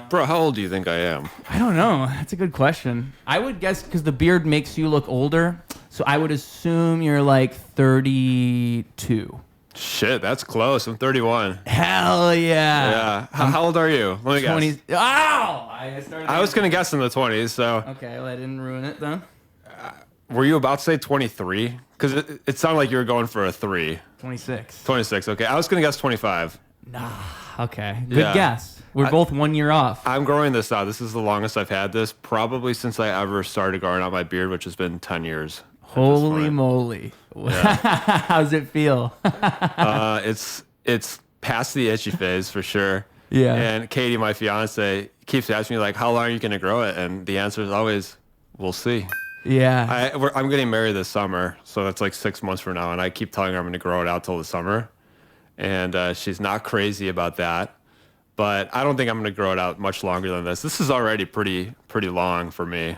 Bro, how old do you think I am? I don't know. That's a good question. I would guess because the beard makes you look older, so I would assume you're like 32. Shit, that's close. I'm 31. Hell yeah. Yeah. How old are you? Let me 20. guess. Oh! I was going to guess in the 20s, so. Okay, well, I didn't ruin it then. Were you about to say 23? Because it sounded like you were going for a 3. 26. 26, okay. I was going to guess 25. Nah. Okay. Good guess. We're both 1 year off. I'm growing this out. This is the longest I've had this, probably since I ever started growing out my beard, which has been 10 years. Holy moly. Yeah. How's it feel? It's past the itchy phase for sure. Yeah. And Katie, my fiance, keeps asking me, like, how long are you going to grow it? And the answer is always, we'll see. Yeah. I'm getting married this summer, so that's like 6 months from now. And I keep telling her I'm going to grow it out till the summer. And she's not crazy about that. But I don't think I'm going to grow it out much longer than this. This is already pretty long for me.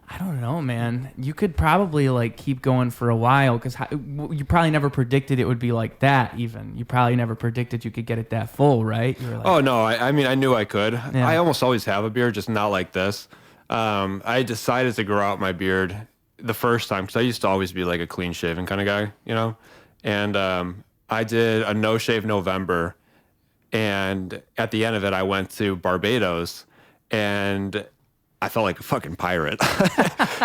I don't know, man. You could probably like keep going for a while because you probably never predicted it would be like that. Even you probably never predicted you could get it that full, right? You were like, oh no, I mean I knew I could. Yeah. I almost always have a beard, just not like this. I decided to grow out my beard the first time because I used to always be like a clean shaven kind of guy, you know. And I did a no shave November, and at the end of it, I went to Barbados, and I felt like a fucking pirate.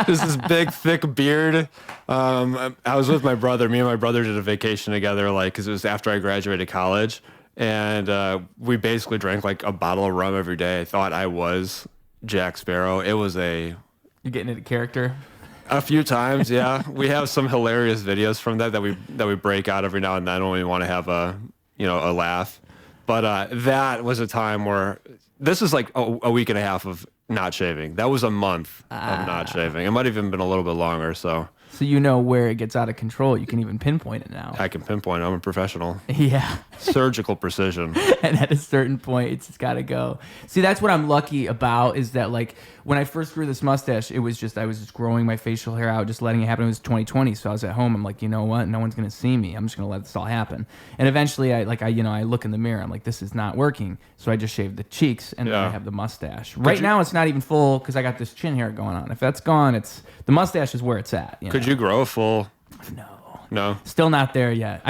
Just this big, thick beard. I was with my brother. Me and my brother did a vacation together, like, because it was after I graduated college. And we basically drank like a bottle of rum every day. I thought I was Jack Sparrow. It was You're getting into character? a few times, yeah. We have some hilarious videos from that we break out every now and then when we want to have a laugh. But that was a time where this is like a week and a half of not shaving. That was a month of not shaving. It might have even been a little bit longer. So you know where it gets out of control. You can even pinpoint it now. I can pinpoint. I'm a professional. Yeah. Surgical precision. And at a certain point, it's got to go. See, that's what I'm lucky about is that, like, when I first grew this mustache, I was just growing my facial hair out, just letting it happen. It was 2020, so I was at home. I'm like, you know what? No one's going to see me. I'm just going to let this all happen. And eventually, I look in the mirror. I'm like, this is not working. So I just shaved the cheeks, and then I have the mustache. Right now, it's not even full because I got this chin hair going on. If that's gone, the mustache is where it's at. Could you grow a full? No. Still not there yet.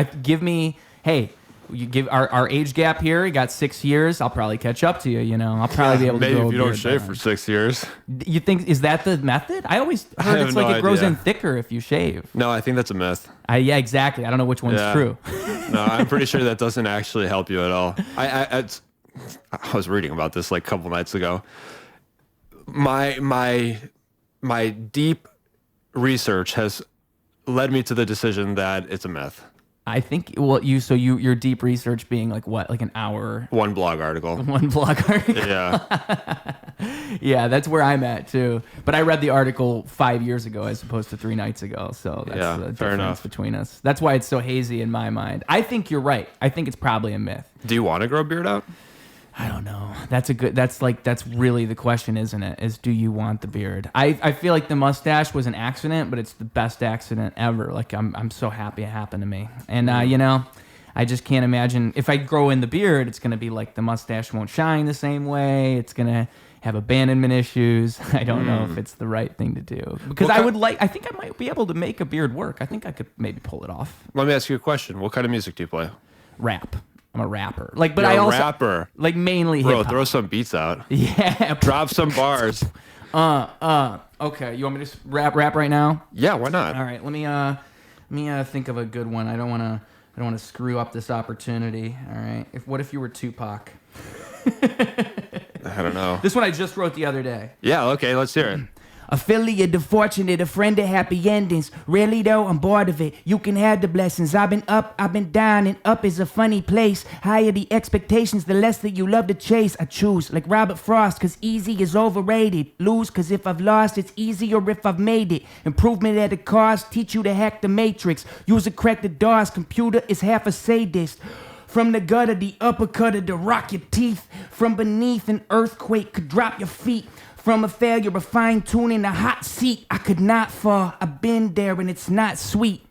You give our age gap here. You got 6 years. I'll probably catch up to you. You know, I'll probably be able to maybe grow if you a don't beard shave then. for 6 years. You think is that the method? I always heard it's like it grows in thicker if you shave. No, I think that's a myth. Yeah, exactly. I don't know which one's true. No, I'm pretty sure that doesn't actually help you at all. I was reading about this like a couple nights ago. My deep research has led me to the decision that it's a myth. I think your deep research being like what, like an hour? One blog article. Yeah. Yeah, that's where I'm at too. But I read the article 5 years ago as opposed to 3 nights ago. So that's the difference between us. That's why it's so hazy in my mind. I think you're right. I think it's probably a myth. Do you want to grow a beard out? I don't know. That's really the question, isn't it? Is do you want the beard? I feel like the mustache was an accident, but it's the best accident ever. Like I'm so happy it happened to me. And I just can't imagine if I grow in the beard, it's gonna be like the mustache won't shine the same way. It's gonna have abandonment issues. I don't know if it's the right thing to do because I think I might be able to make a beard work. I think I could maybe pull it off. Let me ask you a question. What kind of music do you play? Rap. I'm a rapper. You're a rapper. Like mainly Bro, hip-hop. throw some beats out. Yeah. Drop some bars. Okay. You want me to just rap right now? Yeah, why not? All right. Let me think of a good one. I don't want to screw up this opportunity. All right. What if you were Tupac? I don't know. This one I just wrote the other day. Yeah, okay, let's hear it. Affiliate of fortunate, a friend of happy endings. Really though, I'm bored of it. You can have the blessings. I've been up, I've been down, and up is a funny place. Higher the expectations, the less that you love to chase. I choose, like Robert Frost, cause easy is overrated. Lose, cause if I've lost, it's easier if I've made it. Improvement at a cost, teach you to hack the matrix. Use a crack the DOS, computer is half a sadist. From the gutter, the uppercutter to rock your teeth. From beneath, an earthquake could drop your feet. From a failure of fine-tuning a hot seat, I could not fall. I've been there and it's not sweet.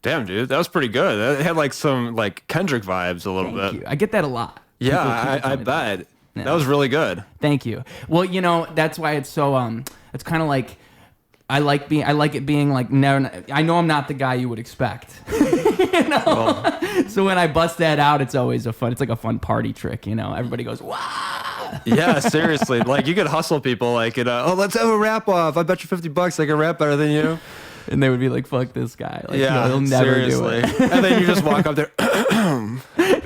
Damn, dude, that was pretty good. It had like some like Kendrick vibes a little bit. Thank you. I get that a lot. Yeah, I bet. That was really good. Thank you. Well, you know, that's why it's so it's kind of like I like it being like never. I know I'm not the guy you would expect. You know? Well, so when I bust that out, it's always it's like a fun party trick, you know. Everybody goes, "Wow." Yeah, seriously. Like you could hustle people like, oh, let's have a rap off. I bet you $50 I can rap better than you. And they would be like, "Fuck this guy." Like, yeah, no, he'll never seriously. do it. And then you just walk up there.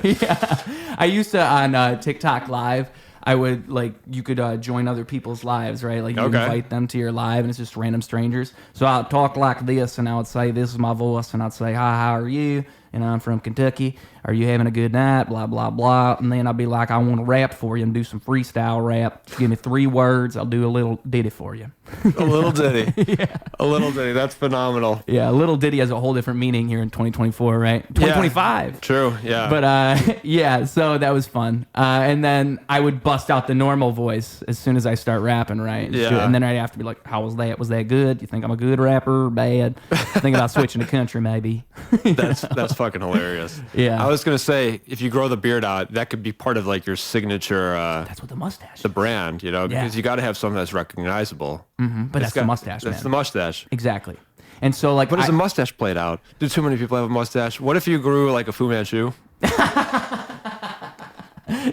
Yeah. I used to on TikTok Live. I would you could join other people's lives, right? Like you invite them to your live, and it's just random strangers. So I'll talk like this, and I would say, "This is my voice," and I'd say, "Hi, how are you? And I'm from Kentucky. Are you having a good night?" Blah blah blah. And then I'll be like, "I want to rap for you and do some freestyle rap. Give me 3 words. I'll do a little ditty for you." A little ditty. Yeah. A little ditty. That's phenomenal. Yeah, a little ditty has a whole different meaning here in 2024, right? 2025. Yeah, true, yeah. But yeah, so that was fun. And then I would bust out the normal voice as soon as I start rapping, right? Yeah. And then I'd have to be like, "How was that? Was that good? You think I'm a good rapper or bad?" Think about switching to country, maybe. That's fucking hilarious. Yeah. I was gonna say, if you grow the beard out, that could be part of like your signature. That's what the mustache. The brand, you know, because you got to have something that's recognizable. But that's the mustache, man. That's the mustache. Exactly. And so, like, what is a mustache played out? Do too many people have a mustache? What if you grew like a Fu Manchu?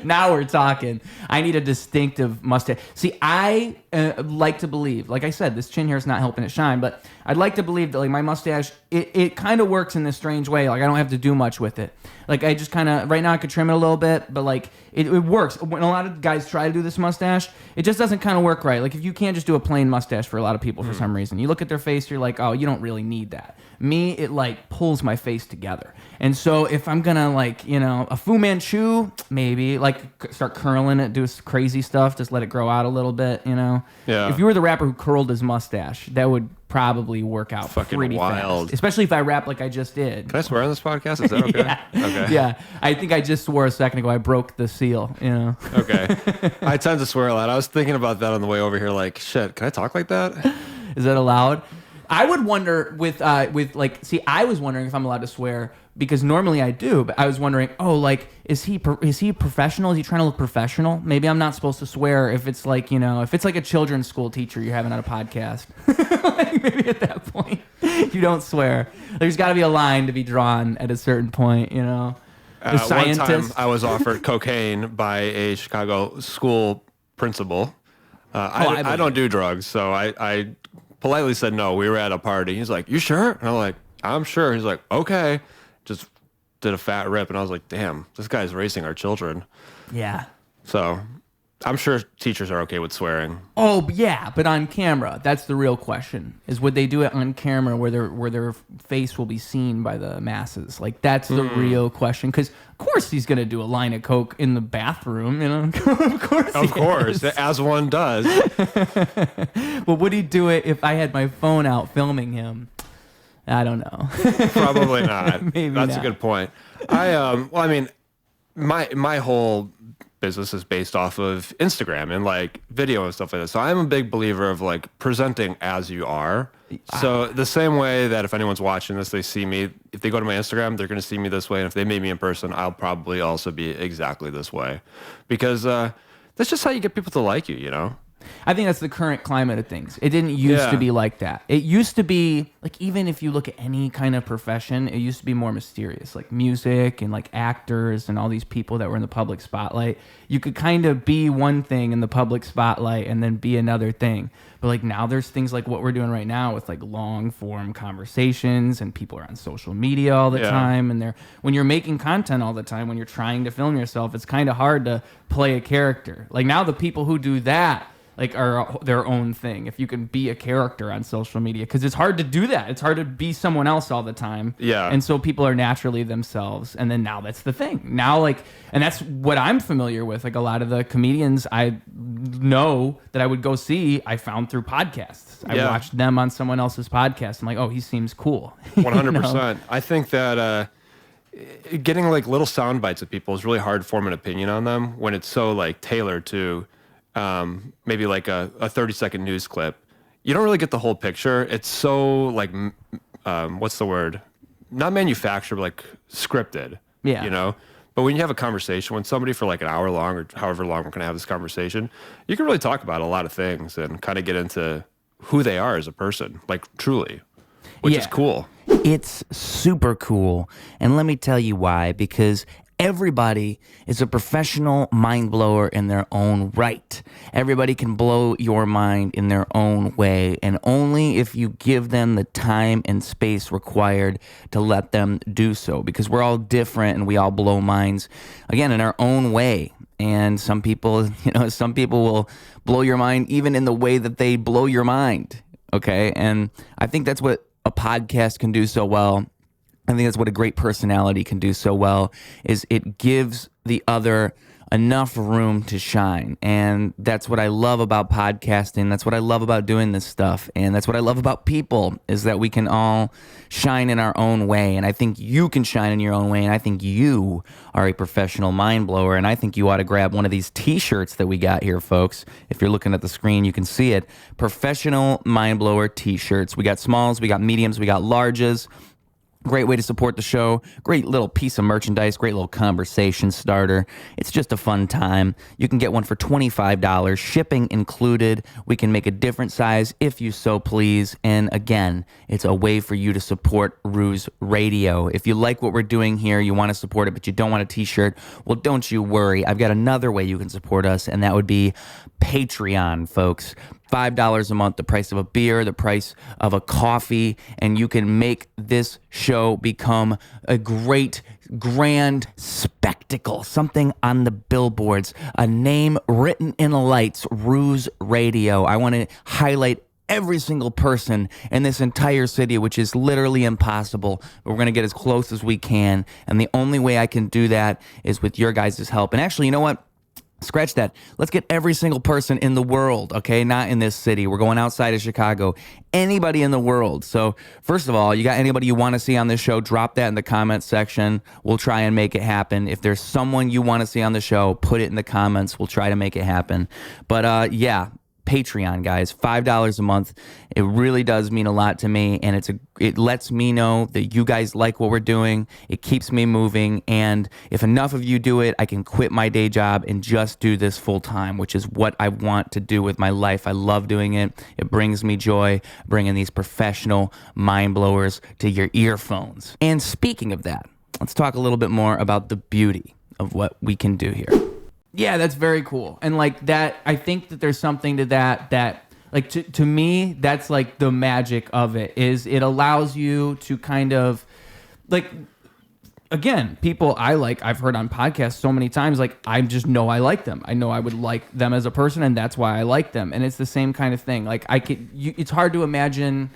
Now we're talking. I need a distinctive mustache. See, I like to believe, like I said, this chin hair is not helping it shine, but I'd like to believe that like my mustache, it kind of works in this strange way. Like I don't have to do much with it. Like I just kind of, right now I could trim it a little bit, but like it works. When a lot of guys try to do this mustache, it just doesn't kind of work right. Like if you can't just do a plain mustache for a lot of people for some reason, you look at their face, you're like, oh, you don't really need that. Me, it like pulls my face together. And so if I'm gonna like, you know, a Fu Manchu, maybe like start curling it, do crazy stuff, just let it grow out a little bit, you know? Yeah. If you were the rapper who curled his mustache, that would probably work out fucking pretty wild. fast. Especially if I rap like I just did. Can I swear on this podcast? Is that okay? Yeah. Okay. Yeah. I think I just swore a second ago. I broke the seal, you know? Okay. I tend to swear a lot. I was thinking about that on the way over here, like, shit, can I talk like that? Is that allowed? I would wonder with like, see, I was wondering if I'm allowed to swear because normally I do, but I was wondering, oh, like, is he professional? Is he trying to look professional? Maybe I'm not supposed to swear if it's like, you know, if it's like a children's school teacher you're having on a podcast. Like maybe at that point you don't swear. There's got to be a line to be drawn at a certain point, you know. One time I was offered cocaine by a Chicago school principal. I don't do drugs, so I politely said no. We were at a party. He's like, "You sure?" And I'm like, "I'm sure." He's like, "Okay." Just did a fat rip, and I was like, "Damn, this guy's racing our children." Yeah. So I'm sure teachers are okay with swearing. Oh yeah, but on camera, that's the real question: is would they do it on camera where their face will be seen by the masses? Like that's the real question. Because of course he's gonna do a line of coke in the bathroom, you know. Of course, as one does. But would he do it if I had my phone out filming him? I don't know. Probably not. Maybe that's not. a good point. Well, I mean, my whole business is based off of Instagram and like video and stuff like that. So I'm a big believer of like presenting as you are. So the same way that if anyone's watching this, they see me, if they go to my Instagram, they're going to see me this way. And if they meet me in person, I'll probably also be exactly this way because that's just how you get people to like you, you know? I think that's the current climate of things. It didn't used to be like that. It used to be, like, even if you look at any kind of profession, it used to be more mysterious. Like music and like actors and all these people that were in the public spotlight. You could kind of be one thing in the public spotlight and then be another thing. But like now there's things like what we're doing right now with like long form conversations and people are on social media all the time. And when you're making content all the time, when you're trying to film yourself, it's kind of hard to play a character. Like now the people who do that like are their own thing. If you can be a character on social media, because it's hard to do that. It's hard to be someone else all the time. Yeah. And so people are naturally themselves. And then now that's the thing. Now like, and that's what I'm familiar with. Like a lot of the comedians I know that I would go see, I found through podcasts. I watched them on someone else's podcast. I'm like, oh, he seems cool. 100%. I think that getting like little sound bites of people is really hard to form an opinion on them when it's so like tailored to maybe like a 30-second news clip. You don't really get the whole picture. It's so like, what's the word? Not manufactured, but like scripted. Yeah. You know? But when you have a conversation with somebody for like an hour long or however long we're going to have this conversation, you can really talk about a lot of things and kind of get into who they are as a person, like truly, which is cool. It's super cool. And let me tell you why. Because everybody is a professional mind blower in their own right. Everybody can blow your mind in their own way, and only if you give them the time and space required to let them do so, because we're all different and we all blow minds, again, in our own way. And some people will blow your mind even in the way that they blow your mind, okay? And I think that's what a podcast can do so well. I think that's what a great personality can do so well, is it gives the other enough room to shine. And that's what I love about podcasting. That's what I love about doing this stuff. And that's what I love about people, is that we can all shine in our own way. And I think you can shine in your own way. And I think you are a professional mind blower. And I think you ought to grab one of these t-shirts that we got here, folks. If you're looking at the screen, you can see it. Professional mind blower t-shirts. We got smalls, we got mediums, we got larges. Great way to support the show. Great little piece of merchandise. Great little conversation starter. It's just a fun time. You can get one for $25, shipping included. We can make a different size if you so please. And again, it's a way for you to support Ruse Radio. If you like what we're doing here, you want to support it, but you don't want a t-shirt, well, don't you worry. I've got another way you can support us, and that would be Patreon, folks. $5 a month, the price of a beer, the price of a coffee, and you can make this show become a great, grand spectacle, something on the billboards, a name written in lights, Ruse Radio. I want to highlight every single person in this entire city, which is literally impossible. But we're going to get as close as we can, and the only way I can do that is with your guys' help. And actually, you know what? Scratch that. Let's get every single person in the world, okay? Not in this city. We're going outside of Chicago. Anybody in the world. So, first of all, you got anybody you want to see on this show, drop that in the comments section. We'll try and make it happen. If there's someone you want to see on the show, put it in the comments. We'll try to make it happen. But, yeah. Patreon, guys, $5 a month. It really does mean a lot to me, and it lets me know that you guys like what we're doing. It keeps me moving, and if enough of you do it, I can quit my day job and just do this full time, which is what I want to do with my life. I love doing it. It brings me joy, bringing these professional mind blowers to your earphones. And speaking of that, let's talk a little bit more about the beauty of what we can do here. Yeah, that's very cool. And like that, I think that there's something to that like to me, that's like the magic of it, is it allows you to kind of like, again, people I've heard on podcasts so many times, like I just know I like them. I know I would like them as a person, and that's why I like them. And it's the same kind of thing. Like it's hard to imagine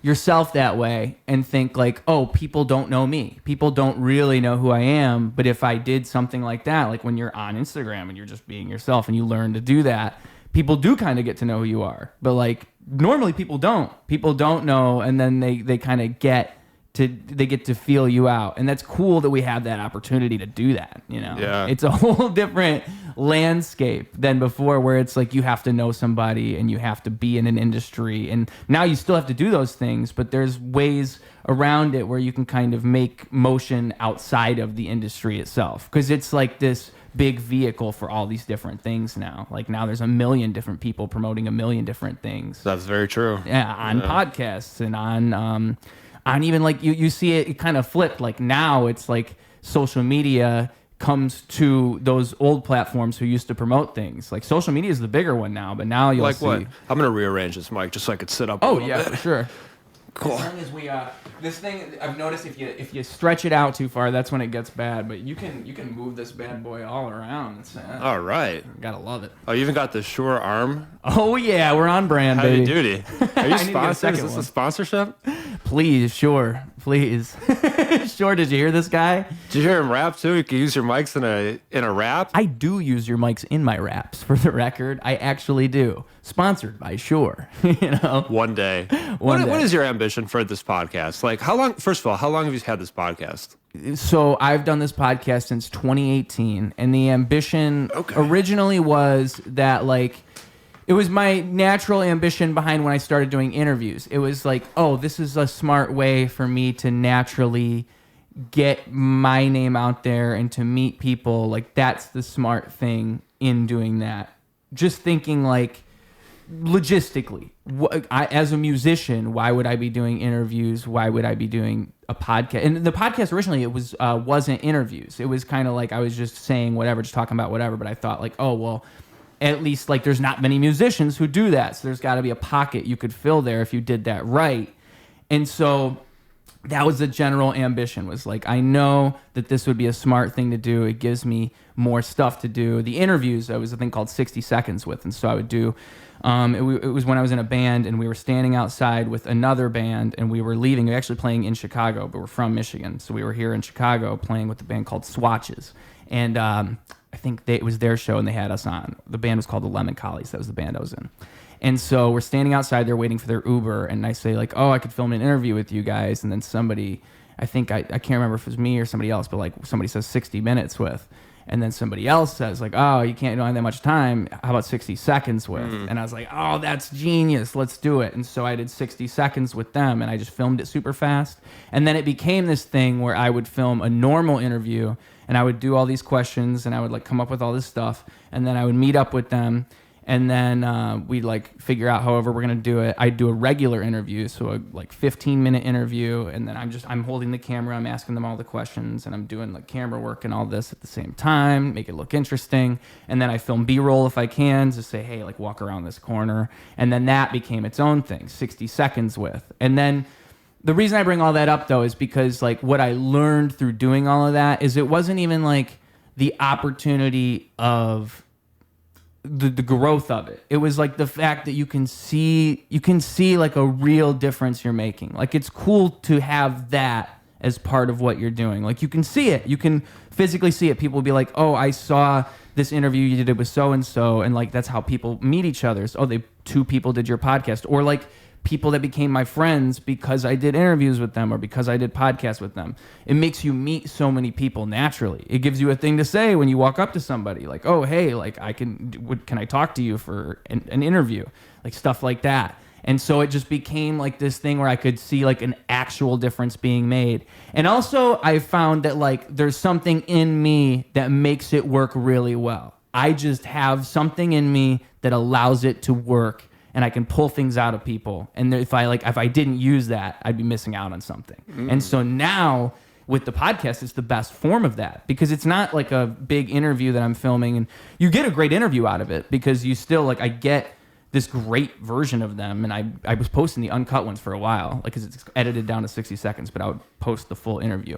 yourself that way and think like, oh, people don't know me. People don't really know who I am. But if I did something like that, like when you're on Instagram and you're just being yourself and you learn to do that, people do kind of get to know who you are. But like normally people don't. People don't know, and then they kind of get to feel you out. And that's cool that we have that opportunity to do that, you know? Yeah. It's a whole different landscape than before, where it's like you have to know somebody and you have to be in an industry. And now you still have to do those things, but there's ways around it where you can kind of make motion outside of the industry itself. Because it's like this big vehicle for all these different things now. Like now there's a million different people promoting a million different things. That's very true. Yeah, on podcasts and on even like you see it kind of flipped. Like now it's like social media comes to those old platforms who used to promote things. Like social media is the bigger one now, but now you'll see. What? I'm going to rearrange this mic just so I could sit up. Oh yeah, for sure. Cool. As long as we this thing, I've noticed if you stretch it out too far, that's when it gets bad. But you can move this bad boy all around. It's, all right. Gotta love it. Oh, you even got the Shure arm? Oh yeah, we're on brand, Heavy baby. duty. Are you sponsored? Is this a sponsorship? Please, sure, please. Sure. Did you hear this guy? Did you hear him rap too? You can use your mics in a rap. I do use your mics in my raps, for the record. I actually do. Sponsored by Shure. You know. One day. One day. What is your ambition for this podcast? Like, how long? First of all, how long have you had this podcast? So I've done this podcast since 2018, and the ambition originally was that like. It was my natural ambition behind when I started doing interviews. It was like, oh, this is a smart way for me to naturally get my name out there and to meet people, like that's the smart thing in doing that. Just thinking like logistically, as a musician, why would I be doing interviews? Why would I be doing a podcast? And the podcast originally, it was wasn't interviews. It was kind of like I was just saying whatever, just talking about whatever. But I thought like, oh well, at least like there's not many musicians who do that, so there's got to be a pocket you could fill there if you did that right. And so that was the general ambition, was like, I know that this would be a smart thing to do. It gives me more stuff to do. The interviews, there was a thing called 60 Seconds with. And so I would do, it was when I was in a band and we were standing outside with another band and we were leaving. We were actually playing in Chicago, but we're from Michigan. So we were here in Chicago playing with a band called Swatches. And I think it was their show and they had us on. The band was called the Lemon Collies. That was the band I was in. And so we're standing outside there waiting for their Uber, and I say like, oh, I could film an interview with you guys. And then somebody, I think, I can't remember if it was me or somebody else, but like somebody says 60 minutes with. And then somebody else says like, oh, you don't have that much time. How about 60 seconds with? And I was like, oh, that's genius. Let's do it. And so I did 60 seconds with them, and I just filmed it super fast. And then it became this thing where I would film a normal interview, and I would do all these questions, and I would like come up with all this stuff. And then I would meet up with them. And then we'd like figure out however we're gonna do it. I'd do a regular interview, so a like 15-minute interview, and then I'm holding the camera, I'm asking them all the questions, and I'm doing like camera work and all this at the same time, make it look interesting. And then I film B-roll if I can, to say, hey, like walk around this corner. And then that became its own thing, 60 seconds with. And then the reason I bring all that up though is because like what I learned through doing all of that is it wasn't even like the opportunity of the growth of it. It was like the fact that you can see like a real difference you're making. Like it's cool to have that as part of what you're doing. Like you can see it. You can physically see it. People will be like, oh, I saw this interview you did with so-and-so. And like, that's how people meet each other. So, two people did your podcast. Or like people that became my friends because I did interviews with them or because I did podcasts with them. It makes you meet so many people naturally. It gives you a thing to say when you walk up to somebody, like, oh, hey, like can I talk to you for an interview? Like stuff like that. And so it just became like this thing where I could see like an actual difference being made. And also I found that like there's something in me that makes it work really well. I just have something in me that allows it to work, and I can pull things out of people. And if I didn't use that, I'd be missing out on something. And so now with the podcast, it's the best form of that, because it's not like a big interview that I'm filming, and you get a great interview out of it because you still like, I get this great version of them. And I was posting the uncut ones for a while, like, cause it's edited down to 60 seconds, but I would post the full interview.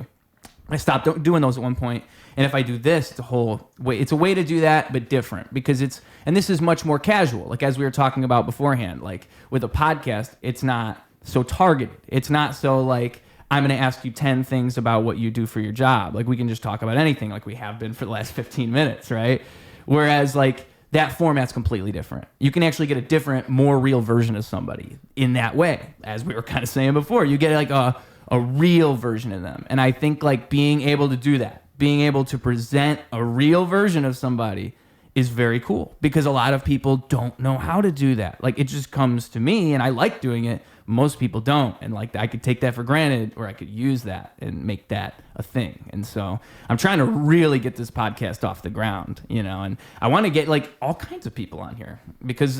I stopped doing those at one point. And if I do this, it's a way to do that, but different, because and this is much more casual. Like, as we were talking about beforehand, like with a podcast, it's not so targeted. It's not so like, I'm going to ask you 10 things about what you do for your job. Like, we can just talk about anything like we have been for the last 15 minutes, right? Whereas like that format's completely different. You can actually get a different, more real version of somebody in that way. As we were kind of saying before, you get like a real version of them. And I think like being able to do that, being able to present a real version of somebody is very cool, because a lot of people don't know how to do that. Like, it just comes to me and I like doing it. Most people don't. And like, I could take that for granted, or I could use that and make that a thing. And so I'm trying to really get this podcast off the ground, and I want to get like all kinds of people on here, because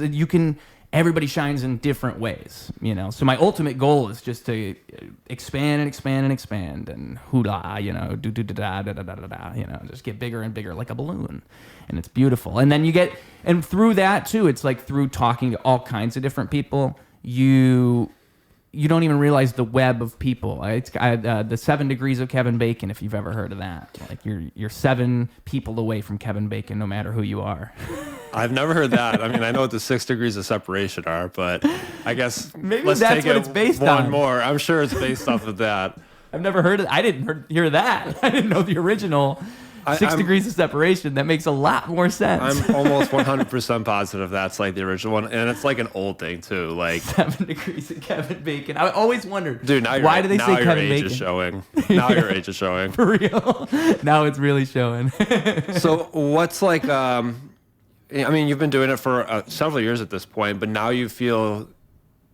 everybody shines in different ways, So my ultimate goal is just to expand and expand and expand and hoo-da, just get bigger and bigger like a balloon. And it's beautiful. And then and through that too, it's like through talking to all kinds of different people, you don't even realize the web of people. The 7 degrees of Kevin Bacon, if you've ever heard of that. Like you're 7 people away from Kevin Bacon, no matter who you are. I've never heard that. I mean, I know what the 6 degrees of separation are, but I guess maybe let's that's take what it it's based one on. more. I'm sure it's based off of that. I've never heard of. I didn't hear that. I didn't know the original 6 degrees of separation. That makes a lot more sense. I'm almost 100% positive that's like the original one, and it's like an old thing too. Like 7 degrees of Kevin Bacon. I always wondered, dude, why do they say Kevin Bacon? Is showing. Now your age is showing. For real. Now it's really showing. So what's like? I mean, you've been doing it for several years at this point, but now you feel.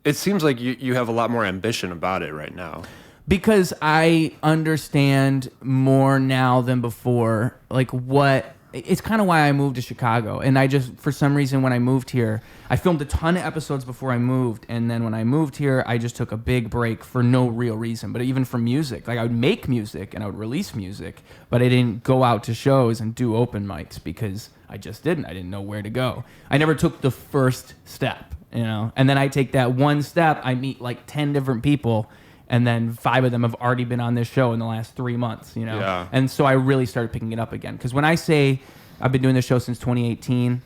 It seems like you have a lot more ambition about it right now. Because I understand more now than before, like what. It's kind of why I moved to Chicago. And I just, for some reason, when I moved here, I filmed a ton of episodes before I moved. And then when I moved here, I just took a big break for no real reason. But even from music, like I would make music and I would release music, but I didn't go out to shows and do open mics because I just didn't. I didn't know where to go. I never took the first step, you know? And then I take that one step, I meet like 10 different people, and then 5 of them have already been on this show in the last 3 months, you know? Yeah. And so I really started picking it up again. Because when I say I've been doing this show since 2018,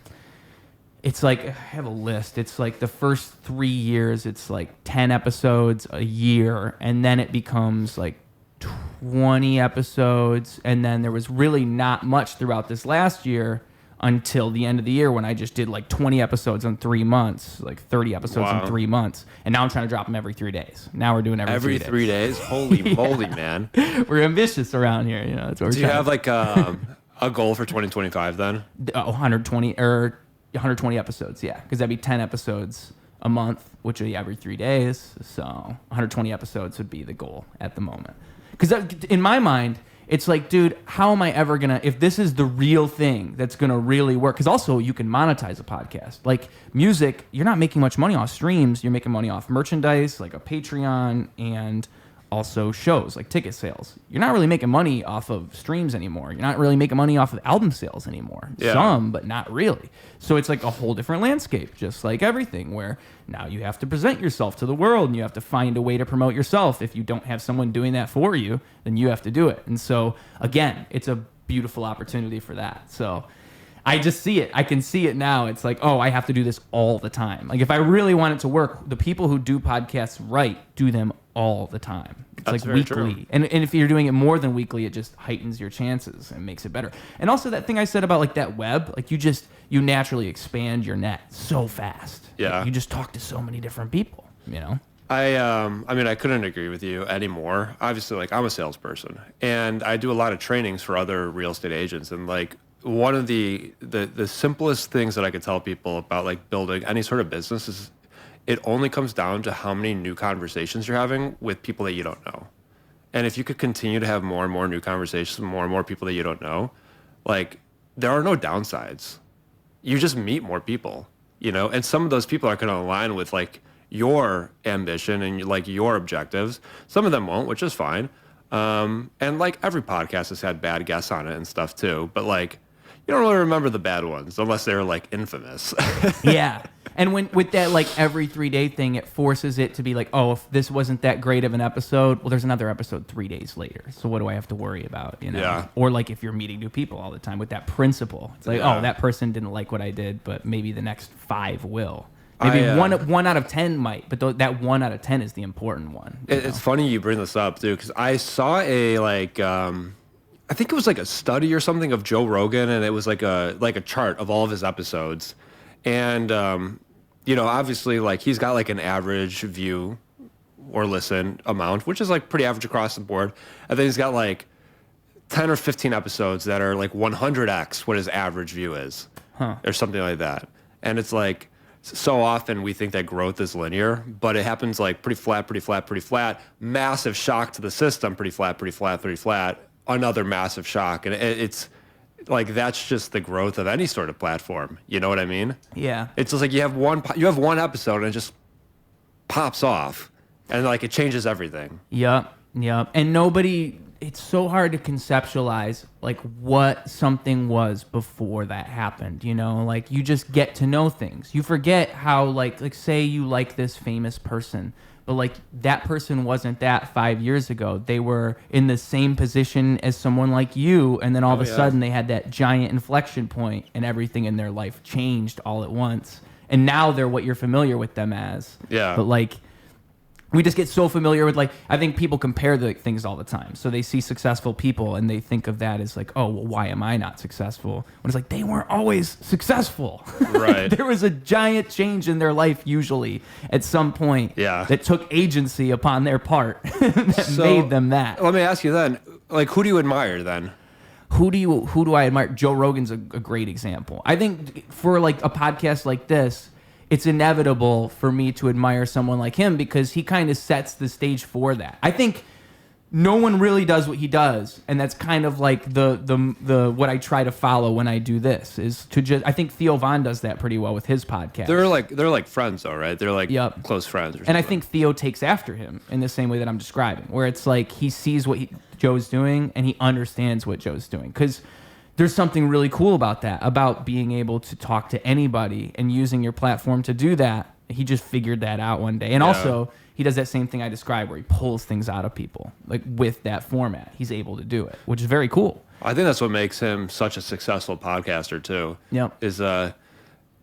it's like, I have a list. It's like the first 3 years, it's like 10 episodes a year. And then it becomes like 20 episodes. And then there was really not much throughout this last year until the end of the year when I just did like 20 episodes in 3 months, like 30 episodes in 3 months. And now I'm trying to drop them every 3 days. Now we're doing every 3 days. Holy moly, man. We're ambitious around here. You know, that's what we're Do you have like a goal for 2025 then? 120 or 120 episodes, yeah. Because that'd be 10 episodes a month, which would be every 3 days. So 120 episodes would be the goal at the moment. Because in my mind, it's like, dude, how am I ever going to, if this is the real thing that's going to really work? Because also you can monetize a podcast. Like music, you're not making much money off streams. You're making money off merchandise, like a Patreon, and also shows, like ticket sales. You're not really making money off of streams anymore. You're not really making money off of album sales anymore. Yeah. Some, but not really. So it's like a whole different landscape, just like everything, where now you have to present yourself to the world and you have to find a way to promote yourself. If you don't have someone doing that for you, then you have to do it. And so, again, it's a beautiful opportunity for that. So I just see it. I can see it now. It's like, oh, I have to do this all the time. Like if I really want it to work, the people who do podcasts right do them all the time. It's That's like very weekly. true. And if you're doing it more than weekly, it just heightens your chances and makes it better. And also that thing I said about like that web, like you naturally expand your net so fast. Yeah. Like, you just talk to so many different people, you know? I mean, I couldn't agree with you anymore. Obviously, like I'm a salesperson and I do a lot of trainings for other real estate agents. And like one of the simplest things that I could tell people about like building any sort of business is it only comes down to how many new conversations you're having with people that you don't know. And if you could continue to have more and more new conversations with more and more people that you don't know, like there are no downsides. You just meet more people, you know, and some of those people are going to align with like your ambition and like your objectives. Some of them won't, which is fine. And like every podcast has had bad guests on it and stuff too, but like you don't really remember the bad ones unless they're like infamous. Yeah. And with that like every 3 day thing, it forces it to be like, oh, if this wasn't that great of an episode, well, there's another episode 3 days later. So what do I have to worry about? You know? Yeah. Or like if you're meeting new people all the time with that principle, it's like, Yeah. oh, that person didn't like what I did, but maybe the next 5 will. Maybe I, one out of 10 might, but that 1 out of 10 is the important one. It's funny you bring this up too, because I saw a like I think it was like a study or something of Joe Rogan, and it was like a chart of all of his episodes, and you know, obviously like he's got like an average view or listen amount, which is like pretty average across the board. And then he's got like 10 or 15 episodes that are like 100x what his average view is, or something like that. And it's like so often we think that growth is linear, but it happens like pretty flat, pretty flat, pretty flat. Massive shock to the system, pretty flat, pretty flat, pretty flat. Another massive shock, and it's like that's just the growth of any sort of platform. You know what I mean? Yeah. It's just like you have one episode and it just pops off, and like it changes everything. Yep. And it's so hard to conceptualize like what something was before that happened, you know? Like you just get to know things. You forget how like say you like this famous person, but like that person wasn't that 5 years ago. They were in the same position as someone like you, and then all of a sudden they had that giant inflection point and everything in their life changed all at once. And now they're what you're familiar with them as. Yeah. But like we just get so familiar with, like, I think people compare the things all the time. So they see successful people and they think of that as like, oh, well, why am I not successful? When it's like, they weren't always successful. Right. There was a giant change in their life usually at some point that took agency upon their part that made them that. Let me ask you then, like, who do you admire then? Who do I admire? Joe Rogan's a great example. I think for like a podcast like this, it's inevitable for me to admire someone like him because he kind of sets the stage for that. I think no one really does what he does, and that's kind of like the what I try to follow when I do this is to just. I think Theo Von does that pretty well with his podcast. They're like friends though, right? They're like close friends. Or something. And I think Theo takes after him in the same way that I'm describing, where it's like he sees what Joe's doing and he understands what Joe's doing, because there's something really cool about that, about being able to talk to anybody and using your platform to do that. He just figured that out one day, and also. He does that same thing I described where he pulls things out of people. Like with that format, he's able to do it, which is very cool. I think that's what makes him such a successful podcaster too. Yep. Is a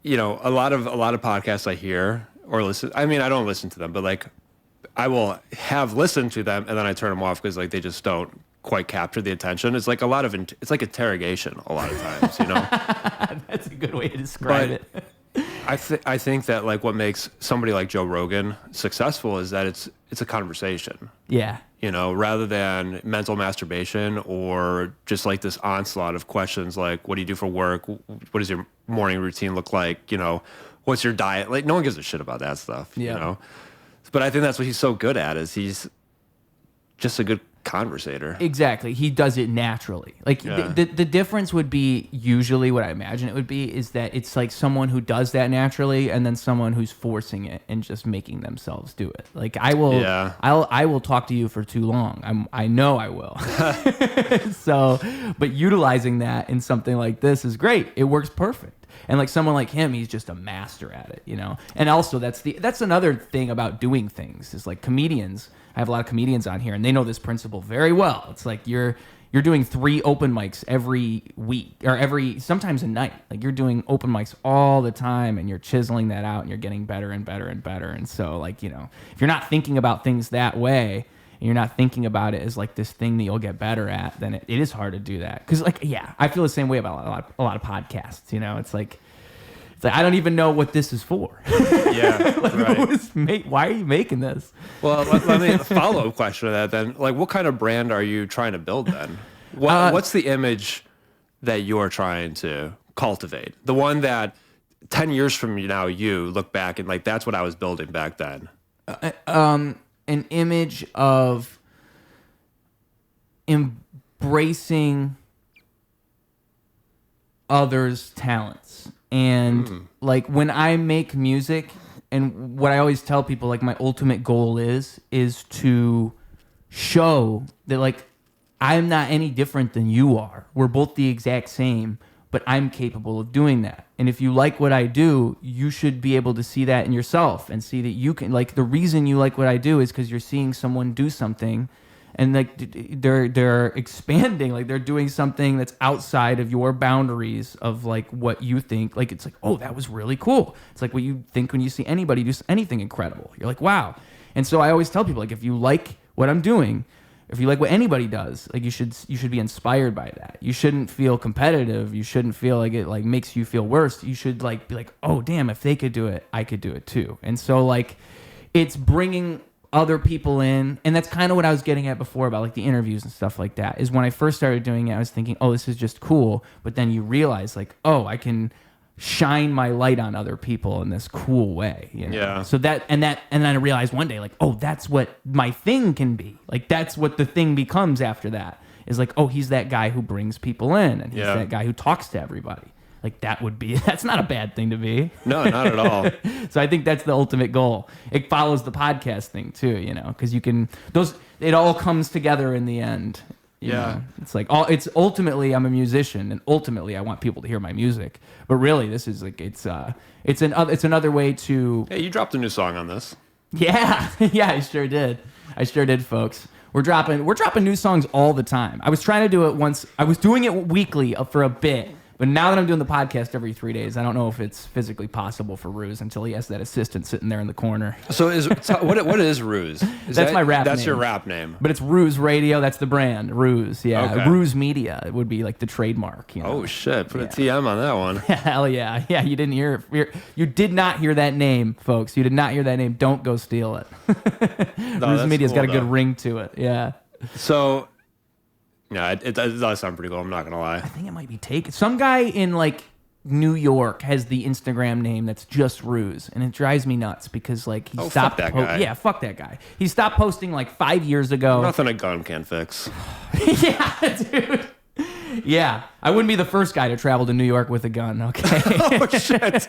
lot of podcasts I hear or listen. I mean, I don't listen to them, but like I will have listened to them and then I turn them off because like they just don't quite capture the attention. It's like it's like interrogation a lot of times, you know. That's a good way to describe it. I think that like what makes somebody like Joe Rogan successful is that it's a conversation. Yeah. You know, rather than mental masturbation or just like this onslaught of questions like, what do you do for work? What does your morning routine look like? You know, what's your diet? Like, no one gives a shit about that stuff, you know? But I think that's what he's so good at is he's just a good conversator. Exactly. He does it naturally. Like the difference would be usually what I imagine it would be is that it's like someone who does that naturally and then someone who's forcing it and just making themselves do it. Like I will talk to you for too long. I know I will. So, but utilizing that in something like this is great. It works perfect. And like someone like him, he's just a master at it, you know? And also that's another thing about doing things is like comedians. I have a lot of comedians on here and they know this principle very well. It's like you're doing 3 open mics every week or sometimes a night. Like you're doing open mics all the time and you're chiseling that out and you're getting better and better and better. And so like, you know, if you're not thinking about things that way and you're not thinking about it as like this thing that you'll get better at, then it is hard to do that. Cause like, yeah, I feel the same way about a lot of podcasts, you know, it's like I don't even know what this is for. Yeah, like, why are you making this? Well, let me follow up question to that then. Like, what kind of brand are you trying to build then? What's the image that you're trying to cultivate? The one that 10 years from now you look back and like, that's what I was building back then. An image of embracing others' talents. And like when I make music, and what I always tell people, like my ultimate goal is to show that like I'm not any different than you are. We're both the exact same, but I'm capable of doing that. And if you like what I do, you should be able to see that in yourself and see that you can, like the reason you like what I do is because you're seeing someone do something and like they're expanding, like they're doing something that's outside of your boundaries of like what you think. Like it's like, oh, that was really cool. It's like what you think when you see anybody do anything incredible. You're like, wow. And so I always tell people, like, if you like what I'm doing, if you like what anybody does, like you should be inspired by that. You shouldn't feel competitive. You shouldn't feel like it like makes you feel worse. You should like be like, oh damn, if they could do it, I could do it too. And so like, it's bringing other people in, and that's kind of what I was getting at before about like the interviews and stuff like that, is when I first started doing it, I was thinking, oh, this is just cool, but then you realize like, oh, I can shine my light on other people in this cool way, you know? Yeah. So and then I realized one day like, oh, that's what my thing can be. Like that's what the thing becomes after that, is like, oh, he's that guy who brings people in, and he's that guy who talks to everybody. Like that's not a bad thing to be. No, not at all. So I think that's the ultimate goal. It follows the podcast thing too, you know, because it all comes together in the end. You know? It's like it's ultimately I'm a musician, and ultimately I want people to hear my music. But really, this is like it's another way to. Hey, you dropped a new song on this. Yeah, yeah, I sure did, folks. We're dropping new songs all the time. I was trying to do it once. I was doing it weekly for a bit. But now that I'm doing the podcast every 3 days, I don't know if it's physically possible for Ruse until he has that assistant sitting there in the corner. So what is Ruse? That's my rap name. That's your rap name. But it's Ruse Radio. That's the brand. Ruse. Yeah. Okay. Ruse Media. It would be like the trademark. You know? Oh, shit. Put a TM on that one. Hell yeah. Yeah, you didn't hear it. You did not hear that name, folks. You did not hear that name. Don't go steal it. Ruse Media's got a good ring to it. Yeah. So... yeah, it does sound pretty cool. I'm not going to lie. I think it might be taken. Some guy in like New York has the Instagram name that's just Ruse, and it drives me nuts because like he fuck stopped. that guy. Yeah, fuck that guy. He stopped posting like 5 years ago. Nothing a gun can't fix. Yeah, dude. Yeah, I wouldn't be the first guy to travel to New York with a gun. Okay. Oh shit.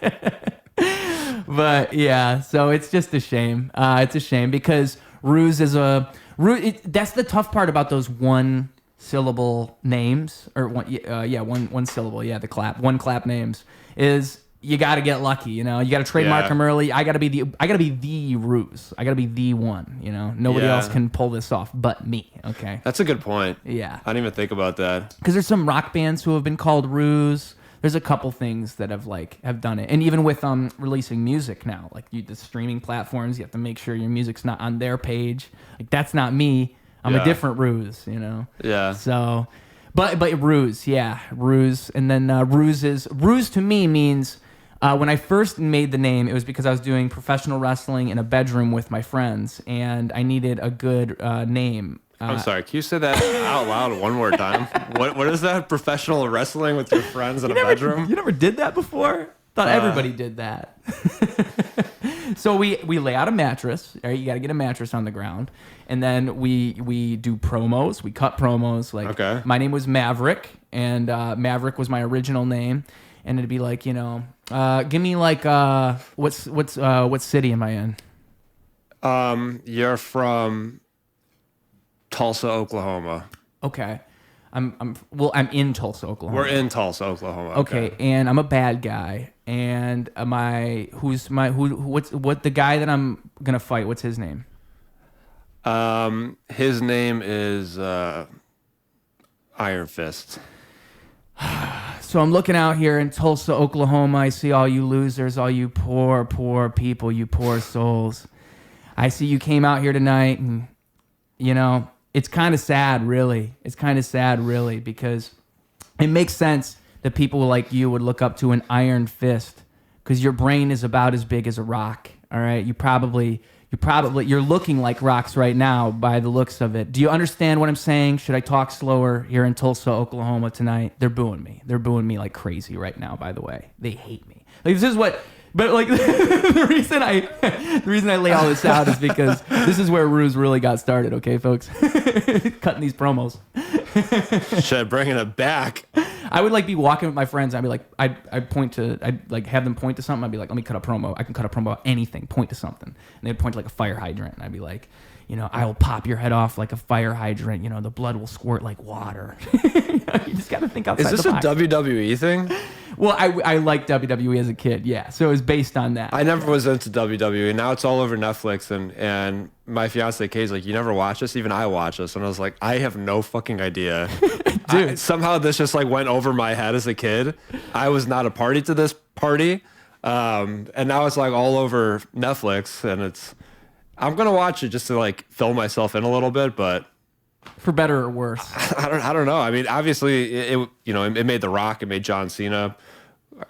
But yeah, so it's just a shame. It's a shame because Ruse is that's the tough part about those one syllable names or one syllable. Yeah, one clap names is you got to get lucky. You got to trademark them early. I got to be the Ruse. I got to be the one. Nobody else can pull this off but me. Okay, That's a good point. yeah, I didn't even think about that. because there's some rock bands who have been called Ruse. There's a couple things that have done it, and even with releasing music now, like the streaming platforms, you have to make sure your music's not on their page. Like that's not me. I'm a different Ruse, Yeah. So, but Ruse, Ruse, and then Ruse to me means when I first made the name, it was because I was doing professional wrestling in a bedroom with my friends, and I needed a good name. I'm sorry. Can you say that out loud one more time? What is that? Professional wrestling with your friends in a bedroom? You never did that before? Thought everybody did that. So we lay out a mattress. Right? You got to get a mattress on the ground, and then we do promos. We cut promos. Like my name was Maverick, and Maverick was my original name, and it'd be like give me like what city am I in? You're from Tulsa, Oklahoma. Okay. I'm in Tulsa, Oklahoma. We're in Tulsa, Oklahoma. Okay, and I'm a bad guy. And what's the guy that I'm gonna fight? What's his name? His name is Iron Fist. So I'm looking out here in Tulsa, Oklahoma. I see all you losers, all you poor, poor people, you poor souls. I see you came out here tonight, and it's kind of sad, really. It's kind of sad, really, because it makes sense that people like you would look up to an iron fist because your brain is about as big as a rock. All right, you're looking like rocks right now by the looks of it. Do you understand what I'm saying? Should I talk slower here in Tulsa, Oklahoma tonight? They're booing me. They're booing me like crazy right now. By the way, they hate me. Like this is what. But like the reason I lay all this out is because this is where Ruse really got started. Okay, folks, cutting these promos. Shit, bringing it back. I would like be walking with my friends. I'd be like, I'd like have them point to something. I'd be like, let me cut a promo. I can cut a promo about anything. Point to something, and they'd point to like a fire hydrant. And I'd be like, I will pop your head off like a fire hydrant. The blood will squirt like water. You just got to think outside the box. Is this a WWE thing? Well, I liked WWE as a kid, yeah. So it was based on that. I never was into WWE. Now it's all over Netflix, and my fiance Kay's like, you never watch this? Even I watch this. And I was like, I have no fucking idea. Dude. Somehow this just like went over my head as a kid. I was not a party to this party. And now it's like all over Netflix, and I'm going to watch it just to like fill myself in a little bit, but for better or worse. I don't know. I mean, obviously it made The Rock, it made John Cena.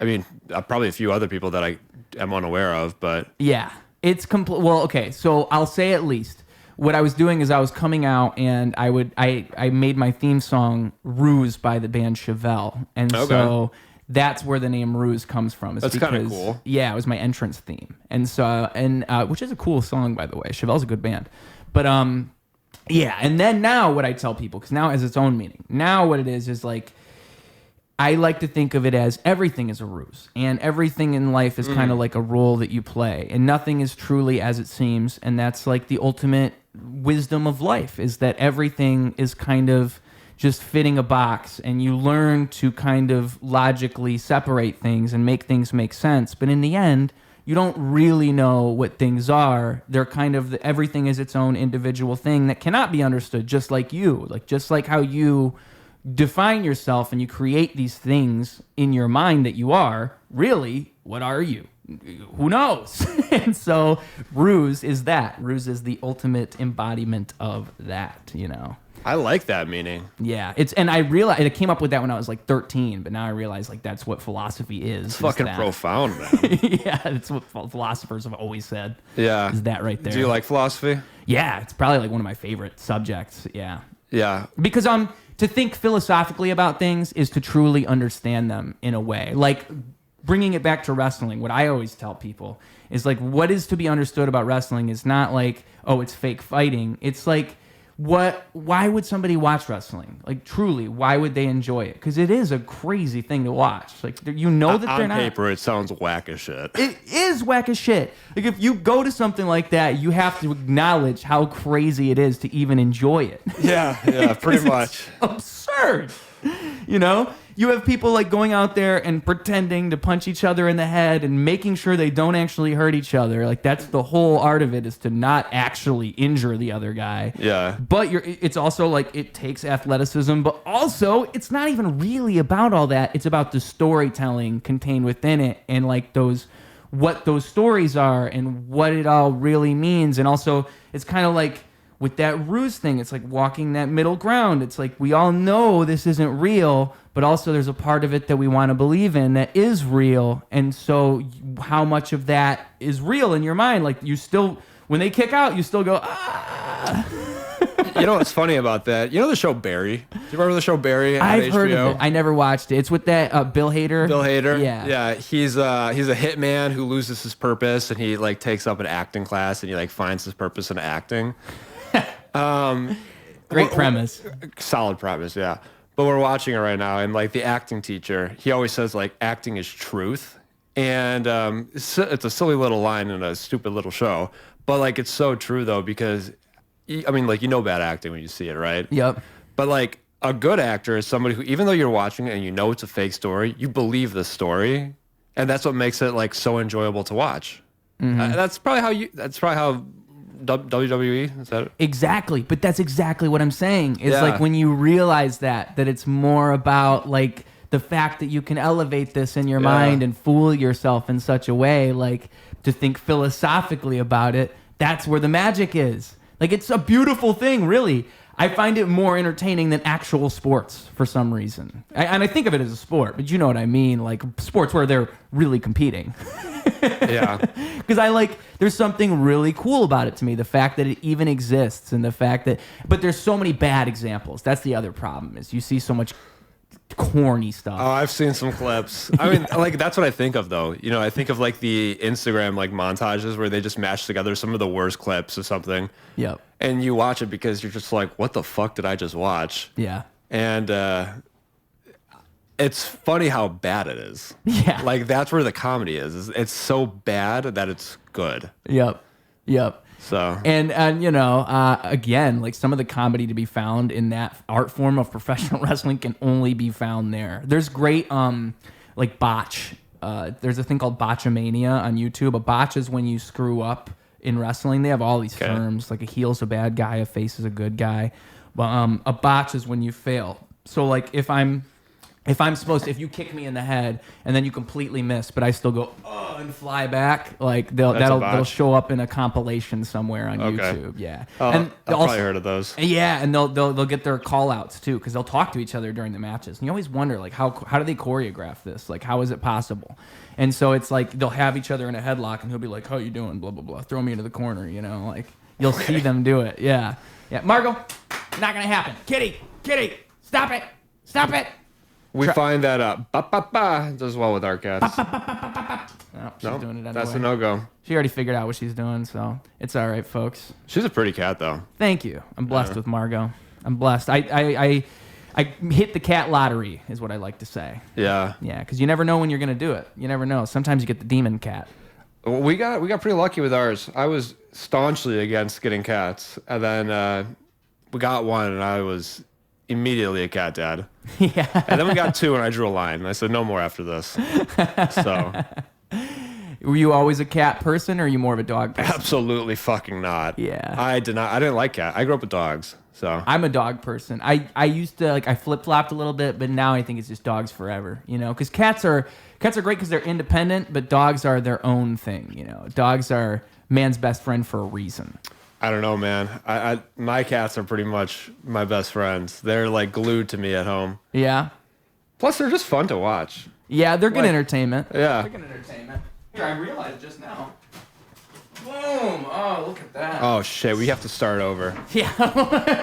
I mean, probably a few other people that I am unaware of, but yeah, it's complete. Well, okay. So I'll say at least what I was doing is I was coming out and I made my theme song Ruse by the band Chevelle. And so that's where the name Ruse comes from. That's kind of cool. Yeah, it was my entrance theme. And so, which is a cool song, by the way. Chevelle's a good band. But, yeah. And then now what I tell people, because now it has its own meaning. Now what it is like, I like to think of it as everything is a ruse, and everything in life is kind of like a role that you play, and nothing is truly as it seems, and that's like the ultimate wisdom of life, is that everything is kind of just fitting a box, and you learn to kind of logically separate things and make things make sense, but in the end, you don't really know what things are. They're kind of, everything is its own individual thing that cannot be understood, just like you, just like how you define yourself and you create these things in your mind that you are. Really, what are you? Who knows? And so Ruse is that. Ruse is the ultimate embodiment of that, I like that meaning. Yeah, and I realized I came up with that when I was like 13, but now I realize like that's what philosophy is. It's fucking that. Profound, man. Yeah, it's what philosophers have always said. Yeah. Is that right there. Do you like philosophy? Yeah, it's probably like one of my favorite subjects. Yeah. Yeah. Because to think philosophically about things is to truly understand them in a way. Like bringing it back to wrestling, what I always tell people is like, what is to be understood about wrestling is not like, oh, it's fake fighting. It's like, why would somebody watch wrestling? Like truly, why would they enjoy it? Because it is a crazy thing to watch. Like that they're not. On paper, it sounds whack as shit. It is whack as shit. Like if you go to something like that, you have to acknowledge how crazy it is to even enjoy it. Yeah, pretty much. It's absurd. You know, you have people like going out there and pretending to punch each other in the head and making sure they don't actually hurt each other. Like that's the whole art of it, is to not actually injure the other guy. Yeah. But it's also like it takes athleticism, but also it's not even really about all that. It's about the storytelling contained within it and like what those stories are and what it all really means. And also it's kind of like with that Ruse thing, it's like walking that middle ground. It's like we all know this isn't real, but also there's a part of it that we want to believe in that is real. And so how much of that is real in your mind? Like you still, when they kick out, you still go, ah. You know what's funny about that? You know the show Barry? Do you remember the show Barry on I've HBO? heard of it. I never watched it. It's with that Bill Hader. Bill Hader? Yeah. He's a hitman who loses his purpose, and he like takes up an acting class, and he like finds his purpose in acting. Great premise. Solid premise, yeah. But we're watching it right now, and like the acting teacher, he always says like acting is truth, and it's a silly little line in a stupid little show, but like it's so true though, because I mean like you know bad acting when you see it, right? Yep. But like a good actor is somebody who, even though you're watching it and you know it's a fake story, you believe the story, and that's what makes it like so enjoyable to watch. Mm-hmm. That's probably how WWE, is that it? Exactly, but that's exactly what I'm saying. It's Yeah. like when you realize that it's more about like the fact that you can elevate this in your mind and fool yourself in such a way, like to think philosophically about it. That's where the magic is. Like it's a beautiful thing, really. I find it more entertaining than actual sports for some reason. And I think of it as a sport, but you know what I mean, like sports where they're really competing. Yeah. Because there's something really cool about it to me. The fact that it even exists and the fact that, but there's so many bad examples. That's the other problem, is you see so much corny stuff. Oh, I've seen some clips. I mean, like that's what I think of though. You know, I think of like the Instagram like montages where they just mash together some of the worst clips or something. Yep. And you watch it because you're just like, what the fuck did I just watch? Yeah. And it's funny how bad it is. Yeah. Like that's where the comedy is. It's so bad that it's good. Yep. So And you know, again, like some of the comedy to be found in that art form of professional wrestling can only be found there. There's great like botch. There's a thing called botchamania on YouTube. A botch is when you screw up in wrestling. They have all these terms, like a heel's a bad guy, a face is a good guy. But a botch is when you fail. So like if you kick me in the head and then you completely miss, but I still go and fly back, like they'll show up in a compilation somewhere on YouTube. Yeah, and I've probably heard of those. Yeah, and they'll get their call outs too, because they'll talk to each other during the matches, and you always wonder like how do they choreograph this? Like how is it possible? And so it's like they'll have each other in a headlock, and he'll be like, "How you doing?" Blah blah blah. Throw me into the corner, you know. Like you'll see them do it. Yeah. Margot, not gonna happen. Kitty, stop it. We find that does well with our cats. No, she's doing it anyway. That's a no-go. She already figured out what she's doing, so it's all right, folks. She's a pretty cat, though. Thank you. I'm blessed with Margot. I'm blessed. I hit the cat lottery, is what I like to say. Yeah. Yeah, because you never know when you're gonna do it. You never know. Sometimes you get the demon cat. We got pretty lucky with ours. I was staunchly against getting cats, and then we got one, and I was immediately a cat dad. Yeah. And then we got two, and I drew a line. And I said, no more after this. So. Were you always a cat person, or are you more of a dog person? Absolutely fucking not. Yeah. I didn't like cat. I grew up with dogs. So. I'm a dog person. I used to, like, I flip-flopped a little bit, but now I think it's just dogs forever, you know? Because cats are great because they're independent, but dogs are their own thing, you know? Dogs are man's best friend for a reason. I don't know, man. My cats are pretty much my best friends. They're like glued to me at home. Yeah. Plus, they're just fun to watch. Yeah, they're good entertainment. Yeah. They're good entertainment. Here, I realized just now. Boom! Oh, look at that. Oh, shit. We have to start over. Yeah,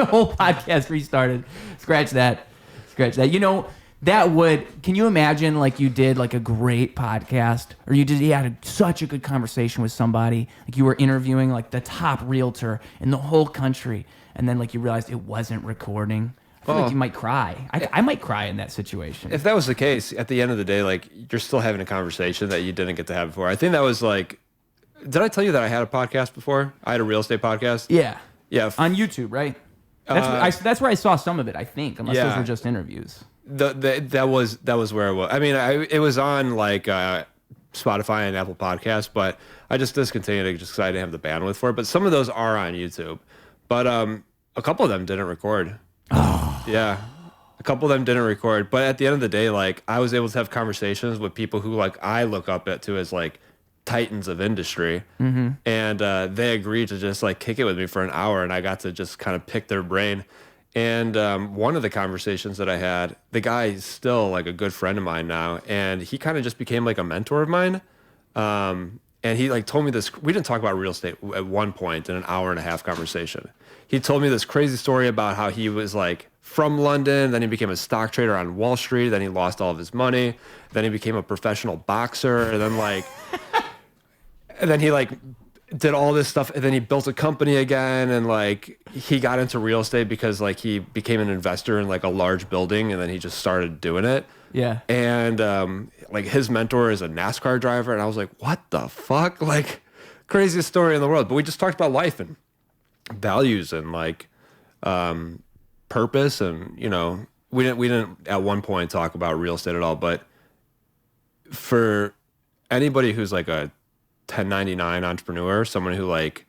whole podcast restarted. Scratch that. Scratch that. You know, that would, can you imagine like you did like a great podcast or you had such a good conversation with somebody, like you were interviewing like the top realtor in the whole country, and then like you realized it wasn't recording. I feel like you might cry. I might cry in that situation. If that was the case, at the end of the day, like you're still having a conversation that you didn't get to have before. I think that was like, did I tell you that I had a podcast before? I had a real estate podcast. Yeah. Yeah. On YouTube, right? That's where I saw some of it, I think, unless those were just interviews. That was where it was. I mean, it was on like Spotify and Apple Podcasts, but I just discontinued it just because I didn't have the bandwidth for it. But some of those are on YouTube, but a couple of them didn't record. Oh. Yeah, a couple of them didn't record. But at the end of the day, like I was able to have conversations with people who like I look up to as like titans of industry, and they agreed to just like kick it with me for an hour, and I got to just kind of pick their brain. And one of the conversations that I had, the guy is still like a good friend of mine now, and he kind of just became like a mentor of mine. And he like told me this. We didn't talk about real estate at one point in an hour and a half conversation. He told me this crazy story about how he was like from London, then he became a stock trader on Wall Street, then he lost all of his money, then he became a professional boxer, and then like, and then he like did all this stuff, and then he built a company again, and like he got into real estate because like he became an investor in like a large building, and then he just started doing it. Yeah. And like his mentor is a NASCAR driver, and I was like, what the fuck? Like craziest story in the world. But we just talked about life and values and like purpose, and you know, we didn't at one point talk about real estate at all. But for anybody who's like a 1099 entrepreneur, someone who like,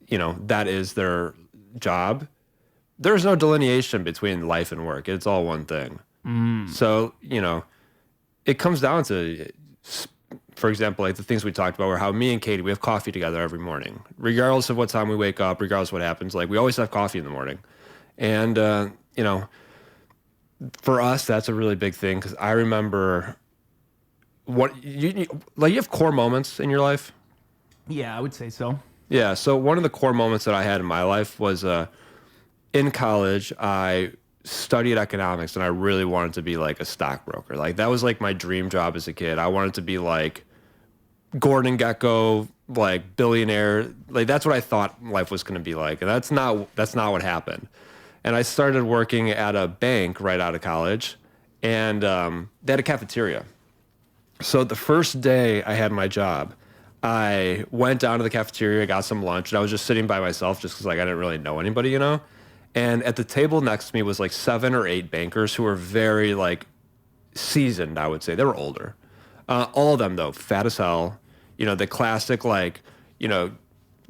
you know, that is their job, there's no delineation between life and work. It's all one thing. So, you know, it comes down to, for example, like the things we talked about were how me and Katie, we have coffee together every morning, regardless of what time we wake up, regardless of what happens. Like we always have coffee in the morning. And, you know, for us, that's a really big thing. Cause I remember what you have core moments in your life. Yeah, I would say so. Yeah. So one of the core moments that I had in my life was, in college, I studied economics and I really wanted to be like a stockbroker. Like that was like my dream job as a kid. I wanted to be like Gordon Gekko, like billionaire. Like that's what I thought life was going to be like. And that's not what happened. And I started working at a bank right out of college, and they had a cafeteria. So the first day I had my job, I went down to the cafeteria, got some lunch, and I was just sitting by myself just because like I didn't really know anybody, you know? And at the table next to me was like 7 or 8 bankers who were very like seasoned, I would say. They were older. All of them though, fat as hell. You know, the classic like, you know,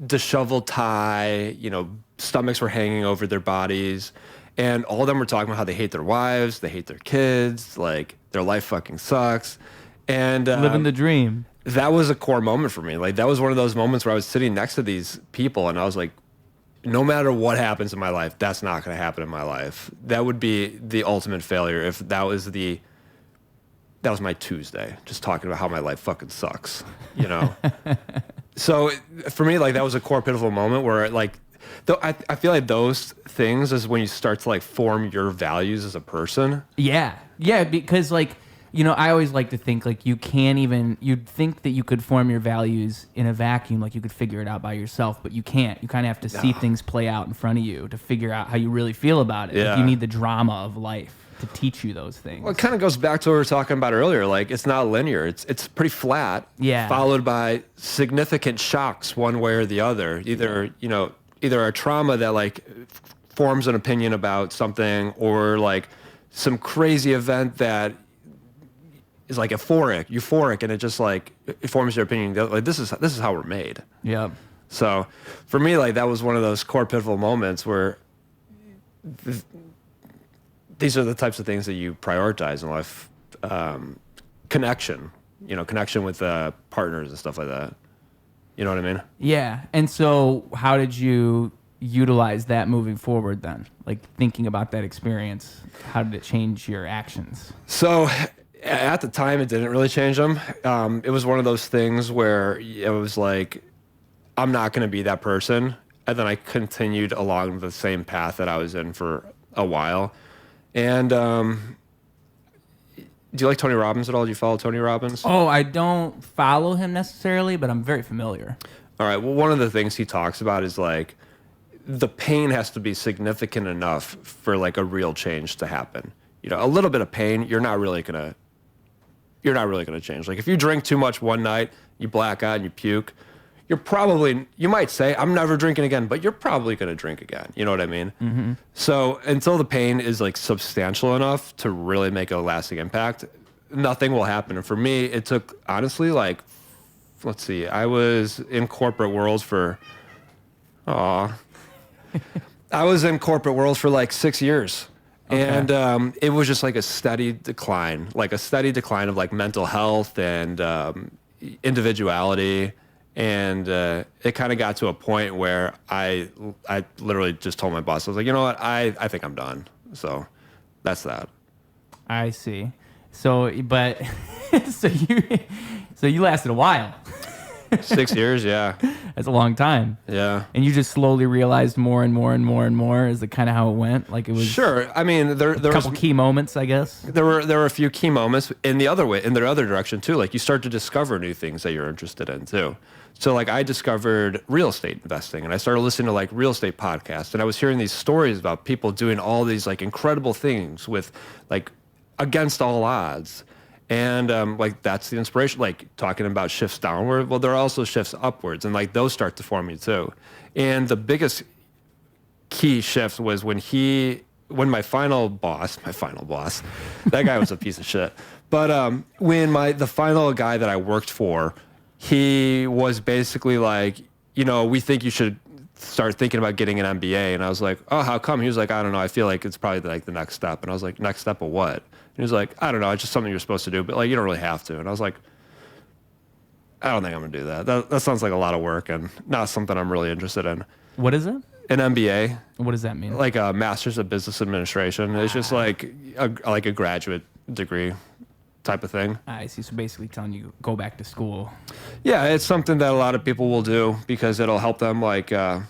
disheveled tie, you know, stomachs were hanging over their bodies. And all of them were talking about how they hate their wives, they hate their kids, like their life fucking sucks. And living the dream. That was a core moment for me. Like that was one of those moments where I was sitting next to these people and I was like, no matter what happens in my life, that's not going to happen in my life. That would be the ultimate failure if that was my Tuesday, just talking about how my life fucking sucks, you know? So for me, like that was a core pivotal moment where like, though I feel like those things is when you start to like form your values as a person. Yeah. Yeah. Because like, you know, I always like to think like you'd think that you could form your values in a vacuum, like you could figure it out by yourself, but you can't. You kind of have to see things play out in front of you to figure out how you really feel about it. Yeah. Like you need the drama of life to teach you those things. Well, it kind of goes back to what we were talking about earlier. Like it's not linear. It's pretty flat. Yeah. Followed by significant shocks one way or the other. Either a trauma that like forms an opinion about something, or like some crazy event that is like euphoric, and it just like it forms your opinion. Like this is how we're made. Yeah. So for me, like that was one of those core pivotal moments where these are the types of things that you prioritize in life. Connection with partners and stuff like that. You know what I mean? Yeah. And so how did you utilize that moving forward then? Like thinking about that experience, how did it change your actions? So at the time, it didn't really change them. It was one of those things where it was like, I'm not going to be that person. And then I continued along the same path that I was in for a while. And do you like Tony Robbins at all? Do you follow Tony Robbins? Oh, I don't follow him necessarily, but I'm very familiar. All right. Well, one of the things he talks about is like the pain has to be significant enough for like a real change to happen. You know, a little bit of pain, you're not really gonna change. Like if you drink too much one night, you black out and you puke, you might say, I'm never drinking again, but you're probably gonna drink again. You know what I mean? Mm-hmm. So until the pain is like substantial enough to really make a lasting impact, nothing will happen. And for me, it took honestly like, let's see, I was in corporate world for, I was in corporate world for like 6 years. Okay. And it was just like a steady decline of like mental health and individuality. And it kind of got to a point where I literally just told my boss, I was like, you know what, I think I'm done. So that's that. I see. So, but so you lasted a while. 6 years, yeah. That's a long time. Yeah. And you just slowly realized more and more and more and more. Is it kind of how it went? Like it was. Sure. I mean, there a couple key moments, I guess. There were a few key moments in the other direction too. Like you start to discover new things that you're interested in too. So like I discovered real estate investing, and I started listening to like real estate podcasts, and I was hearing these stories about people doing all these like incredible things with like against all odds. And like that's the inspiration, like talking about shifts downward. Well, there are also shifts upwards, and like those start to form me too. And the biggest key shift was when my final boss, that guy was a piece of shit. But when the final guy that I worked for, he was basically like, you know, we think you should start thinking about getting an MBA. And I was like, oh, how come? He was like, I don't know. I feel like it's probably like the next step. And I was like, next step of what? He was like, I don't know, it's just something you're supposed to do, but like you don't really have to. And I was like, I don't think I'm gonna do that. That sounds like a lot of work and not something I'm really interested in. What is it? An MBA. What does that mean? Like a Master's of Business Administration. It's just like a graduate degree type of thing. I see. So basically telling you go back to school. Yeah, it's something that a lot of people will do because it'll help them like you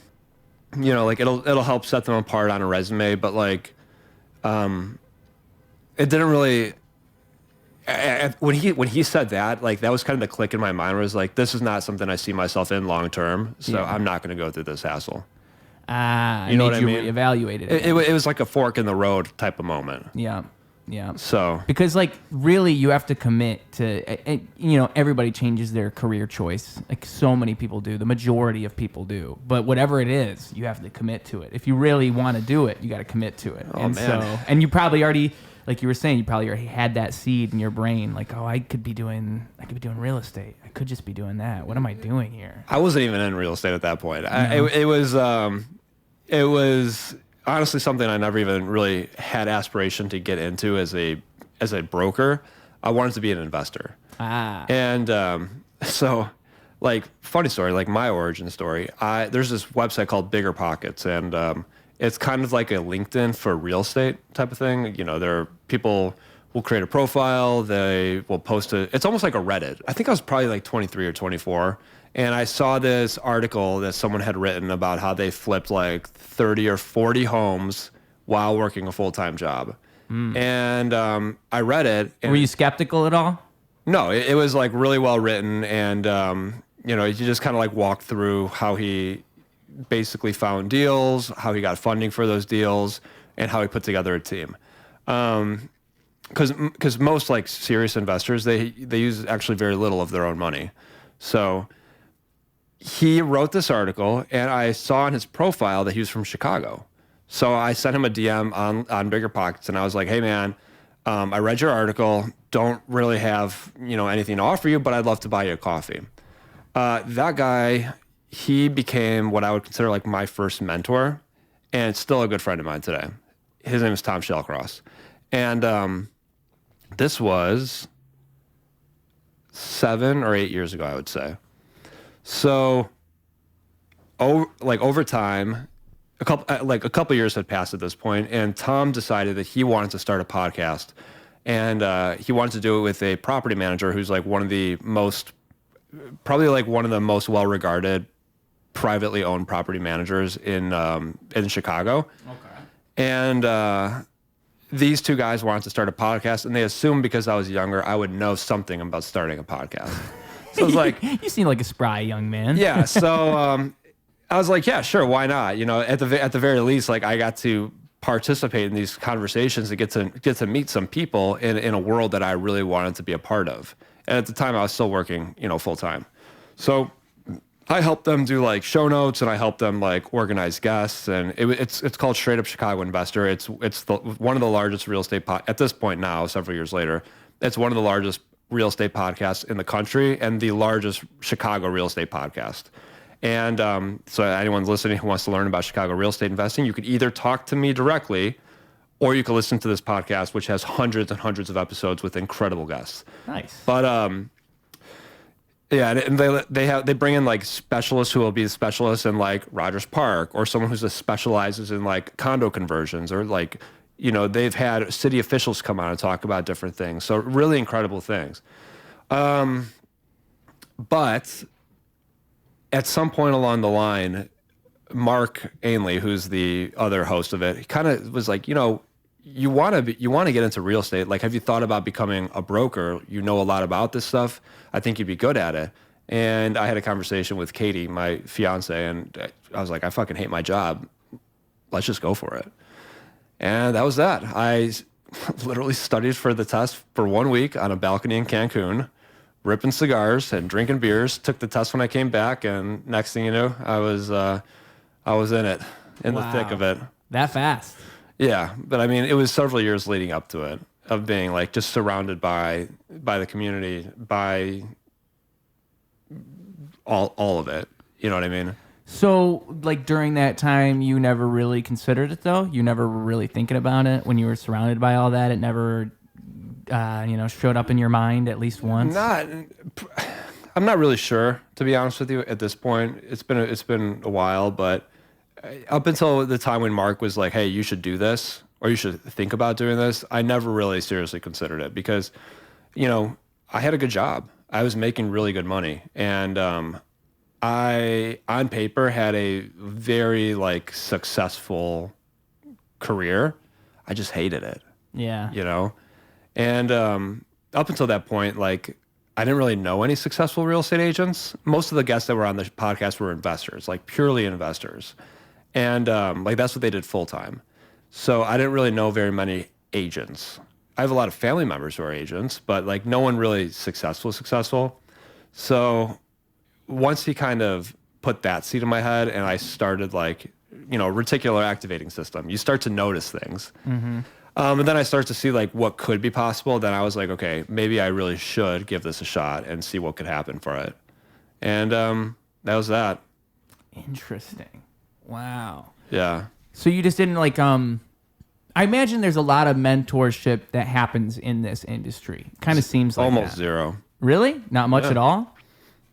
know, like it'll help set them apart on a resume, but like it didn't really. When he said that, like that was kind of the click in my mind where it was like, this is not something I see myself in long term, so yeah. I'm not going to go through this hassle. You know what I mean? Reevaluated it. It was like a fork in the road type of moment. Yeah, yeah. So because like really, you have to commit to. You know, everybody changes their career choice. Like so many people do. The majority of people do. But whatever it is, you have to commit to it. If you really want to do it, you got to commit to it. Oh, man. And you probably already. Like you were saying, you probably already had that seed in your brain. Like, oh, I could be doing real estate. I could just be doing that. What am I doing here? I wasn't even in real estate at that point. No. It was honestly something I never even really had aspiration to get into as a broker. I wanted to be an investor. And so, like, funny story, like my origin story. There's this website called Bigger Pockets, and it's kind of like a LinkedIn for real estate type of thing. You know, people will create a profile. They will post it. It's almost like a Reddit. I think I was probably like 23 or 24. And I saw this article that someone had written about how they flipped like 30 or 40 homes while working a full-time job. And I read it. And were you skeptical at all? No, it was like really well written. And, you know, you just kind of like walk through how he basically found deals, how he got funding for those deals, and how he put together a team. Because most like serious investors, they use actually very little of their own money. So he wrote this article, and I saw on his profile that he was from Chicago. So I sent him a DM on Bigger Pockets, and I was like, hey man, I read your article, don't really have, you know, anything to offer you, but I'd love to buy you a coffee. That guy, he became what I would consider like my first mentor, and still a good friend of mine today. His name is Tom Shellcross. And this was 7 or 8 years ago, I would say. So over time, a couple years had passed at this point, and Tom decided that he wanted to start a podcast, and he wanted to do it with a property manager who's like one of the most well-regarded privately owned property managers in Chicago. Okay. And these two guys wanted to start a podcast, and they assumed because I was younger, I would know something about starting a podcast. So I was like, you seem like a spry young man. yeah. So I was like, yeah, sure, why not? You know, at the very least, like I got to participate in these conversations and get to meet some people in a world that I really wanted to be a part of. And at the time, I was still working, you know, full time. So I helped them do like show notes, and I helped them like organize guests, and it's called Straight Up Chicago Investor. It's one of the largest real estate at this point now, several years later. It's one of the largest real estate podcasts in the country and the largest Chicago real estate podcast. And so anyone listening who wants to learn about Chicago real estate investing, you could either talk to me directly, or you could listen to this podcast, which has hundreds and hundreds of episodes with incredible guests. Nice. But yeah, and they bring in like specialists who will be specialists in like Rogers Park, or someone who specializes in like condo conversions, or like, you know, they've had city officials come on and talk about different things. So really incredible things. But at some point along the line, Mark Ainley, who's the other host of it, he kind of was like, you know, you want to get into real estate. Like, have you thought about becoming a broker? You know a lot about this stuff. I think you'd be good at it. And I had a conversation with Katie, my fiance, and I was like, I fucking hate my job. Let's just go for it. And that was that. I literally studied for the test for 1 week on a balcony in Cancun, ripping cigars and drinking beers. Took the test when I came back, and next thing you know, I was in it, in the thick of it. That fast. Yeah, but I mean, it was several years leading up to it, of being like just surrounded by the community, by all of it. You know what I mean? So, like, during that time, you never really considered it, though? You never were really thinking about it when you were surrounded by all that? It never, showed up in your mind at least once? I'm not really sure, to be honest with you, at this point. It's been a while, but up until the time when Mark was like, hey, you should do this, or you should think about doing this, I never really seriously considered it because, you know, I had a good job. I was making really good money. And I, on paper, had a very, like, successful career. I just hated it. Yeah. You know? And up until that point, like, I didn't really know any successful real estate agents. Most of the guests that were on the podcast were investors, like purely investors. And like that's what they did full time. So I didn't really know very many agents. I have a lot of family members who are agents, but like no one really successful. So once he kind of put that seed in my head, and I started like, you know, reticular activating system, you start to notice things. Mm-hmm. And then I start to see like what could be possible. Then I was like, okay, maybe I really should give this a shot and see what could happen for it. And that was that. Interesting. Wow. Yeah. So you just didn't like, I imagine there's a lot of mentorship that happens in this industry. Kind of seems like almost that. Zero. Really? Not much at all?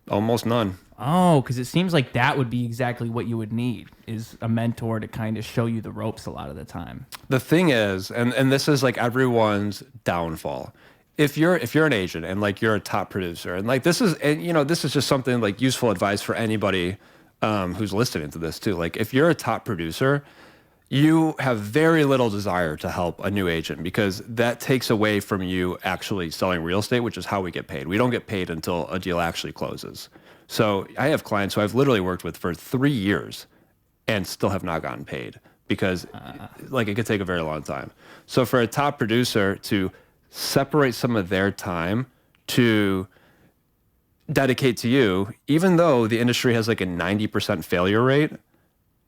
Almost none. Oh, because it seems like that would be exactly what you would need, is a mentor to kind of show you the ropes a lot of the time. The thing is, and this is like everyone's downfall. If you're an agent and like you're a top producer, and like this is, and you know, this is just something like useful advice for anybody who's listening to this too. Like if you're a top producer, you have very little desire to help a new agent because that takes away from you actually selling real estate, which is how we get paid. We don't get paid until a deal actually closes. So I have clients who I've literally worked with for 3 years and still have not gotten paid because like it could take a very long time. So for a top producer to separate some of their time to dedicate to you, even though the industry has like a 90% failure rate,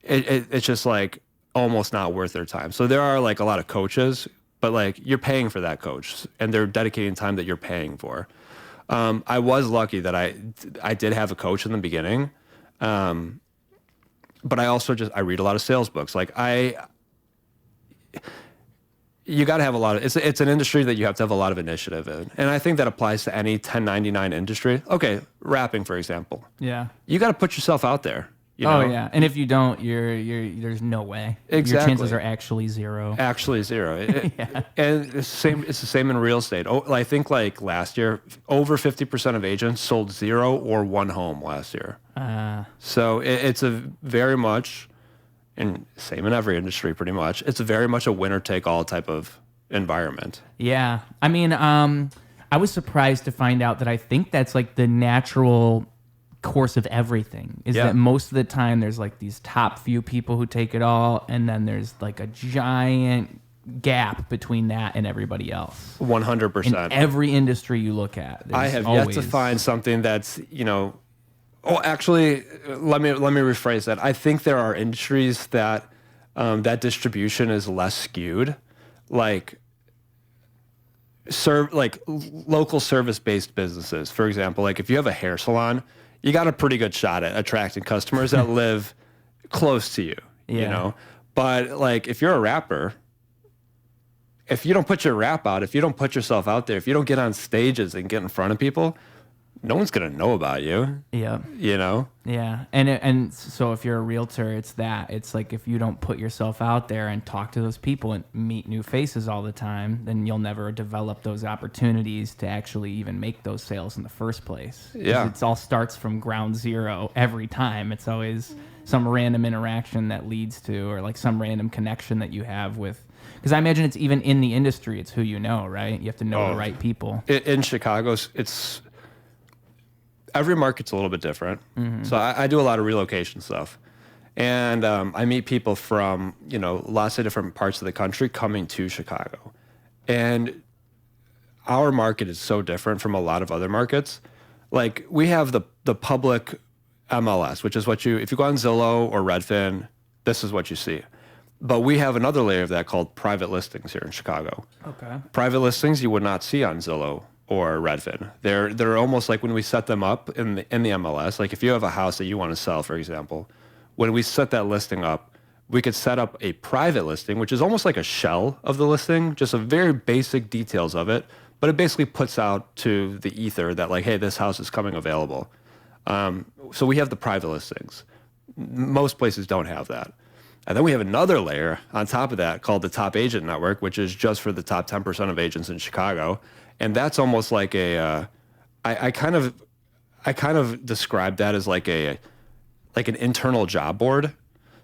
it's just like almost not worth their time. So there are like a lot of coaches, but like you're paying for that coach and they're dedicating time that you're paying for. I was lucky that I did have a coach in the beginning. But I also I read a lot of sales books. Like you got to have a lot of, it's an industry that you have to have a lot of initiative in. And I think that applies to any 1099 industry. Okay. Rapping, for example. Yeah. You got to put yourself out there. You know? Oh yeah. And if you don't, there's no way. Exactly. Your chances are actually zero. Actually zero. Yeah. And it's the same in real estate. I think like last year, over 50% of agents sold 0 or 1 home last year. So it's a very much, and same in every industry pretty much, it's very much a winner take all type of environment. Yeah. I mean, I was surprised to find out that I think that's like the natural course of everything is that most of the time there's like these top few people who take it all, and then there's like a giant gap between that and everybody else. 100%. In every industry you look at. I have yet to find something that's, actually, let me rephrase that. I think there are industries that that distribution is less skewed, like local service-based businesses. For example, like if you have a hair salon, you got a pretty good shot at attracting customers that live close to you, you know? But like if you're a rapper, if you don't put your rap out, if you don't put yourself out there, if you don't get on stages and get in front of people, no one's going to know about you. Yeah. You know? Yeah. And so if you're a realtor, it's that. It's like if you don't put yourself out there and talk to those people and meet new faces all the time, then you'll never develop those opportunities to actually even make those sales in the first place. Yeah. It all starts from ground zero every time. It's always some random interaction that leads to, or like some random connection that you have with, because I imagine it's even in the industry, it's who you know, right? You have to know the right people. In Chicago, it's every market's a little bit different. Mm-hmm. So I do a lot of relocation stuff. And I meet people from, lots of different parts of the country coming to Chicago. And our market is so different from a lot of other markets. Like we have the public MLS, which is what if you go on Zillow or Redfin, this is what you see. But we have another layer of that called private listings here in Chicago. Okay. Private listings you would not see on Zillow or Redfin. They're almost like when we set them up in the MLS, like if you have a house that you want to sell, for example, when we set that listing up, we could set up a private listing, which is almost like a shell of the listing, just a very basic details of it, but it basically puts out to the ether that like, hey, this house is coming available. So we have the private listings. Most places don't have that. And then we have another layer on top of that called the Top Agent Network, which is just for the top 10% of agents in Chicago. And that's almost like I kind of describe that as like an internal job board.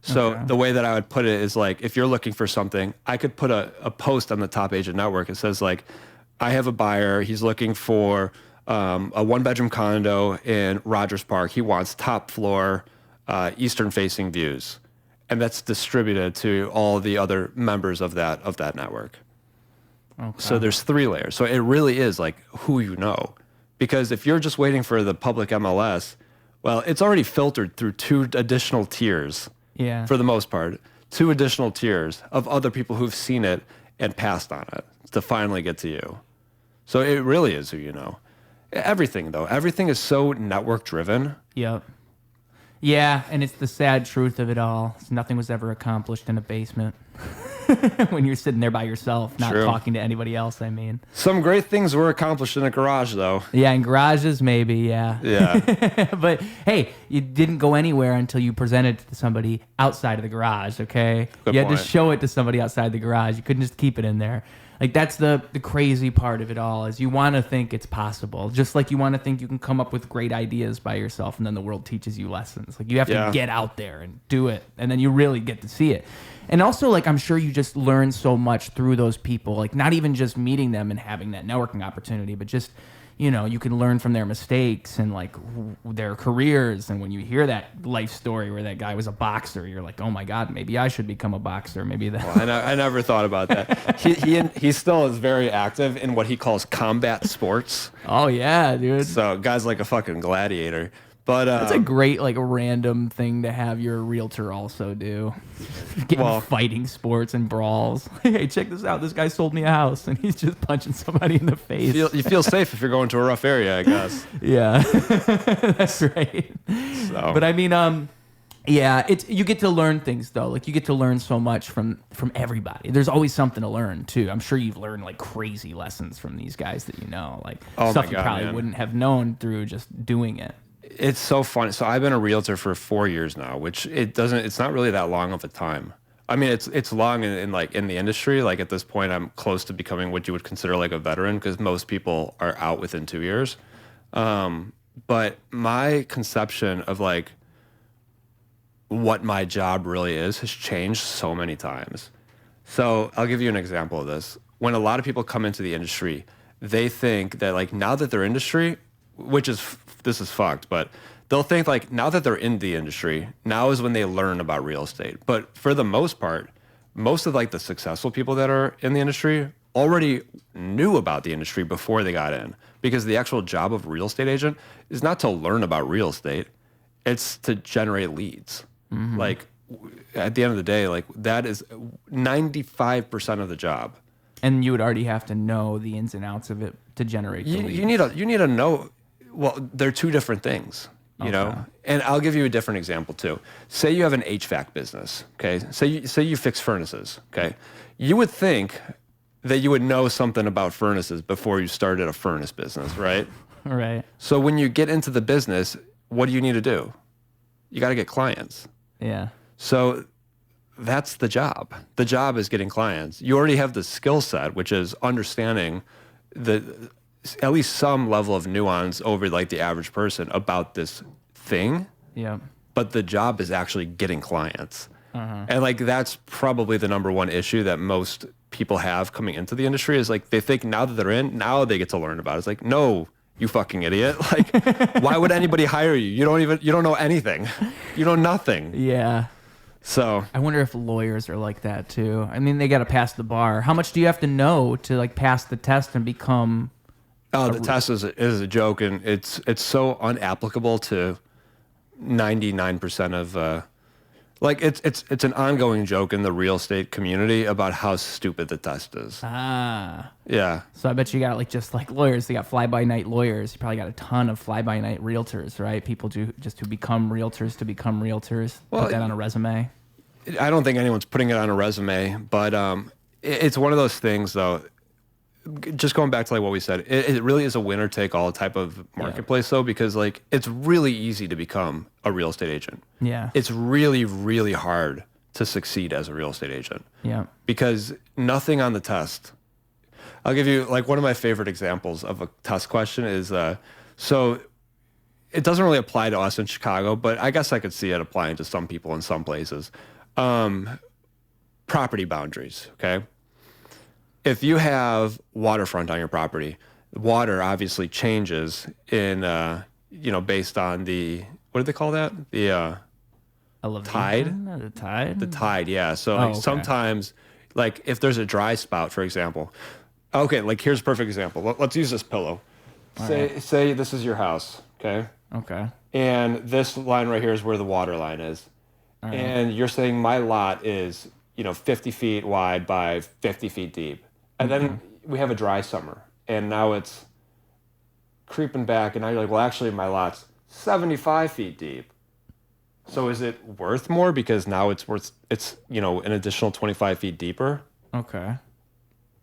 So the way that I would put it is like, if you're looking for something, I could put a post on the Top Agent Network. It says like, I have a buyer. He's looking for a one-bedroom condo in Rogers Park. He wants top floor, eastern-facing views. And that's distributed to all the other members of that network. Okay. So there's 3 layers. So it really is like who you know. Because if you're just waiting for the public MLS, well, it's already filtered through 2 additional tiers. Yeah. For the most part, 2 additional tiers of other people who've seen it and passed on it to finally get to you. So it really is who you know. Everything, though. Everything is so network driven. Yep. Yeah, and it's the sad truth of it all. Nothing was ever accomplished in a basement. When you're sitting there by yourself, not talking to anybody else, I mean. Some great things were accomplished in a garage, though. Yeah, in garages, maybe, yeah. Yeah. But, hey, you didn't go anywhere until you presented it to somebody outside of the garage, okay? You had to show it to somebody outside the garage. You couldn't just keep it in there. Like, that's the crazy part of it all, is you want to think it's possible. Just like you want to think you can come up with great ideas by yourself, and then the world teaches you lessons. Like, you have to get out there and do it, and then you really get to see it. And also, like, I'm sure you just learn so much through those people, like, not even just meeting them and having that networking opportunity, but just, you can learn from their mistakes and, like, their careers. And when you hear that life story where that guy was a boxer, you're like, oh, my God, maybe I should become a boxer. Maybe that. Well, I never thought about that. He still is very active in what he calls combat sports. Oh, yeah, dude. So, guy's like a fucking gladiator. But that's a great, like, random thing to have your realtor also do. Getting fighting sports and brawls. Hey, check this out. This guy sold me a house, and he's just punching somebody in the face. You feel safe if you're going to a rough area, I guess. Yeah, that's right. So. But I mean, you get to learn things though. Like you get to learn so much from everybody. There's always something to learn too. I'm sure you've learned like crazy lessons from these guys that you know, like stuff you probably wouldn't have known through just doing it. It's so funny. So I've been a realtor for 4 years now, which it's not really that long of a time. I mean, it's long in the industry. Like at this point, I'm close to becoming what you would consider like a veteran because most people are out within 2 years. But my conception of like what my job really is has changed so many times. So I'll give you an example of this. when a lot of people come into the industry, they think that like now that they're industry, this is fucked, but they'll think like now that they're in the industry, now is when they learn about real estate. But for the most part, most of like the successful people that are in the industry already knew about the industry before they got in, because the actual job of a real estate agent is not to learn about real estate, it's to generate leads. Like at the end of the day, like that is 95% of the job. And you would already have to know the ins and outs of it to generate the leads. You need to know. Well, they're two different things, you know. And I'll give you a different example too. Say you have an HVAC business, okay? Say you fix furnaces, okay? You would think that you would know something about furnaces before you started a furnace business, right? Right. So when you get into the business, what do you need to do? You got to get clients. Yeah. So that's the job. The job is getting clients. You already have the skill set, which is understanding at least some level of nuance over like the average person about this thing. Yeah. But the job is actually getting clients. And like that's probably the number one issue that most people have coming into the industry is like they think now that they're in, now they get to learn about it. It's like, no, you fucking idiot. Like, why would anybody hire you? You don't know anything. You know nothing. Yeah. So I wonder if lawyers are like that too. I mean, they got to pass the bar. How much do you have to know to like pass the test and become? Oh, the test is a joke, and it's so unapplicable to 99% of like it's an ongoing joke in the real estate community about how stupid the test is. Ah. Yeah. So I bet you got like just like lawyers. They got fly-by-night lawyers. You probably got a ton of fly-by-night realtors, right? People do just to become realtors. Well, Put that on a resume. I don't think anyone's putting it on a resume, but it's one of those things though. Just going back to like what we said, it really is a winner take all type of marketplace though, because like it's really easy to become a real estate agent. Yeah. It's really, really hard to succeed as a real estate agent. Yeah. Because nothing on the test. I'll give you like one of my favorite examples of a test question is so it doesn't really apply to us in Chicago, but I guess I could see it applying to some people in some places. Property boundaries, okay? If you have waterfront on your property, water obviously changes in, based on what do they call that? The tide? The tide? The tide, yeah. So like sometimes, like if there's a dry spout, for example. Okay, like here's a perfect example. Let's use this pillow. Say this is your house, okay? Okay. And this line right here is where the water line is. Right. And you're saying my lot is, 50 feet wide by 50 feet deep. And then we have a dry summer, and now it's creeping back, and now you're like, well, actually, my lot's 75 feet deep. So is it worth more because now it's an additional 25 feet deeper? Okay.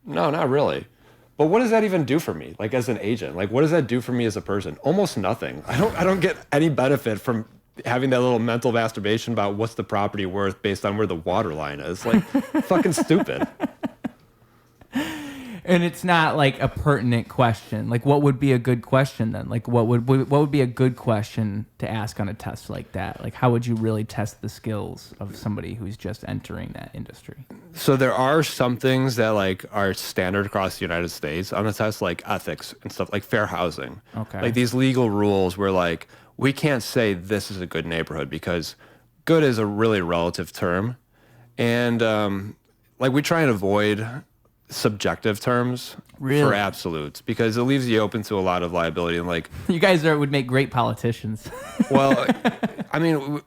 No, not really. But what does that even do for me, like as an agent? Like, what does that do for me as a person? Almost nothing. I don't get any benefit from having that little mental masturbation about what's the property worth based on where the water line is. Like, fucking stupid. And it's not like a pertinent question. Like, what would be a good question then? Like, what would be a good question to ask on a test like that? Like, how would you really test the skills of somebody who's just entering that industry? So there are some things that like are standard across the United States on a test, like ethics and stuff, like fair housing. Okay. Like these legal rules where like we can't say this is a good neighborhood because good is a really relative term, and like we try and avoid subjective terms for absolutes because it leaves you open to a lot of liability and like you guys would make great politicians. Well, I mean,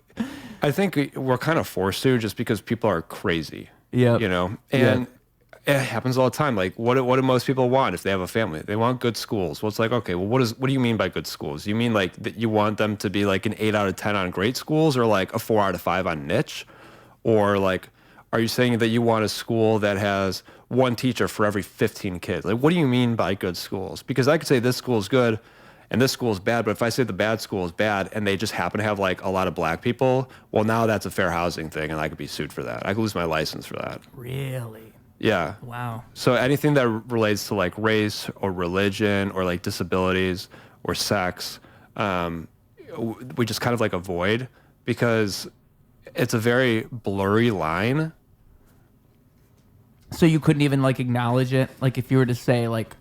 I think we're kind of forced to just because people are crazy. Yeah, and it happens all the time. Like, what do most people want if they have a family? They want good schools. Well, it's like, okay, well, what do you mean by good schools? You mean like that you want them to be like an 8 out of 10 on great schools, or like a 4 out of 5 on niche, or like, are you saying that you want a school that has one teacher for every 15 kids? Like, what do you mean by good schools? Because I could say this school is good and this school is bad, but if I say the bad school is bad and they just happen to have like a lot of black people, well, now that's a fair housing thing and I could be sued for that. I could lose my license for that. Really? Yeah. Wow. So anything that relates to like race or religion or like disabilities or sex, we just kind of like avoid because it's a very blurry line. So you couldn't even like acknowledge it? Like if you were to say like,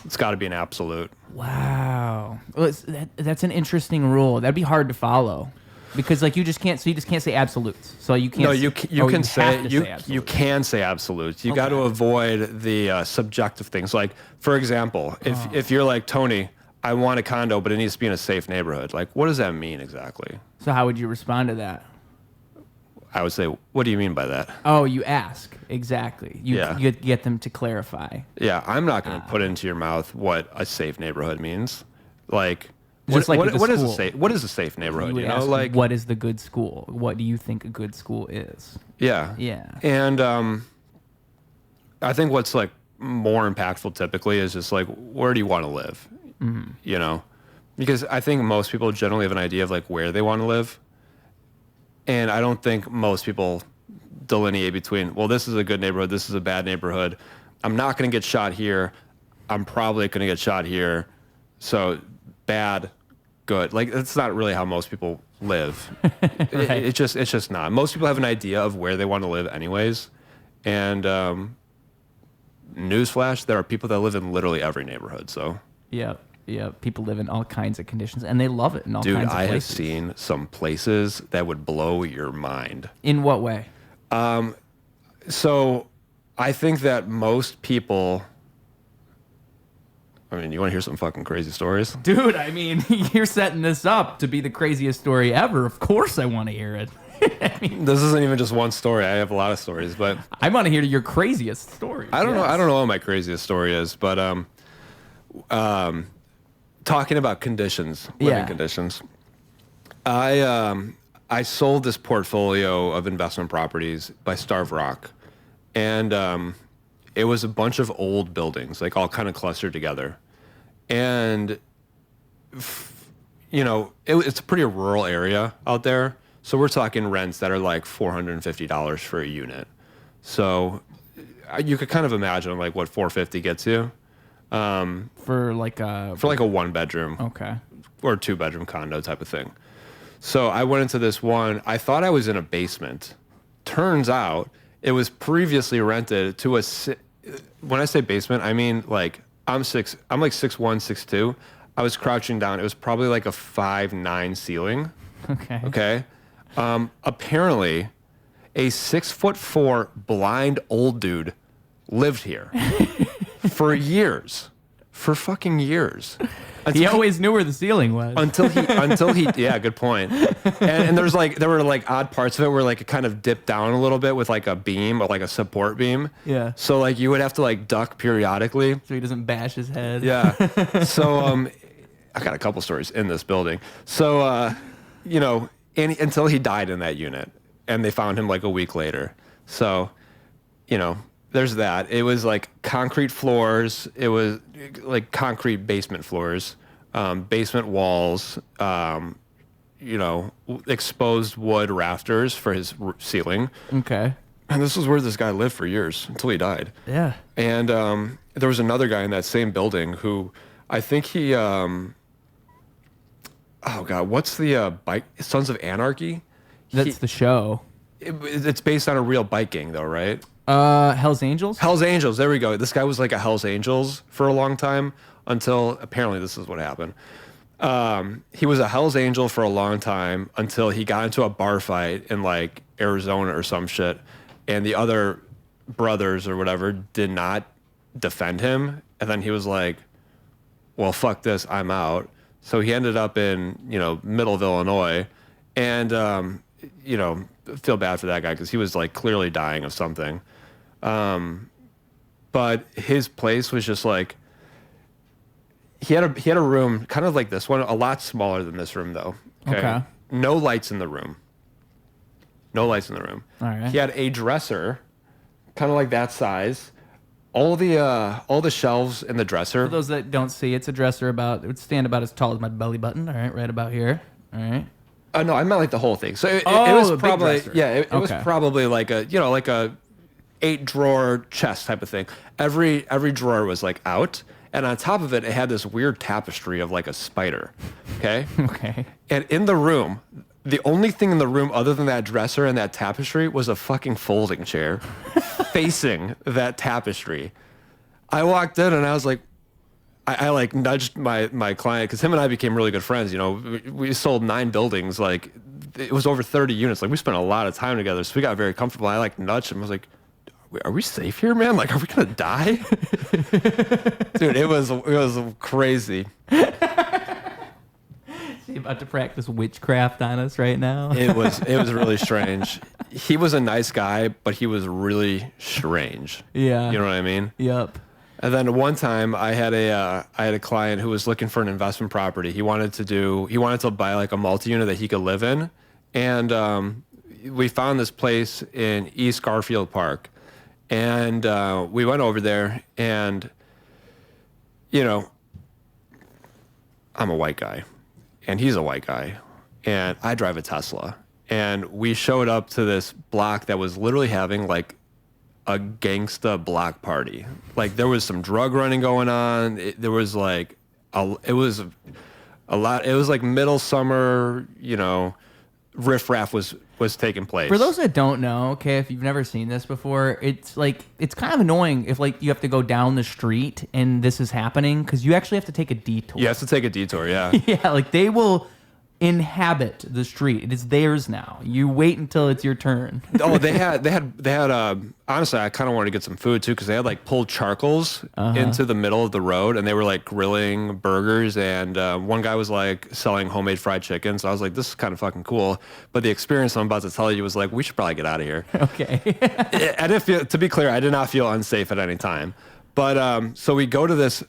It's got to be an absolute. wow. Well, that's an interesting rule. That'd be hard to follow. Because like you just can't say absolutes. So you can't. No, you can say you absolutes. can say absolutes. You got to avoid the subjective things. Like for example, if you're like Tony, I want a condo, but it needs to be in a safe neighborhood. Like what does that mean exactly? So how would you respond to that? I would say, what do you mean by that? Oh, you ask exactly. You get them to clarify. Yeah, I'm not going to put into your mouth what a safe neighborhood means. Like. Just what is a school. safe? What is a safe neighborhood? You You know, ask, like what is the good school? What do you think a good school is? yeah, Yeah. And I think what's like more impactful typically is just like where do you want to live? Mm-hmm. You know, because I think most people generally have an idea of like where they want to live, and I don't think most people delineate between this is a good neighborhood, this is a bad neighborhood. I'm not going to get shot here. I'm probably going to get shot here. So bad. Good. Like that's not really how most people live. Right. It's just not. Most people have an idea of where they want to live anyways. And newsflash, there are people that live in literally every neighborhood. So Yeah. People live in all kinds of conditions and they love it in all kinds of I have places. seen some places that would blow your mind. In what way? So I think that most people, I mean, you want to hear some fucking crazy stories? Dude, I mean, you're setting this up to be the craziest story ever. Of course I want to hear it. I mean, This isn't even just one story. I have a lot of stories, but I want to hear your craziest story. I don't know. I don't know what my craziest story is, but talking about conditions, living conditions. I sold this portfolio of investment properties by Starve Rock, and it was a bunch of old buildings, like all kind of clustered together, and it's a pretty rural area out there. So we're talking rents that are like $450 for a unit. So you could kind of imagine like what $450 gets you. For like a 1 bedroom okay. or 2 bedroom condo type of thing. So I went into this one. I thought I was in a basement. Turns out it was previously rented to a. When I say basement, I mean like I'm like 6'1", 6'2". I was crouching down. It was probably like a 5'9" ceiling. Okay. Okay. Apparently, a 6'4" blind old dude lived here for years, for fucking years. He always knew where the ceiling was. Until he, yeah, good point. And there were like odd parts of it where like it kind of dipped down a little bit with like a beam or like a support beam. Yeah. So like you would have to like duck periodically. So he doesn't bash his head. Yeah. So I got a couple stories in this building. So until he died in that unit, and they found him like a week later. So, there's that. It was like concrete floors. It was like concrete basement floors, basement walls, exposed wood rafters for his ceiling. Okay. And this was where this guy lived for years until he died. Yeah. And there was another guy in that same building who I think he, oh God, what's the bike? Sons of Anarchy? That's the show. It's based on a real bike gang though, right? Hell's Angels? Hell's Angels, there we go. This guy was like a Hell's Angels for a long time until apparently this is what happened. He was a Hell's Angel for a long time until he got into a bar fight in like Arizona or some shit. And the other brothers or whatever did not defend him. And then he was like, well, fuck this, I'm out. So he ended up in, middle of Illinois. And, feel bad for that guy because he was like clearly dying of something. But his place was just like, he had a room kind of like this one, a lot smaller than this room though. Okay. No lights in the room. No lights in the room. All right. He had a dresser, kind of like that size. All the shelves in the dresser. For those that don't see, it's a dresser it would stand about as tall as my belly button. All right, right about here. All right. No, I meant like the whole thing. So it the was big probably dresser. it was probably like a 8-drawer chest type of thing. Every drawer was like out, and on top of it, it had this weird tapestry of like a spider. Okay. Okay. And in the room, The only thing in the room other than that dresser and that tapestry was a fucking folding chair facing that tapestry. I walked in and I was like, I like nudged my client because him and I became really good friends. You know, we sold 9 buildings. Like it was over 30 units. Like we spent a lot of time together. So we got very comfortable. I like nudged him. I was like, are we safe here, man? Like, are we going to die? Dude, it was crazy. Is he about to practice witchcraft on us right now? It was really strange. He was a nice guy, but he was really strange. Yeah. You know what I mean? Yep. And then one time I had a client who was looking for an investment property. He wanted to buy like a multi-unit that he could live in. And we found this place in East Garfield Park. And we went over there and, you know, I'm a white guy and he's a white guy and I drive a Tesla. And we showed up to this block that was literally having like a gangsta block party. Like there was some drug running going on. It was like, it was a lot. It was like middle summer, you know, riffraff was taking place. For those that don't know, okay, if you've never seen this before, it's like, it's kind of annoying if like you have to go down the street and this is happening because you actually have to take a detour. You have to take a detour, yeah. Yeah, like they will inhabit the street. It is theirs now. You wait until it's your turn. Oh, they had honestly, I kind of wanted to get some food too because they had like pulled charcoals into the middle of the road and they were like grilling burgers and one guy was like selling homemade fried chicken. So I was like, this is kind of fucking cool. But the experience I'm about to tell you was like, we should probably get out of here. Okay. I didn't feel, to be clear, I did not feel unsafe at any time. But so we go to this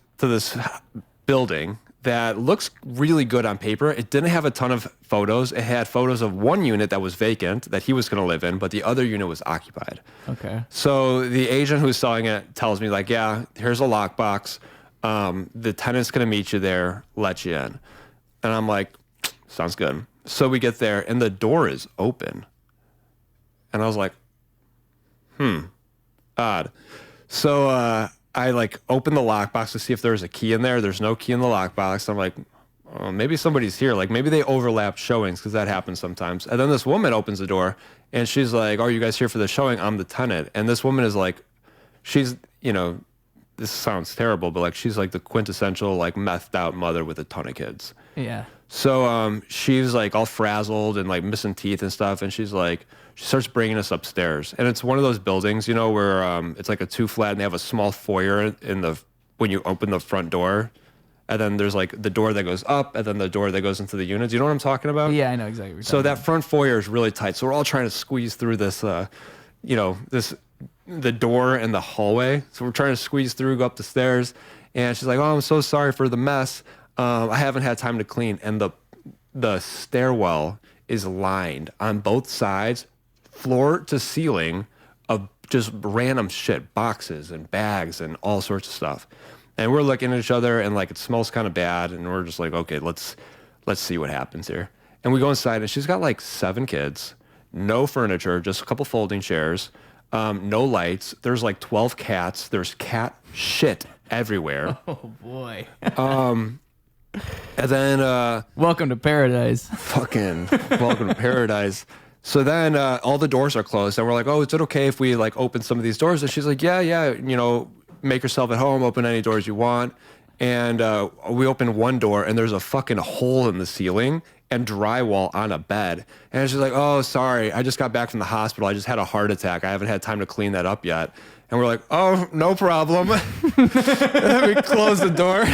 building that looks really good on paper. It didn't have a ton of photos. It had photos of one unit that was vacant that he was going to live in, but the other unit was occupied. Okay. So the agent who's selling it tells me like, yeah, here's a lockbox. The tenant's going to meet you there, let you in. And I'm like, sounds good. So we get there and the door is open. And I was like, odd. So, I like opened the lockbox to see if there was a key in there. There's no key in the lockbox. I'm like, oh, maybe somebody's here. Like maybe they overlapped showings because that happens sometimes. And then this woman opens the door and she's like, oh, are you guys here for the showing? I'm the tenant. And this woman is like, she's, you know, this sounds terrible, but like she's like the quintessential like methed out mother with a ton of kids. Yeah. So she's like all frazzled and like missing teeth and stuff. And she's like, she starts bringing us upstairs. And it's one of those buildings, you know, where it's like a 2-flat and they have a small foyer when you open the front door. And then there's like the door that goes up and then the door that goes into the units. You know what I'm talking about? Yeah, I know exactly what you're So talking that front foyer is really tight. So we're all trying to squeeze through this, you know, the door and the hallway. So we're trying to squeeze through, go up the stairs. And she's like, oh, I'm so sorry for the mess. I haven't had time to clean. And the stairwell is lined on both sides, floor to ceiling, of just random shit, boxes and bags and all sorts of stuff. And we're looking at each other and like it smells kind of bad. And we're just like, okay, let's see what happens here. And we go inside and she's got like 7 kids, no furniture, just a couple folding chairs, no lights. There's like 12 cats. There's cat shit everywhere. Oh boy. And then Welcome to paradise. fucking welcome to paradise. So then all the doors are closed and we're like, oh, is it okay if we like open some of these doors? And she's like, yeah, you know, make yourself at home, open any doors you want. And we open one door and there's a fucking hole in the ceiling and drywall on a bed. And she's like, oh, sorry, I just got back from the hospital. I just had a heart attack. I haven't had time to clean that up yet. And we're like, oh, no problem. And then we close the door.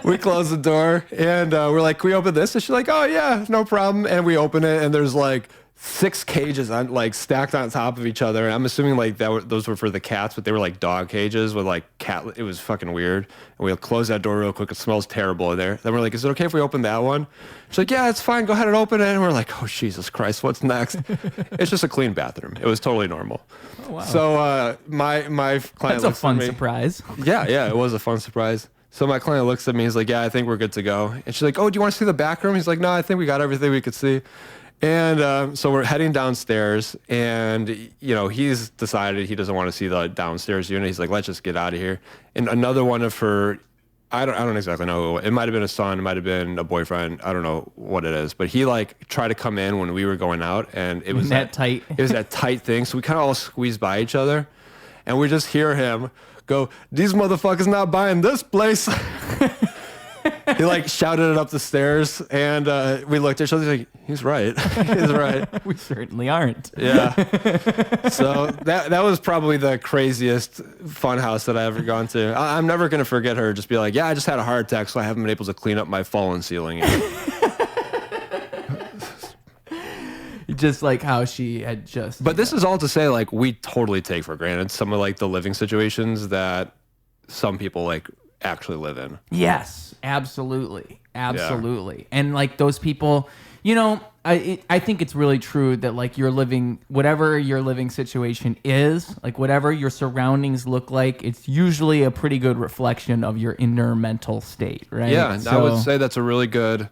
We close the door and we're like, can we open this? And she's like, oh yeah, no problem. And we open it and there's like 6 cages on like stacked on top of each other. And I'm assuming like those were for the cats, but they were like dog cages with like cat. It was fucking weird. And we close that door real quick. It smells terrible in there. Then we're like, is it okay if we open that one? She's like, yeah, it's fine. Go ahead and open it. And we're like, oh Jesus Christ, what's next? It's just a clean bathroom. It was totally normal. Oh, wow. So my client. That's a fun surprise. Yeah, it was a fun surprise. So my client looks at me, he's like, yeah, I think we're good to go. And she's like, oh, do you want to see the back room? He's like, no, I think we got everything we could see. And so we're heading downstairs and, you know, he's decided he doesn't want to see the downstairs unit. He's like, let's just get out of here. And another one of her I don't exactly know. It might have been a son, it might have been a boyfriend. I don't know what it is, but he like tried to come in when we were going out, and it was That tight. It was that tight thing. So we kind of all squeezed by each other, and we just hear him go, "These motherfuckers not buying this place." He like shouted it up the stairs, and we looked at each other like, "He's right. He's right." We certainly aren't. Yeah. So that was probably the craziest fun house that I ever gone to. I'm never gonna forget her just be like, "Yeah, I just had a heart attack, so I haven't been able to clean up my fallen ceiling yet." Just like how she had just. But this is all to say, like, we totally take for granted some of like the living situations that some people like actually live in. Yes, absolutely. Absolutely. And like those people, you know, I think it's really true that like you're living, whatever your living situation is, like whatever your surroundings look like, it's usually a pretty good reflection of your inner mental state, right? Yeah, I would say that's a really good.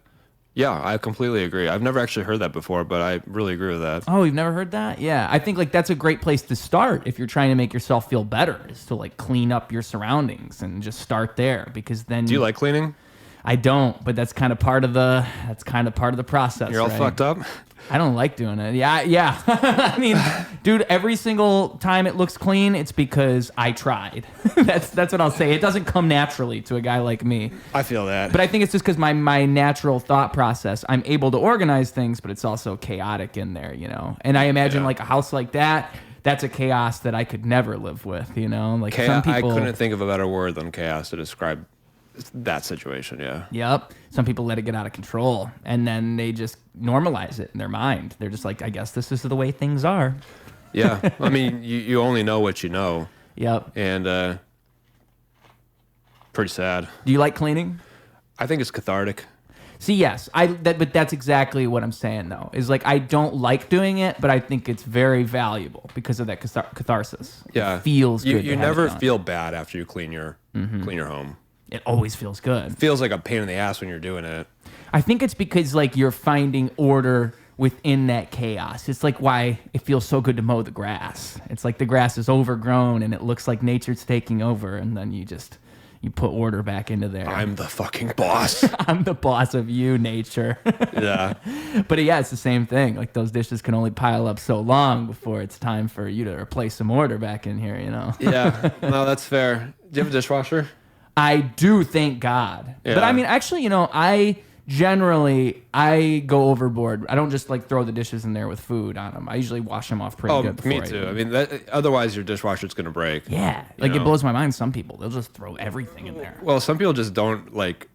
Yeah, I completely agree. I've never actually heard that before, but I really agree with that. Oh, you've never heard that? Yeah, I think like that's a great place to start if you're trying to make yourself feel better, is to like clean up your surroundings and just start there, because then. Do you like cleaning? I don't, but that's kind of part of the process. You're all right? fucked up. I don't like doing it. Yeah. I mean, dude, every single time it looks clean, it's because I tried. That's what I'll say. It doesn't come naturally to a guy like me. I feel that. But I think it's just because my natural thought process, I'm able to organize things, but it's also chaotic in there, you know? And I imagine like a house like that, that's a chaos that I could never live with, you know? Like some people, I couldn't think of a better word than chaos to describe that situation. Yeah. Yep. Some people let it get out of control, and then they just normalize it in their mind. They're just like, I guess this is the way things are. Yeah. I mean, you only know what you know. Yep. And pretty sad. Do you like cleaning? I think it's cathartic. See, yes, but that's exactly what I'm saying, though. Is like I don't like doing it, but I think it's very valuable because of that catharsis. Yeah, it feels good. You never feel bad after you clean your home. It always feels good. It feels like a pain in the ass when you're doing it. I think it's because like you're finding order within that chaos. It's like why it feels so good to mow the grass. It's like the grass is overgrown and it looks like nature's taking over, and then you put order back into there. I'm the fucking boss. I'm the boss of you, nature. Yeah. But yeah, it's the same thing. Like those dishes can only pile up so long before it's time for you to replace some order back in here, you know? Yeah. No, that's fair. Do you have a dishwasher? I do, thank God. Yeah. But I mean, actually, you know, I go overboard. I don't just like throw the dishes in there with food on them. I usually wash them off pretty good before me too. I mean, otherwise your dishwasher's going to break. Yeah. Like it blows my mind. Some people, they'll just throw everything in there. Well, some people just don't like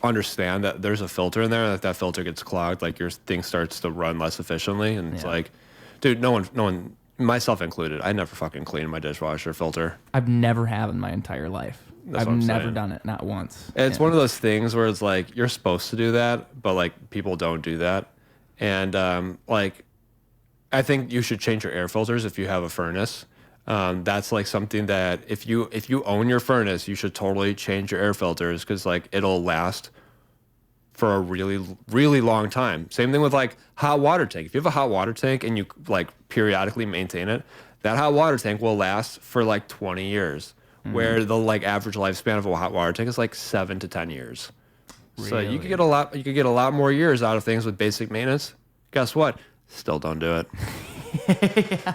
understand that there's a filter in there, and if that filter gets clogged, like your thing starts to run less efficiently. And it's like, dude, no one, myself included, I never fucking clean my dishwasher filter. I've never have in my entire life. That's I've what I'm never saying. done it, not once. It's one of those things where it's like you're supposed to do that, but like people don't do that. And like I think you should change your air filters if you have a furnace. That's like something that if you own your furnace, you should totally change your air filters, because like it'll last for a really, really long time. Same thing with like hot water tank. If you have a hot water tank and you like periodically maintain it, that hot water tank will last for like 20 years. Where the like average lifespan of a hot water tank is like 7 to 10 years. Really? So you could get a lot more years out of things with basic maintenance. Guess what? Still don't do it.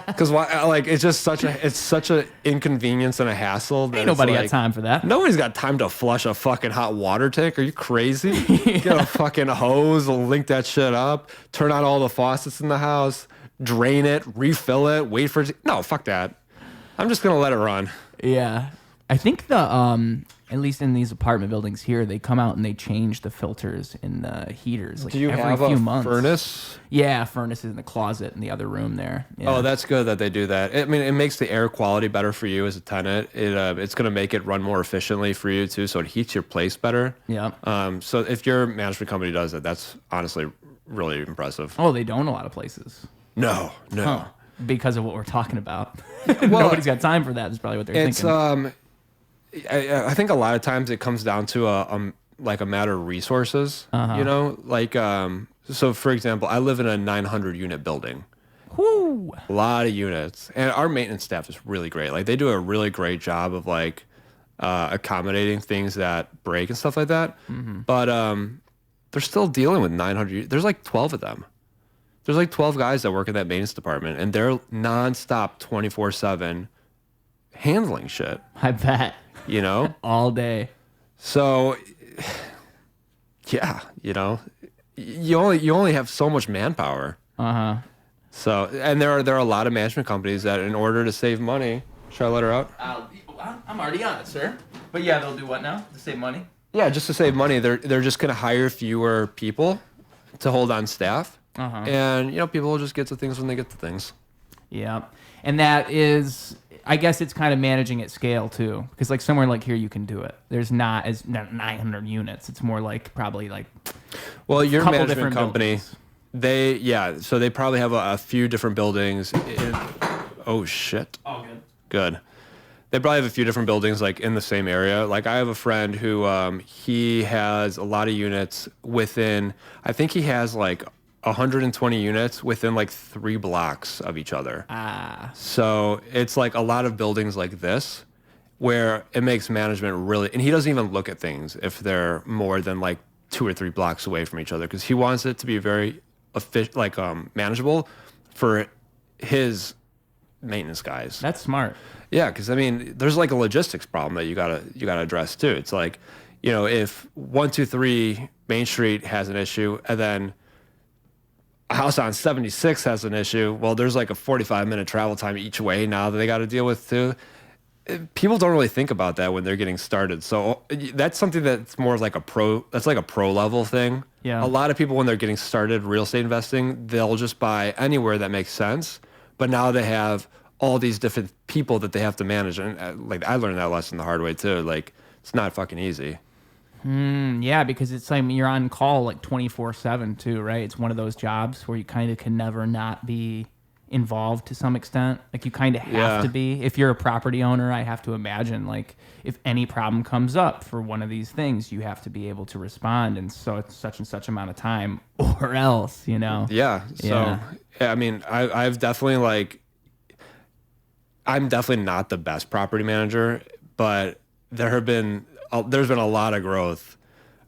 Because like it's such an inconvenience and a hassle. That Ain't nobody like, got time for that. Nobody's got time to flush a fucking hot water tank. Are you crazy? Get a fucking hose, link that shit up, turn on all the faucets in the house, drain it, refill it, wait for it. No, fuck that. I'm just gonna let it run. Yeah. I think at least in these apartment buildings here, they come out and they change the filters in the heaters like Do you every have few a months. furnace? Yeah, furnace is in the closet in the other room there. Yeah. Oh, that's good that they do that. I mean, it makes the air quality better for you as a tenant. It's going to make it run more efficiently for you too, so it heats your place better. Yeah. So if your management company does it, that's honestly really impressive. Oh, they don't a lot of places. No. Huh. Because of what we're talking about. Nobody's got time for that. Is probably what they're thinking. I think a lot of times it comes down to a matter of resources. You know, like so for example, I live in a 900 unit building. Whoo. A lot of units, and our maintenance staff is really great. Like they do a really great job of like accommodating things that break and stuff like that. But they're still dealing with 900. There's like 12 of them. There's like 12 guys that work in that maintenance department, and they're nonstop 24/7 handling shit, I bet. you know? All day. So yeah, you know, you only have so much manpower. Uh-huh. So, and there are a lot of management companies that in order to save money, should I let her out? I'm already on it, sir. But yeah, they'll do what now? To save money? Yeah, just to save money, they're just going to hire fewer people to hold on staff. And, you know, people will just get to things when they get to things. Yeah. And that is, I guess it's kind of managing at scale too. Because like somewhere like here, you can do it. There's not 900 units. It's more like probably like Well, your couple management different company, buildings. so they probably have a few different buildings. Oh, shit. All good. Good. They probably have a few different buildings like in the same area. Like I have a friend who he has a lot of units within, I think he has like 120 units within like 3 blocks of each other. So it's like a lot of buildings like this where it makes management really, and he doesn't even look at things if they're more than like 2 or 3 blocks away from each other because he wants it to be very manageable for his maintenance guys. That's smart. Yeah, because I mean, there's like a logistics problem that you gotta address too. It's like, you know, if 123 Main Street has an issue and then a house on 76 has an issue, well, there's like a 45-minute travel time each way now that they got to deal with too. People don't really think about that when they're getting started. So that's something that's more like a pro level thing. Yeah. A lot of people when they're getting started real estate investing, they'll just buy anywhere that makes sense. But now they have all these different people that they have to manage. And like I learned that lesson the hard way too. Like it's not fucking easy. Yeah, because it's like you're on call like 24/7 too, right? It's one of those jobs where you kind of can never not be involved to some extent. Like you kind of have to be. If you're a property owner, I have to imagine like if any problem comes up for one of these things, you have to be able to respond. And so it's such and such amount of time or else, you know? Yeah. So, I mean, I've definitely like, I'm definitely not the best property manager, but there's been a lot of growth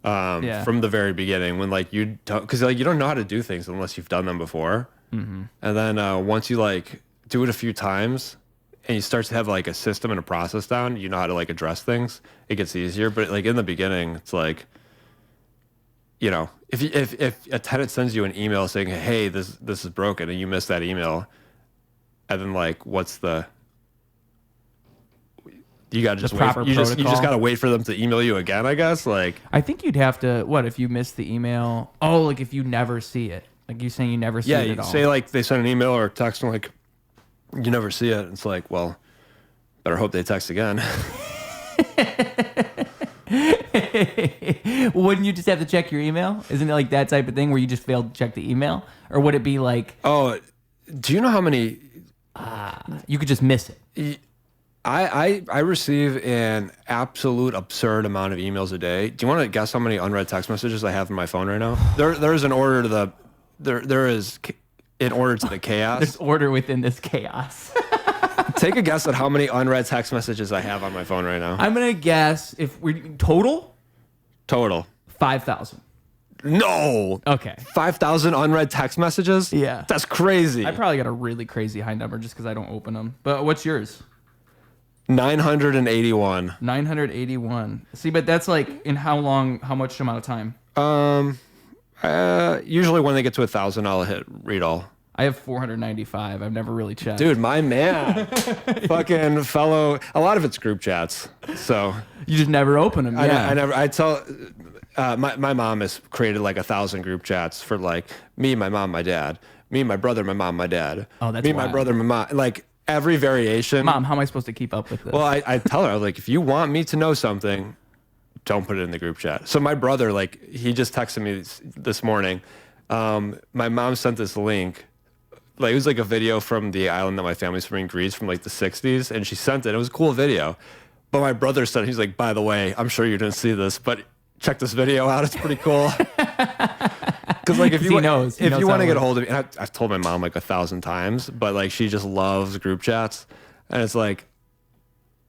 from the very beginning when like you don't, because like you don't know how to do things unless you've done them before. And then once you like do it a few times and you start to have like a system and a process down, you know how to like address things. It gets easier. But like in the beginning, it's like, you know, if a tenant sends you an email saying, hey, this is broken, and you miss that email, and then like you gotta just wait. You just gotta wait for them to email you again, I guess. Like I think you'd have to if you miss the email? Oh, like if you never see it, like you saying you never see it at all. Say like they send an email or a text and like you never see it. It's like, well, better hope they text again. Wouldn't you just have to check your email? Isn't it like that type of thing where you just failed to check the email, or would it be like? Oh, do you know how many? You could just miss it. I receive an absolute absurd amount of emails a day. Do you want to guess how many unread text messages I have in my phone right now? There is an order to the there is an order to the chaos. There's order within this chaos. Take a guess at how many unread text messages I have on my phone right now. I'm gonna guess if we total 5,000. No. Okay. 5,000 unread text messages? Yeah. That's crazy. I probably got a really crazy high number just because I don't open them. But what's yours? 981. 981. See, but that's like in how much amount of time? Usually when they get to 1,000, I'll hit read all. I have 495. I've never really checked. Dude, my man. Fucking fellow. A lot of it's group chats. So you just never open them. Yeah. I tell my mom has created like 1,000 group chats for like me, my mom, my dad, me, my brother, my mom, my dad. Oh, that's me, wild. my brother, my mom. Like every variation. Mom, how am I supposed to keep up with this? Well, I tell her, I was like, if you want me to know something, don't put it in the group chat. So my brother, like, he just texted me this morning. My mom sent this link. Like, it was like a video from the island that my family's from in Greece from like the 60s. And she sent it. It was a cool video. But my brother said, he's like, by the way, I'm sure you didn't see this, but check this video out. It's pretty cool. Because like if you want to get a hold of me, and I've told my mom like 1,000 times, but like she just loves group chats. And it's like,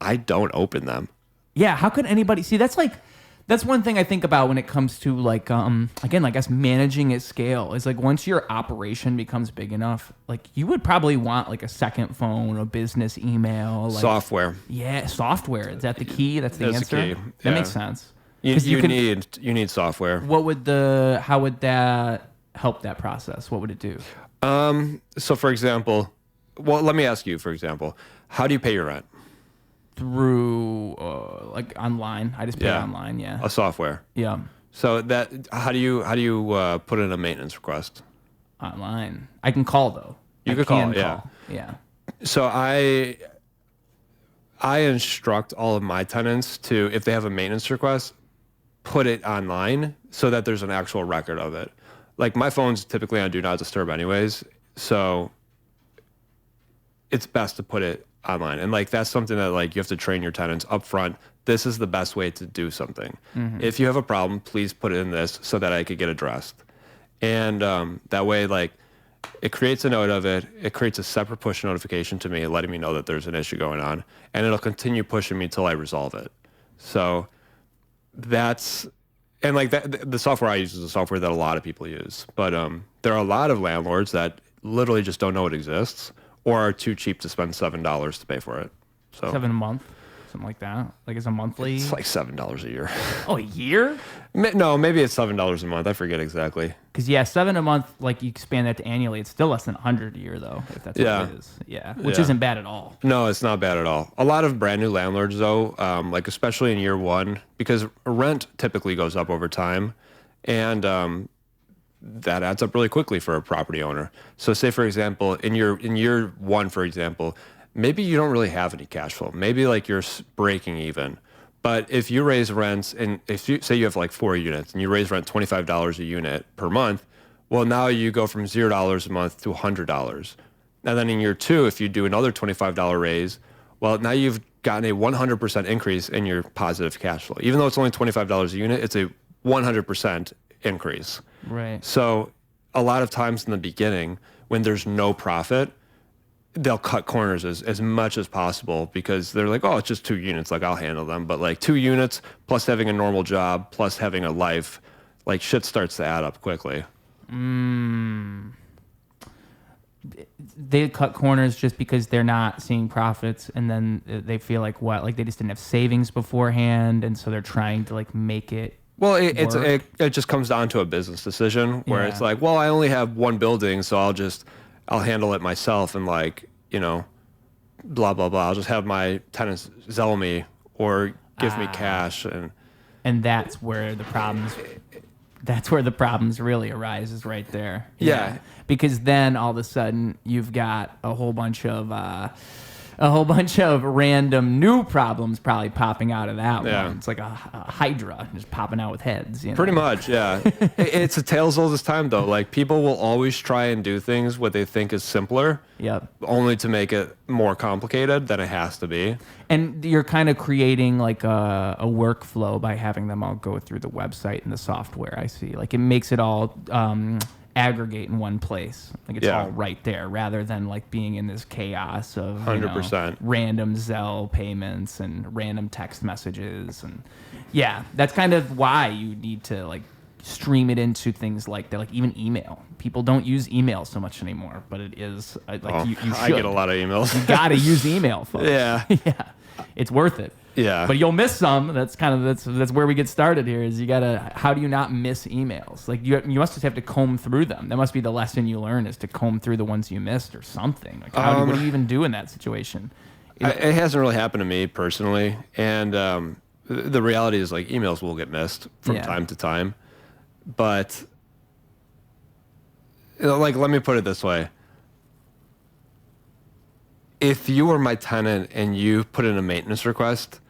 I don't open them. Yeah, how could anybody see? That's one thing I think about when it comes to like again, I guess managing at scale is like once your operation becomes big enough, like you would probably want like a second phone, a business email, like, software. Yeah, software. Is that the key? That's the That's answer. the key. That Yeah. makes sense. You 'Cause can- need software. how would that help that process? What would it do? So for example, well, let me ask you, for example, how do you pay your rent? Through like online. I just pay online. Yeah. A software. Yeah. So that how do you put in a maintenance request? Online. I can call though. You could call, yeah. Yeah. So I instruct all of my tenants to, if they have a maintenance request, put it online so that there's an actual record of it. Like my phone's typically on do not disturb anyways, so it's best to put it online. And like that's something that like you have to train your tenants up front. This is the best way to do something. If you have a problem, please put it in this so that I could get addressed. And that way, like, it creates a note of it. It creates a separate push notification to me, letting me know that there's an issue going on, and it'll continue pushing me till I resolve it. So that's, and like that, the software I use is a software that a lot of people use, but there are a lot of landlords that literally just don't know it exists or are too cheap to spend $7 to pay for it. So $7 a month, something like that. Like it's a monthly. it's like $7 a year. Oh, a year? No, maybe it's $7 a month. I forget exactly. Because yeah, $7 a month. Like you expand that to annually, it's still less than $100 a year though. If that's Yeah. what it is. Yeah, which Yeah. isn't bad at all. No, it's not bad at all. A lot of brand new landlords, though, like especially in year one, because rent typically goes up over time, and that adds up really quickly for a property owner. So, say for example, in year one, for example, maybe you don't really have any cash flow. Maybe like you're breaking even. But if you raise rents, and if you say you have like 4 units and you raise rent $25 a unit per month, well, now you go from $0 a month to $100. And then in year two, if you do another $25 raise, well, now you've gotten a 100% increase in your positive cash flow. Even though it's only $25 a unit, it's a 100% increase. Right. So a lot of times in the beginning, when there's no profit, they'll cut corners as much as possible because they're like, oh, it's just 2 units, like I'll handle them. But like 2 units plus having a normal job plus having a life, like shit starts to add up quickly. They cut corners just because they're not seeing profits, and then they feel like what? Like they just didn't have savings beforehand, and so they're trying to like make it. Well, it just comes down to a business decision where it's like, well, I only have 1 building, so I'll handle it myself, and like, you know, blah blah blah. I'll just have my tenants Zelle me or give me cash, And that's where the problems. That's where the problems really arise, is right there. Yeah. Because then all of a sudden you've got a whole bunch of random new problems probably popping out of that one. It's like a hydra just popping out with heads. You know? Pretty much, yeah. It's a tale as old as time, though. Like people will always try and do things what they think is simpler, only to make it more complicated than it has to be. And you're kind of creating like a workflow by having them all go through the website and the software. I see. Like it makes it all aggregate in one place. Like it's all right there, rather than like being in this chaos of 100% random Zelle payments and random text messages. And yeah, that's kind of why you need to like stream it into things like that, like even email. People don't use email so much anymore, but it is like you should. I get a lot of emails. You gotta use email, folks. Yeah. It's worth it. Yeah. But you'll miss some. That's where we get started here, is you gotta, how do you not miss emails? Like you must just have to comb through them. That must be the lesson you learn, is to comb through the ones you missed or something. Like what do you even do in that situation? It hasn't really happened to me personally. And the reality is like emails will get missed from time to time. But like, let me put it this way. If you were my tenant and you put in a maintenance request,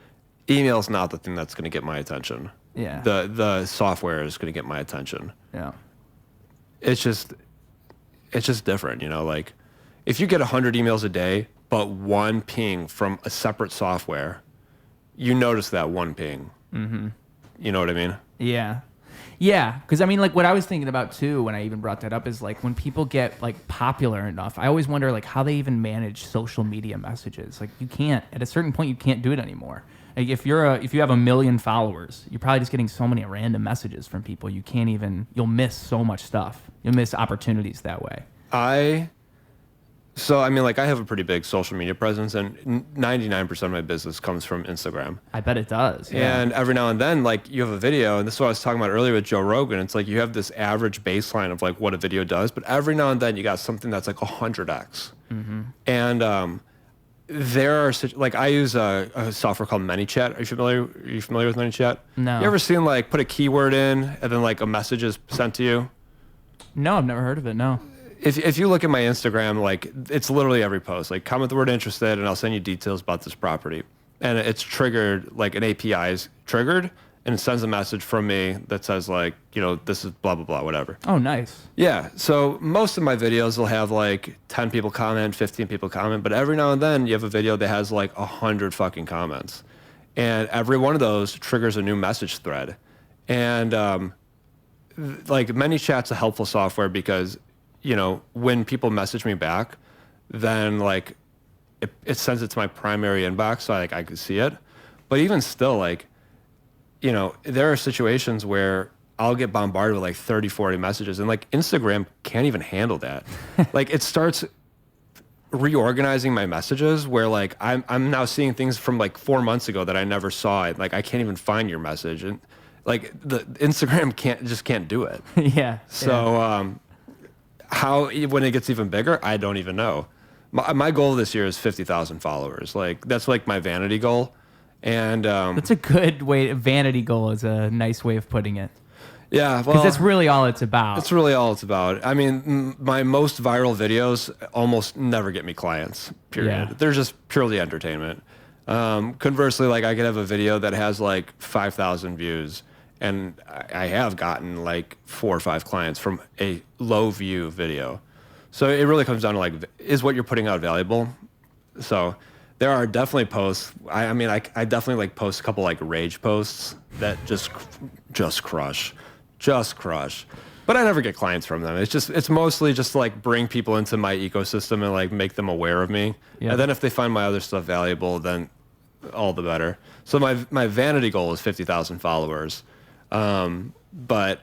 email's not the thing that's going to get my attention. Yeah. The software is going to get my attention. Yeah. It's just different, you know, like if you get 100 emails a day, but 1 ping from a separate software, you notice that 1 ping. Mm-hmm. You know what I mean? Yeah. Yeah, because I mean, like what I was thinking about too when I even brought that up is like when people get like popular enough, I always wonder like how they even manage social media messages. Like you can't, at a certain point, you can't do it anymore. Like if you have 1 million followers, you're probably just getting so many random messages from people. You'll miss so much stuff. You'll miss opportunities that way. So, I mean, like, I have a pretty big social media presence, and 99% of my business comes from Instagram. I bet it does. Yeah. And every now and then, like, you have a video, and this is what I was talking about earlier with Joe Rogan. It's like you have this average baseline of, like, what a video does, but every now and then you got something that's, like, 100x. Mm-hmm. And there are, like, I use a software called ManyChat. Are you familiar with ManyChat? No. You ever seen, like, put a keyword in, and then, like, a message is sent to you? No, I've never heard of it, no. If you look at my Instagram, like, it's literally every post. Like, comment the word interested, and I'll send you details about this property. And it's triggered, like, an API is triggered, and it sends a message from me that says, like, you know, this is blah, blah, blah, whatever. Oh, nice. Yeah. So most of my videos will have, like, 10 people comment, 15 people comment. But every now and then, you have a video that has, like, 100 fucking comments. And every one of those triggers a new message thread. And, like, ManyChat's a helpful software because, you know, when people message me back, then, like, it sends it to my primary inbox so I can see it. But even still, like, you know, there are situations where I'll get bombarded with, like, 30, 40 messages, and, like, Instagram can't even handle that. Like, it starts reorganizing my messages where, like, I'm now seeing things from, like, 4 months ago that I never saw. Like, I can't even find your message. And, like, the Instagram can't do it. Yeah. So, how, when it gets even bigger, I don't even know. My goal this year is 50,000 followers. Like, that's like my vanity goal. And that's a good way. Vanity goal is a nice way of putting it. Yeah, well, because that's really all it's about. That's really all it's about. I mean, my most viral videos almost never get me clients, period. Yeah. They're just purely entertainment. Conversely, like, I could have a video that has, like, 5,000 views, and I have gotten, like, 4 or 5 clients from a low view video. So it really comes down to, like, is what you're putting out valuable? So there are definitely posts. I mean, I definitely, like, post a couple, like, rage posts that just crush. But I never get clients from them. It's mostly just, like, bring people into my ecosystem and, like, make them aware of me. Yeah. And then if they find my other stuff valuable, then all the better. So my vanity goal is 50,000 followers. But,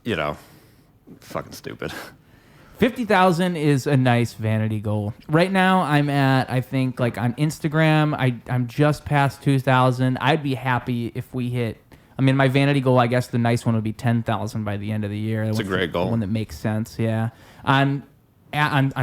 you know, fucking stupid. 50,000 is a nice vanity goal. Right now, I'm at, I think, like, on Instagram, I'm just past 2,000. I'd be happy if we hit, I mean, my vanity goal, I guess the nice one would be 10,000 by the end of the year. That's a great goal. The one that makes sense, yeah. On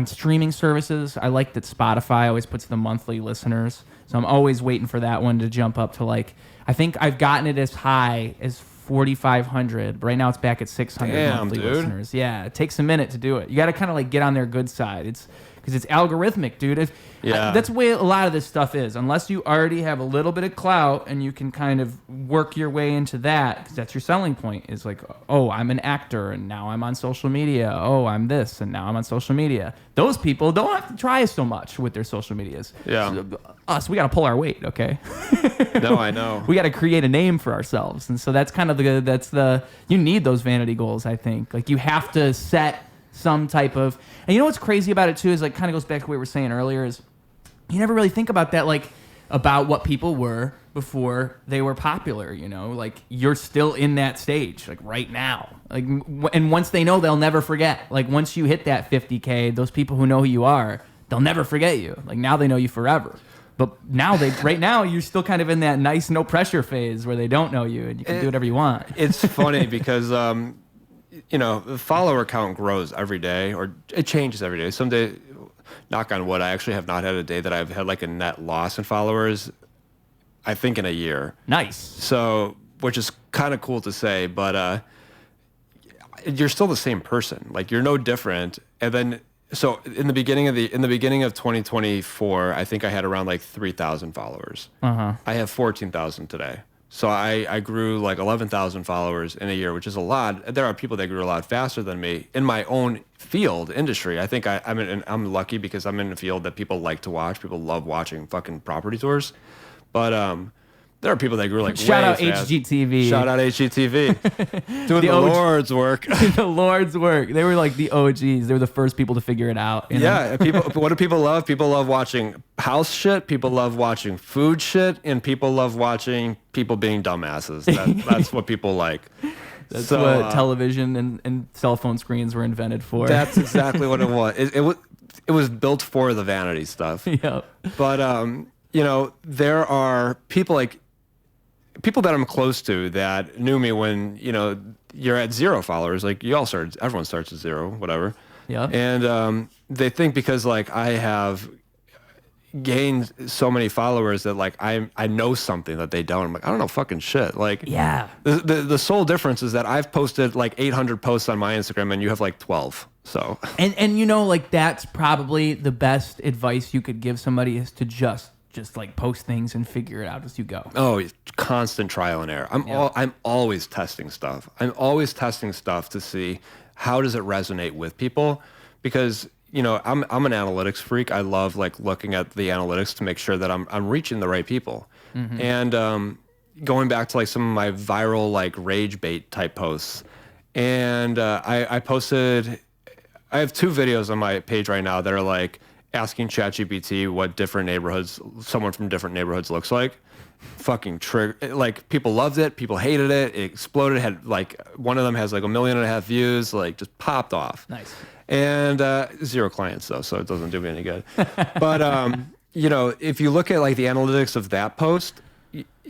streaming services, I like that Spotify always puts the monthly listeners. So I'm always waiting for that one to jump up to, like, I think I've gotten it as high as 4,500. Right now it's back at 600 monthly listeners. Yeah, it takes a minute to do it. You got to kind of, like, get on their good side. It's because it's algorithmic, dude. That's the way a lot of this stuff is. Unless you already have a little bit of clout and you can kind of work your way into that, because that's your selling point. Is like, oh, I'm an actor and now I'm on social media. Oh, I'm this and now I'm on social media. Those people don't have to try so much with their social medias. Yeah. So we got to pull our weight, okay? No, I know. We got to create a name for ourselves. And so that's kind of you need those vanity goals, I think. Like, you have to set some type of, and you know what's crazy about it too is, like, kind of goes back to what we were saying earlier, is you never really think about that, like, about what people were before they were popular, you know? Like, you're still in that stage, like, right now. Like, and once they know, they'll never forget. Like, once you hit that 50K, those people who know who you are, they'll never forget you. Like, now they know you forever. But now right now you're still kind of in that nice no pressure phase where they don't know you and you can do whatever you want. It's funny because you know, the follower count grows every day, or it changes every day. Some day, knock on wood, I actually have not had a day that I've had, like, a net loss in followers, I think, in a year. Nice. So, which is kind of cool to say, but you're still the same person. Like, you're no different. And then, so in the beginning of 2024, I think I had around, like, 3,000 followers. I have 14,000 today. So I grew, like, 11,000 followers in a year, which is a lot. There are people that grew a lot faster than me in my own field, industry. I think I'm lucky because I'm in a field that people like to watch. People love watching fucking property tours. But There are people that grew like Shout way out fast. HGTV. Shout out HGTV. Doing the OG. Lord's work. The Lord's work. They were like the OGs. They were the first people to figure it out. You know? Yeah, people. What do people love? People love watching house shit. People love watching food shit, and people love watching people being dumbasses. That's what people like. That's so, what television and cell phone screens were invented for. That's exactly what it was. It was built for the vanity stuff. Yep. But you know, there are people that I'm close to that knew me when, you know, you're at 0 followers. Like everyone starts at 0, whatever. Yeah. And they think because like I have gained so many followers that like I know something that they don't. I'm like, I don't know fucking shit. Like, Yeah. The sole difference is that I've posted like 800 posts on my Instagram and you have like 12. So And you know, like that's probably the best advice you could give somebody is to just like post things and figure it out as you go. Oh, constant trial and error. I'm always testing stuff. I'm always testing stuff to see how does it resonate with people, because you know I'm an analytics freak. I love like looking at the analytics to make sure that I'm reaching the right people. Mm-hmm. And going back to like some of my viral like rage bait type posts, and I posted. I have 2 videos on my page right now that are like asking ChatGPT what different neighborhoods, someone from different neighborhoods looks like. Fucking trigger. Like people loved it, people hated it. It exploded. Had like one of them has like 1.5 million views. Like just popped off. Nice. And 0 clients though, so it doesn't do me any good. But you know, if you look at like the analytics of that post,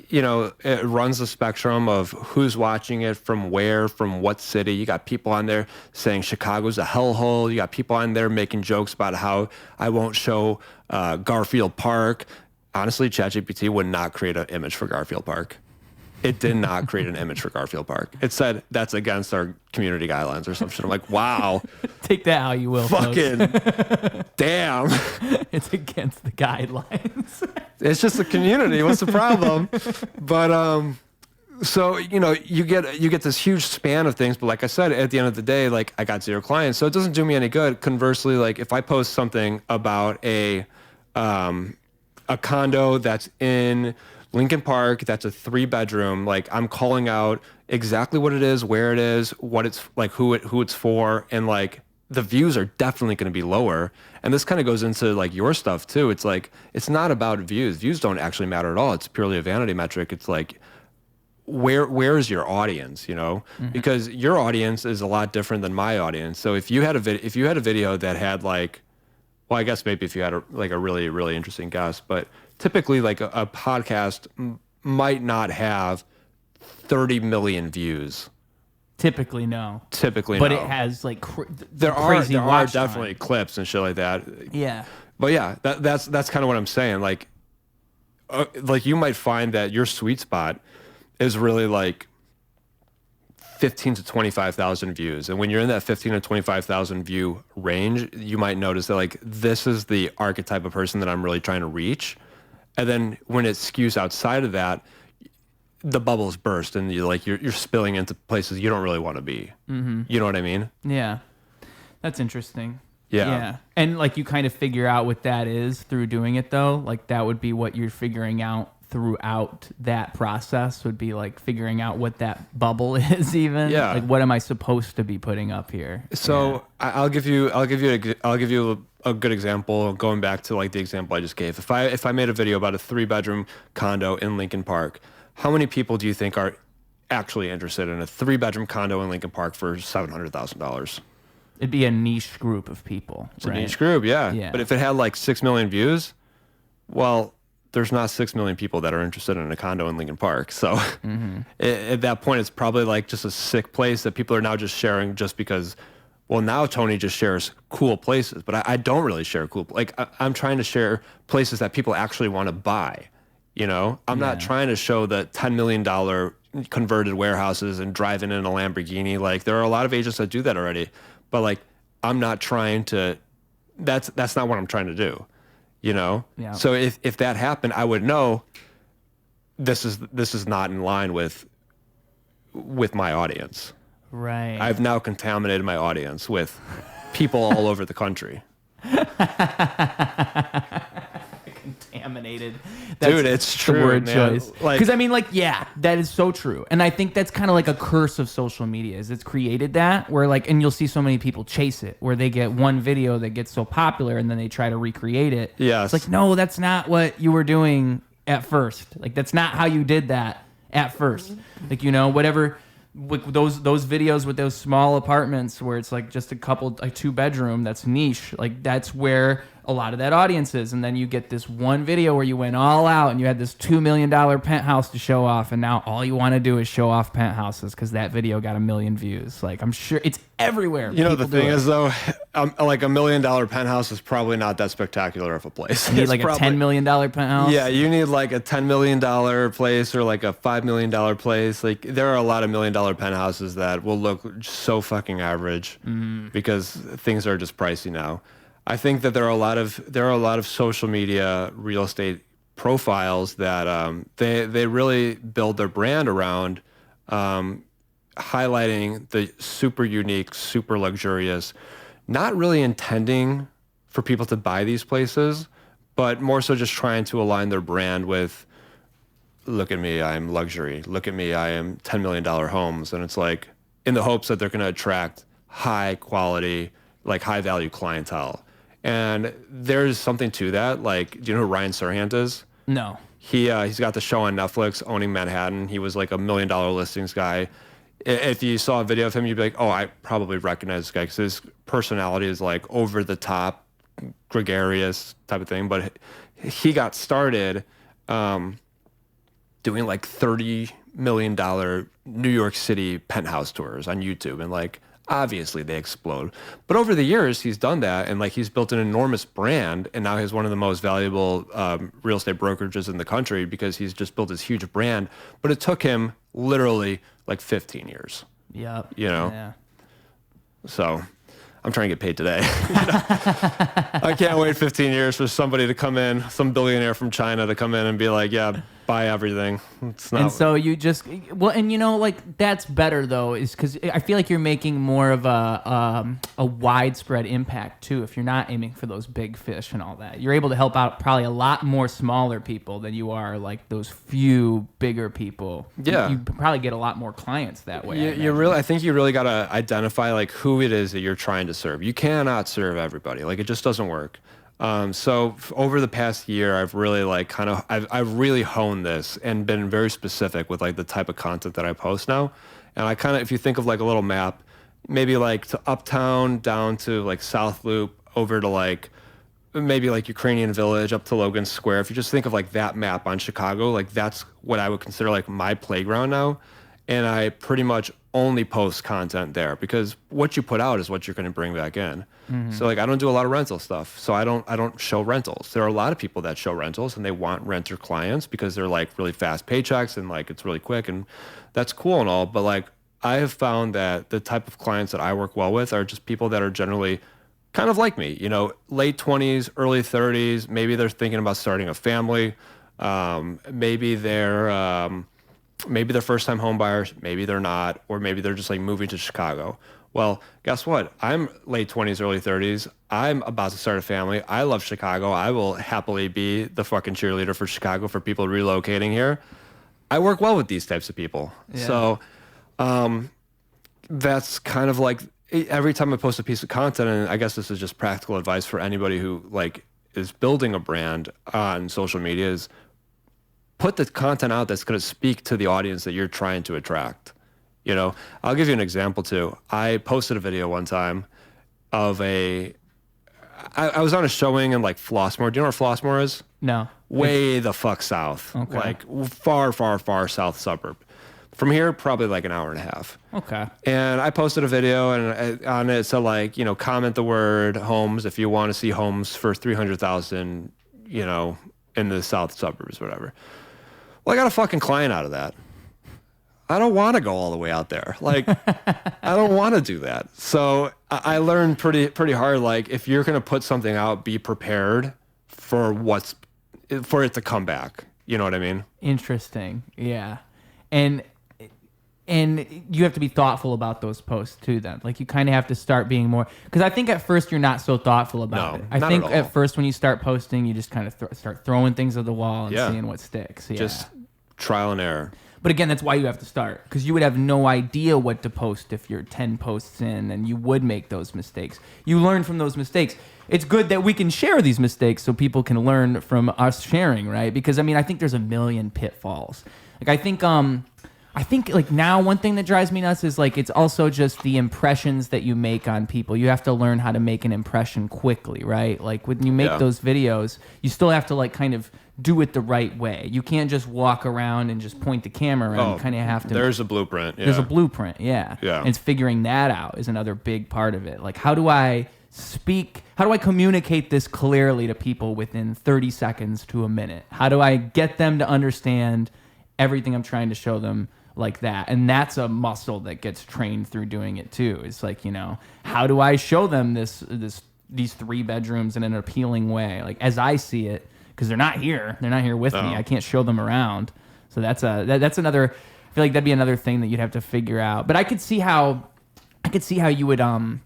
you know, it runs the spectrum of who's watching it, from where, from what city. You got people on there saying Chicago's a hellhole. You got people on there making jokes about how I won't show Garfield Park. Honestly, ChatGPT would not create an image for Garfield Park. It did not create an image for Garfield Park. It said that's against our community guidelines or some shit. I'm like, wow. Take that how you will. Fucking damn. It's against the guidelines. It's just the community. What's the problem? But so you know, you get this huge span of things. But like I said, at the end of the day, like I got 0 clients, so it doesn't do me any good. Conversely, like if I post something about a condo that's in Lincoln Park, that's a 3-bedroom, like I'm calling out exactly what it is, where it is, what it's like, who it's for, and like the views are definitely going to be lower. And this kind of goes into like your stuff too. It's like, it's not about views. Views don't actually matter at all. It's purely a vanity metric. It's like, where is your audience, you know? Mm-hmm. Because your audience is a lot different than my audience. So if you had a video that had like, well, I guess maybe if you had a really, really interesting guest, but typically like a podcast might not have 30 million views. Typically, no. But it has like there crazy are definitely clips and shit like that. Yeah. But yeah, that's kind of what I'm saying. Like you might find that your sweet spot is really like 15 to 25,000 views. And when you're in that 15 to 25,000 view range, you might notice that like this is the archetype of person that I'm really trying to reach. And then when it skews outside of that, the bubbles burst and you're spilling into places you don't really want to be. Mm-hmm. You know what I mean? Yeah. That's interesting. Yeah. And like you kind of figure out what that is through doing it though. Like that would be what you're figuring out throughout that process, would be like figuring out what that bubble is even. Yeah. Like what am I supposed to be putting up here? So yeah. I'll give you a good example, going back to like the example I just gave. If I made a video about a 3-bedroom condo in Lincoln Park, how many people do you think are actually interested in a 3-bedroom condo in Lincoln Park for $700,000? It'd be a niche group of people. It's a niche group, yeah. But if it had like 6 million views, well, there's not 6 million people that are interested in a condo in Lincoln Park. So at that point, it's probably like just a sick place that people are now just sharing just because, well, now Tony just shares cool places, but I don't really share cool. Like I'm trying to share places that people actually want to buy. You know, I'm not trying to show the $10 million converted warehouses and driving in a Lamborghini. Like there are a lot of agents that do that already, but like I'm not trying to. That's not what I'm trying to do. You know. Yeah. So if that happened, I would know. This is not in line with my audience. Right. I've now contaminated my audience with people all over the country. Contaminated. contaminated. Dude, it's the true, word man. choice. Like- Because I mean, like, yeah, that is so true. And I think that's kind of like a curse of social media. Is it's created that where like, and you'll see so many people chase it, where they get one video that gets so popular and then they try to recreate it. Yes. It's like, no, that's not what you were doing at first. Like, that's not how you did that at first. Like, you know, whatever. With those videos with those small apartments where it's like just a couple, like 2-bedroom, that's niche. Like that's where a lot of that audience is. And then you get this one video where you went all out and you had this $2 million penthouse to show off. And now all you want to do is show off penthouses because that video got 1 million views. Like I'm sure it's everywhere. You know, the People do thing it. is though, like $1 million penthouse is probably not that spectacular of a place. You need It's like probably- a $10 million penthouse. Yeah, you need like a $10 million place or like a $5 million place. Like there are a lot of $1 million penthouses that will look so fucking average because things are just pricey now. I think that there are a lot of social media real estate profiles that they really build their brand around highlighting the super unique, super luxurious, not really intending for people to buy these places, but more so just trying to align their brand with, look at me, I'm luxury. Look at me, I am $10 million homes. And it's like in the hopes that they're going to attract high quality, like high value clientele. And there's something to that. Like, do you know who Ryan Serhant is? No. He's got the show on Netflix, Owning Manhattan. He was like $1 million listings guy. If you saw a video of him, you'd be like, oh, I probably recognize this guy because his personality is like over the top, gregarious type of thing. But he got started doing like $30 million New York City penthouse tours on YouTube. And like, obviously they explode. But over the years, he's done that. And like, he's built an enormous brand. And now he's one of the most valuable real estate brokerages in the country because he's just built this huge brand. But it took him literally like 15 years. Yep. You know? Yeah. So I'm trying to get paid today. I can't wait 15 years for somebody to come in, some billionaire from China to come in and be like, yeah, buy everything. It's not. And so you just, well, and you know, like that's better though, is because I feel like you're making more of a widespread impact too. If you're not aiming for those big fish and all that, you're able to help out probably a lot more smaller people than you are like those few bigger people. Yeah. You probably get a lot more clients that way. I think you really got to identify like who it is that you're trying to serve. You cannot serve everybody. Like it just doesn't work. So over the past year, I've really like I've really honed this and been very specific with like the type of content that I post now. And I kind of, if you think of like a little map, maybe like to Uptown down to like South Loop over to like maybe like Ukrainian Village up to Logan Square. If you just think of like that map on Chicago, like that's what I would consider like my playground now. And I pretty much only post content there because what you put out is what you're going to bring back in. So like I don't do a lot of rental stuff. So I don't show rentals. There are a lot of people that show rentals and they want renter clients because they're like really fast paychecks and like it's really quick and that's cool and all. But like I have found that the type of clients that I work well with are just people that are generally kind of like me, you know, late 20s, early 30s. Maybe they're thinking about starting a family. Maybe they're first time home buyers, maybe they're not, or maybe they're just like moving to Chicago. Well, guess what? I'm late 20s, early 30s. I'm about to start a family. I love Chicago. I will happily be the fucking cheerleader for Chicago for people relocating here. I work well with these types of people. Yeah. So that's kind of like every time I post a piece of content, and I guess this is just practical advice for anybody who like is building a brand on social media is put the content out that's going to speak to the audience that you're trying to attract. You know, I'll give you an example too. I posted a video one time of I was on a showing in like Flossmoor. Do you know where Flossmoor is? No. Way the fuck south. Okay. Like far, far, far south suburb. From here, probably like an hour and a half. Okay. And I posted a video and on it said like, you know, comment the word homes if you want to see homes for 300,000, you know, in the south suburbs, whatever. Well, I got a fucking client out of that. I don't want to go all the way out there. Like, I don't want to do that. So I learned pretty hard. Like, if you're going to put something out, be prepared for it to come back. You know what I mean? Interesting. Yeah. And And you have to be thoughtful about those posts too. Then, like you kind of have to start being more. Because I think at first you're not so thoughtful about it. I not think at all. at first when you start posting, you just kind of start throwing things at the wall and Yeah. seeing what sticks. Yeah. Just trial and error. But again, that's why you have to start, because you would have no idea what to post if you're 10 posts in, and you would make those mistakes. You learn from those mistakes. It's good that we can share these mistakes so people can learn from us sharing, right? Because I mean, I think there's a million pitfalls. Like I think like now one thing that drives me nuts is like it's also just the impressions that you make on people. You have to learn how to make an impression quickly, right? Like when you make those videos, you still have to like kind of do it the right way. You can't just walk around and just point the camera around. You kind of have to. There's a blueprint. Yeah. There's a blueprint, yeah. And it's figuring that out is another big part of it. Like how do I communicate this clearly to people within 30 seconds to a minute? How do I get them to understand everything I'm trying to show them like that? And that's a muscle that gets trained through doing it too. It's like, you know, how do I show them these 3 bedrooms in an appealing way, like as I see it, because they're not here with me. I can't show them around. So that's another. I feel like that'd be another thing that you'd have to figure out. But I could see how you would. I'm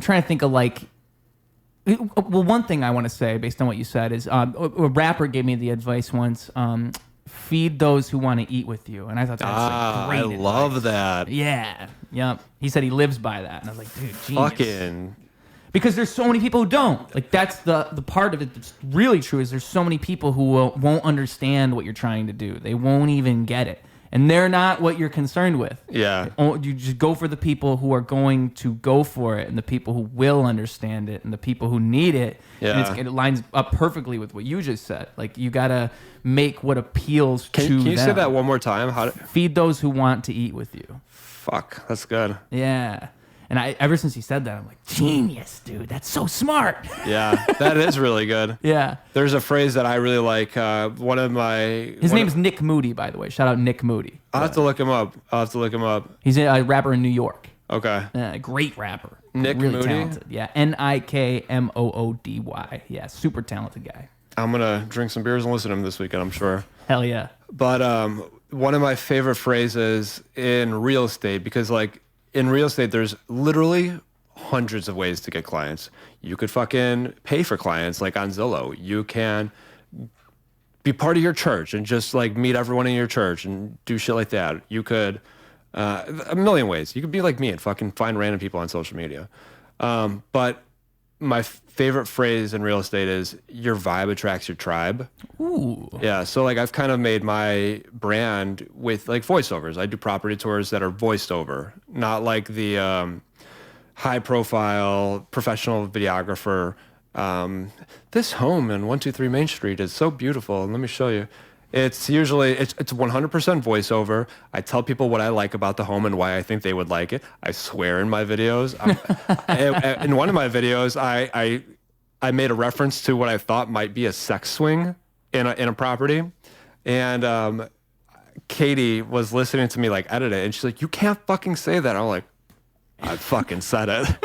trying to think of like. Well, one thing I want to say based on what you said is a rapper gave me the advice once. Feed those who want to eat with you, and I thought that was like great. I love that. Yeah, yep. He said he lives by that, and I was like, dude, genius. Fucking. Because there's so many people who don't. Like that's the part of it that's really true is there's so many people who won't understand what you're trying to do. They won't even get it. And they're not what you're concerned with. Yeah. You just go for the people who are going to go for it and the people who will understand it and the people who need it. Yeah. And it lines up perfectly with what you just said. Like you got to make what appeals to them. Can you say that one more time? Feed those who want to eat with you. Fuck, that's good. Yeah. And ever since he said that, I'm like, genius, dude. That's so smart. Yeah, that is really good. Yeah. There's a phrase that I really like. His name's Nick Moody, by the way. Shout out Nick Moody. I'll have to look him up. He's a rapper in New York. Okay. Great rapper. Nick really Moody? talented. Yeah. Nikmoody. Yeah. Super talented guy. I'm going to drink some beers and listen to him this weekend, I'm sure. Hell yeah. But one of my favorite phrases in real estate, because like in real estate, there's literally hundreds of ways to get clients. You could fucking pay for clients like on Zillow. You can be part of your church and just like meet everyone in your church and do shit like that. You could, a million ways. You could be like me and fucking find random people on social media. But my favorite phrase in real estate is your vibe attracts your tribe. Ooh. Yeah. So like I've kind of made my brand with like voiceovers. I do property tours that are voiced over, not like the high profile professional videographer. This home in 123 Main Street is so beautiful. And let me show you. It's usually, it's 100% voiceover. I tell people what I like about the home and why I think they would like it. I swear in my videos. In one of my videos, I made a reference to what I thought might be a sex swing in a property. And Katie was listening to me like edit it. And she's like, you can't fucking say that. I'm like, I fucking said it.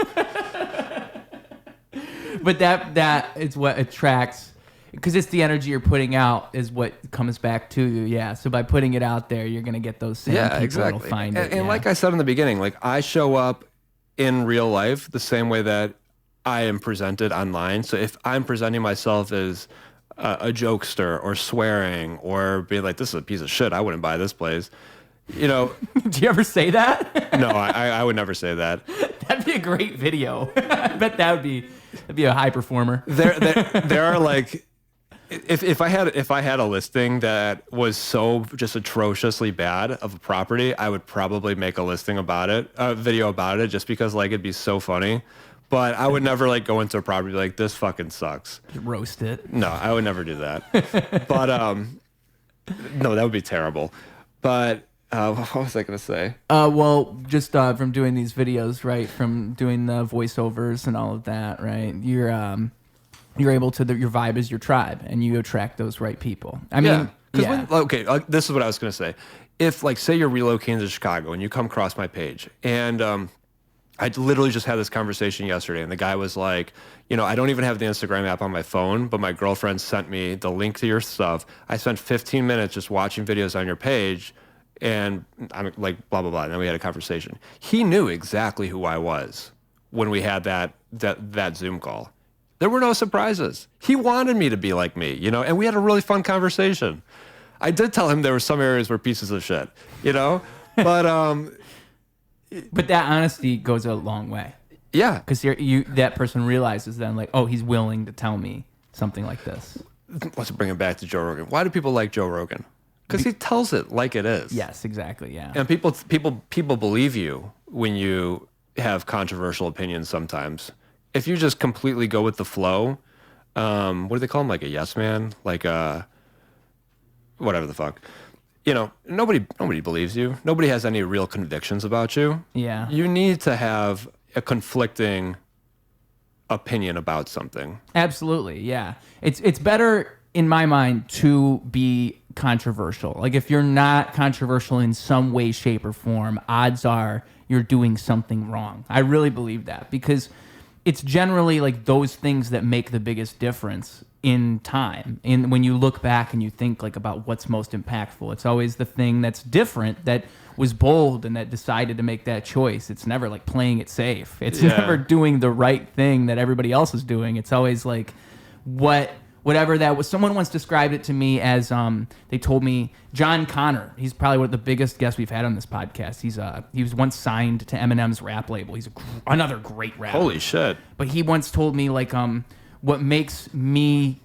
But that is what attracts, because it's the energy you're putting out is what comes back to you. Yeah. So by putting it out there, you're going to get those same people exactly. that'll find it. And like I said in the beginning, like I show up in real life the same way that I am presented online. So if I'm presenting myself as a jokester or swearing or being like, this is a piece of shit, I wouldn't buy this place. You know. Do you ever say that? No, I would never say that. That'd be a great video. I bet that'd be a high performer. There are like, if I had a listing that was so just atrociously bad of a property, I would probably make a listing about it, a video about it, just because like it'd be so funny. But I would never like go into a property like this fucking sucks. Roast it. No, I would never do that. But no, that would be terrible. But what was I gonna say? Well, just from doing these videos, right? From doing the voiceovers and all of that, right? You're able to, your vibe is your tribe, and you attract those right people. I mean, this is what I was gonna say. If like, say you're relocating to Chicago and you come across my page, and I literally just had this conversation yesterday, and the guy was like, you know, I don't even have the Instagram app on my phone, but my girlfriend sent me the link to your stuff. I spent 15 minutes just watching videos on your page. And I'm like, blah, blah, blah. And then we had a conversation. He knew exactly who I was when we had that Zoom call. There were no surprises. He wanted me to be like me, you know, and we had a really fun conversation. I did tell him there were some areas where pieces of shit, you know, but But that honesty goes a long way. yeah. Because that person realizes then, like, oh, he's willing to tell me something like this. Let's bring it back to Joe Rogan. Why do people like Joe Rogan? Because he tells it like it is. Yes, exactly. Yeah. And people believe you when you have controversial opinions sometimes. If you just completely go with the flow, what do they call him? Like a yes man? Like a whatever the fuck. You know, nobody believes you. Nobody has any real convictions about you. Yeah. You need to have a conflicting opinion about something. Absolutely. Yeah. It's better in my mind to be controversial. Like if you're not controversial in some way, shape, or form, odds are you're doing something wrong. I really believe that because it's generally like those things that make the biggest difference in time. And when you look back and you think like about what's most impactful, it's always the thing that's different, that was bold and that decided to make that choice. It's never like playing it safe. It's never doing the right thing that everybody else is doing. It's always like whatever that was. Someone once described it to me as they told me John Connor. He's probably one of the biggest guests we've had on this podcast. He was once signed to Eminem's rap label. He's another great rapper. Holy shit. But he once told me like what makes me,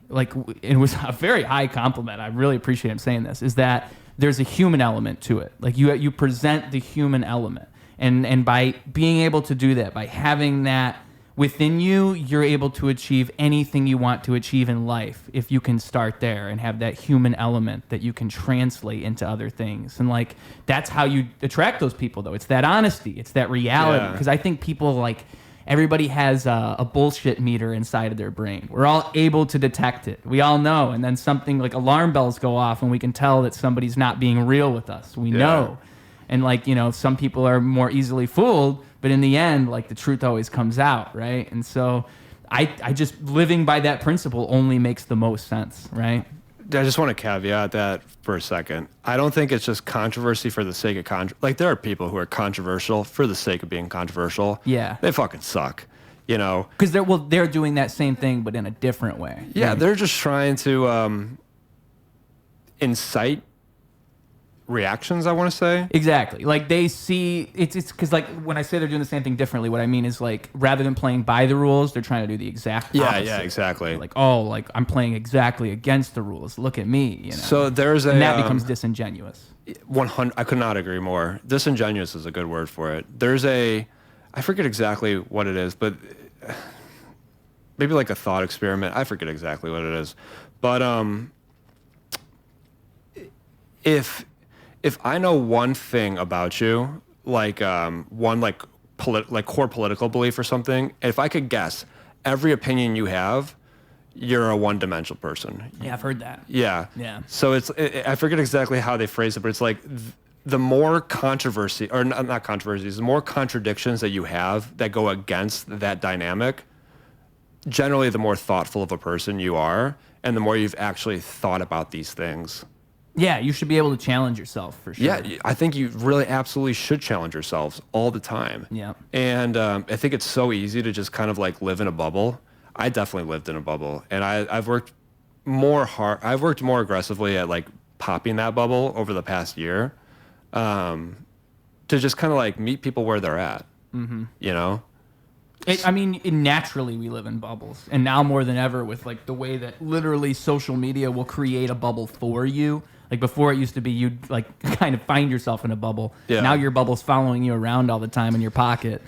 like it was a very high compliment. I really appreciate him saying this, is that there's a human element to it. Like you present the human element. And by being able to do that, by having that within you, you're able to achieve anything you want to achieve in life if you can start there and have that human element that you can translate into other things. And like that's how you attract those people, though. It's that honesty, it's that reality. Because I think people like everybody has a bullshit meter inside of their brain. We're all able to detect it. We all know. And then something like alarm bells go off and we can tell that somebody's not being real with us. We know. And like, you know, some people are more easily fooled, but in the end, like the truth always comes out, right? And so I just living by that principle only makes the most sense, right? I just want to caveat that for a second. I don't think it's just controversy for the sake of like there are people who are controversial for the sake of being controversial. Yeah. They fucking suck, you know? Because they're doing that same thing, but in a different way. Yeah, right? they're just trying to incite reactions, I want to say. Exactly. Like they see it's because like when I say they're doing the same thing differently, what I mean is like rather than playing by the rules, they're trying to do the exact opposite. Yeah, exactly. Like, oh, like I'm playing exactly against the rules. Look at me, you know. So there's and that becomes disingenuous. 100. I could not agree more. Disingenuous is a good word for it. There's I forget exactly what it is, but maybe like a thought experiment. I forget exactly what it is, but if I know one thing about you, like one like core political belief or something, if I could guess every opinion you have, you're a one-dimensional person. Yeah, I've heard that. Yeah. Yeah. So I forget exactly how they phrase it, but it's like the more controversy, or not controversies, the more contradictions that you have that go against that dynamic, generally the more thoughtful of a person you are, and the more you've actually thought about these things. Yeah, you should be able to challenge yourself for sure. Yeah, I think you really absolutely should challenge yourselves all the time. Yeah. And I think it's so easy to just kind of like live in a bubble. I definitely lived in a bubble, and I've worked more aggressively at like popping that bubble over the past year, to just kind of like meet people where they're at. Mm-hmm. You know. Naturally we live in bubbles, and now more than ever with like the way that literally social media will create a bubble for you. Like before, it used to be you'd like kind of find yourself in a bubble. Yeah. Now your bubble's following you around all the time in your pocket.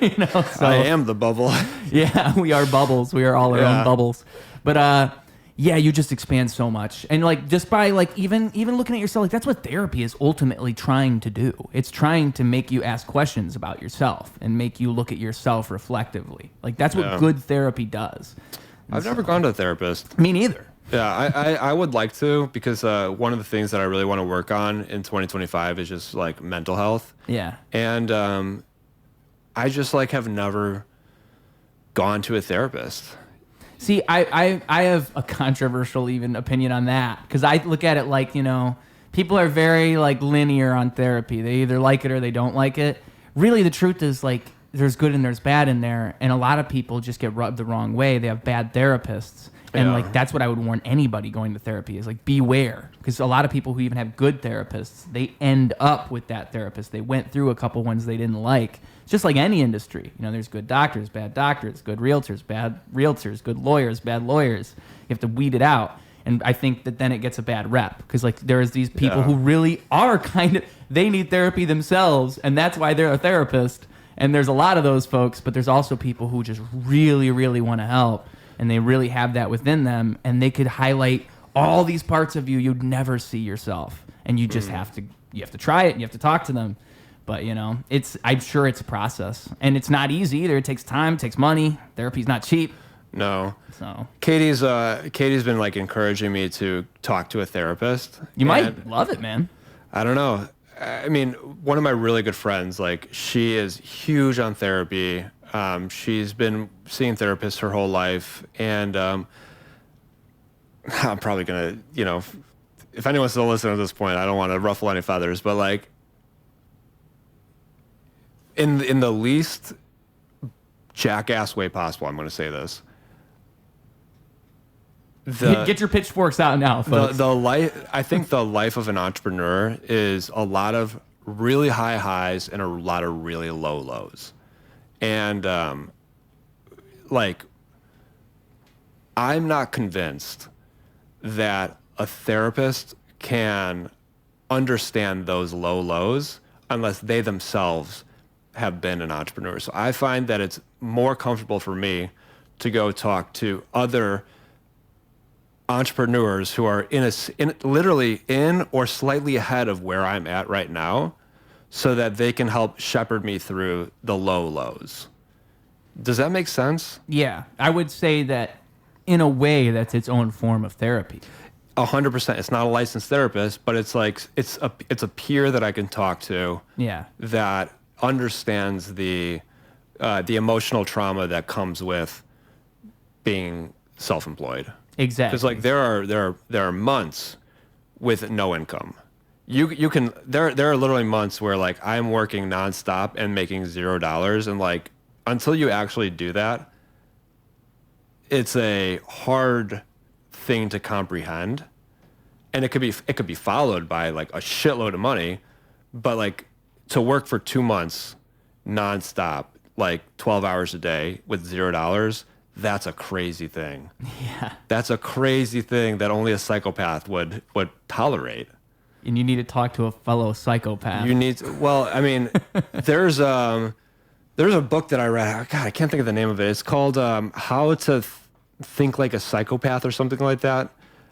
You know, so, I am the bubble. Yeah, we are bubbles. We are all our own bubbles. But yeah, you just expand so much, and like just by like even looking at yourself, like that's what therapy is ultimately trying to do. It's trying to make you ask questions about yourself and make you look at yourself reflectively. Like that's what good therapy does. I've never gone to a therapist. Me neither. Yeah, I would like to, because one of the things that I really want to work on in 2025 is just like mental health. Yeah. And I just like have never gone to a therapist. See, I have a controversial even opinion on that, because I look at it like, you know, People are very like linear on therapy. They either like it or they don't like it. Really, the truth is like there's good and there's bad in there, and a lot of people just get rubbed the wrong way. They have bad therapists. And like that's what I would warn anybody going to therapy is like beware, because a lot of people who even have good therapists, they end up with that therapist. They went through a couple ones they didn't like. It's just like any industry. You know, there's good doctors, bad doctors, good realtors, bad realtors, good lawyers, bad lawyers. You have to weed it out. And I think that then it gets a bad rep because like there's these people who really are kind of, they need therapy themselves, and that's why they're a therapist. And there's a lot of those folks, but there's also people who just really, really want to help. And they really have that within them, and they could highlight all these parts of you you'd never see yourself. And you just have to try it, and you have to talk to them. But you know, I'm sure it's a process, and it's not easy either. It takes time, it takes money. Therapy's not cheap. No. So Katie's been like encouraging me to talk to a therapist. You might love it, man. I don't know. I mean, one of my really good friends, like she is huge on therapy. She's been seeing therapists her whole life, and I'm probably gonna, you know, if anyone's still listening at this point, I don't want to ruffle any feathers, but like in the least jackass way possible, I'm going to say this. Get your pitchforks out now, folks. I think the life of an entrepreneur is a lot of really high highs and a lot of really low lows. And like, I'm not convinced that a therapist can understand those low lows unless they themselves have been an entrepreneur. So I find that it's more comfortable for me to go talk to other entrepreneurs who are literally in or slightly ahead of where I'm at right now, so that they can help shepherd me through the low lows. Does that make sense? Yeah, I would say that in a way that's its own form of therapy. 100%. It's not a licensed therapist, but it's like it's a peer that I can talk to. Yeah. That understands the emotional trauma that comes with being self-employed. Exactly. Because like there are months with no income. You can there are literally months where like I'm working nonstop and making $0, and like until you actually do that, it's a hard thing to comprehend, and it could be followed by like a shitload of money, but like to work for 2 months nonstop, like 12 hours a day with $0, that's a crazy thing. Yeah, that's a crazy thing that only a psychopath would tolerate. And you need to talk to a fellow psychopath. You need to, well, I mean, there's a book that I read. God, I can't think of the name of it. It's called How to Think Like a Psychopath or something like that.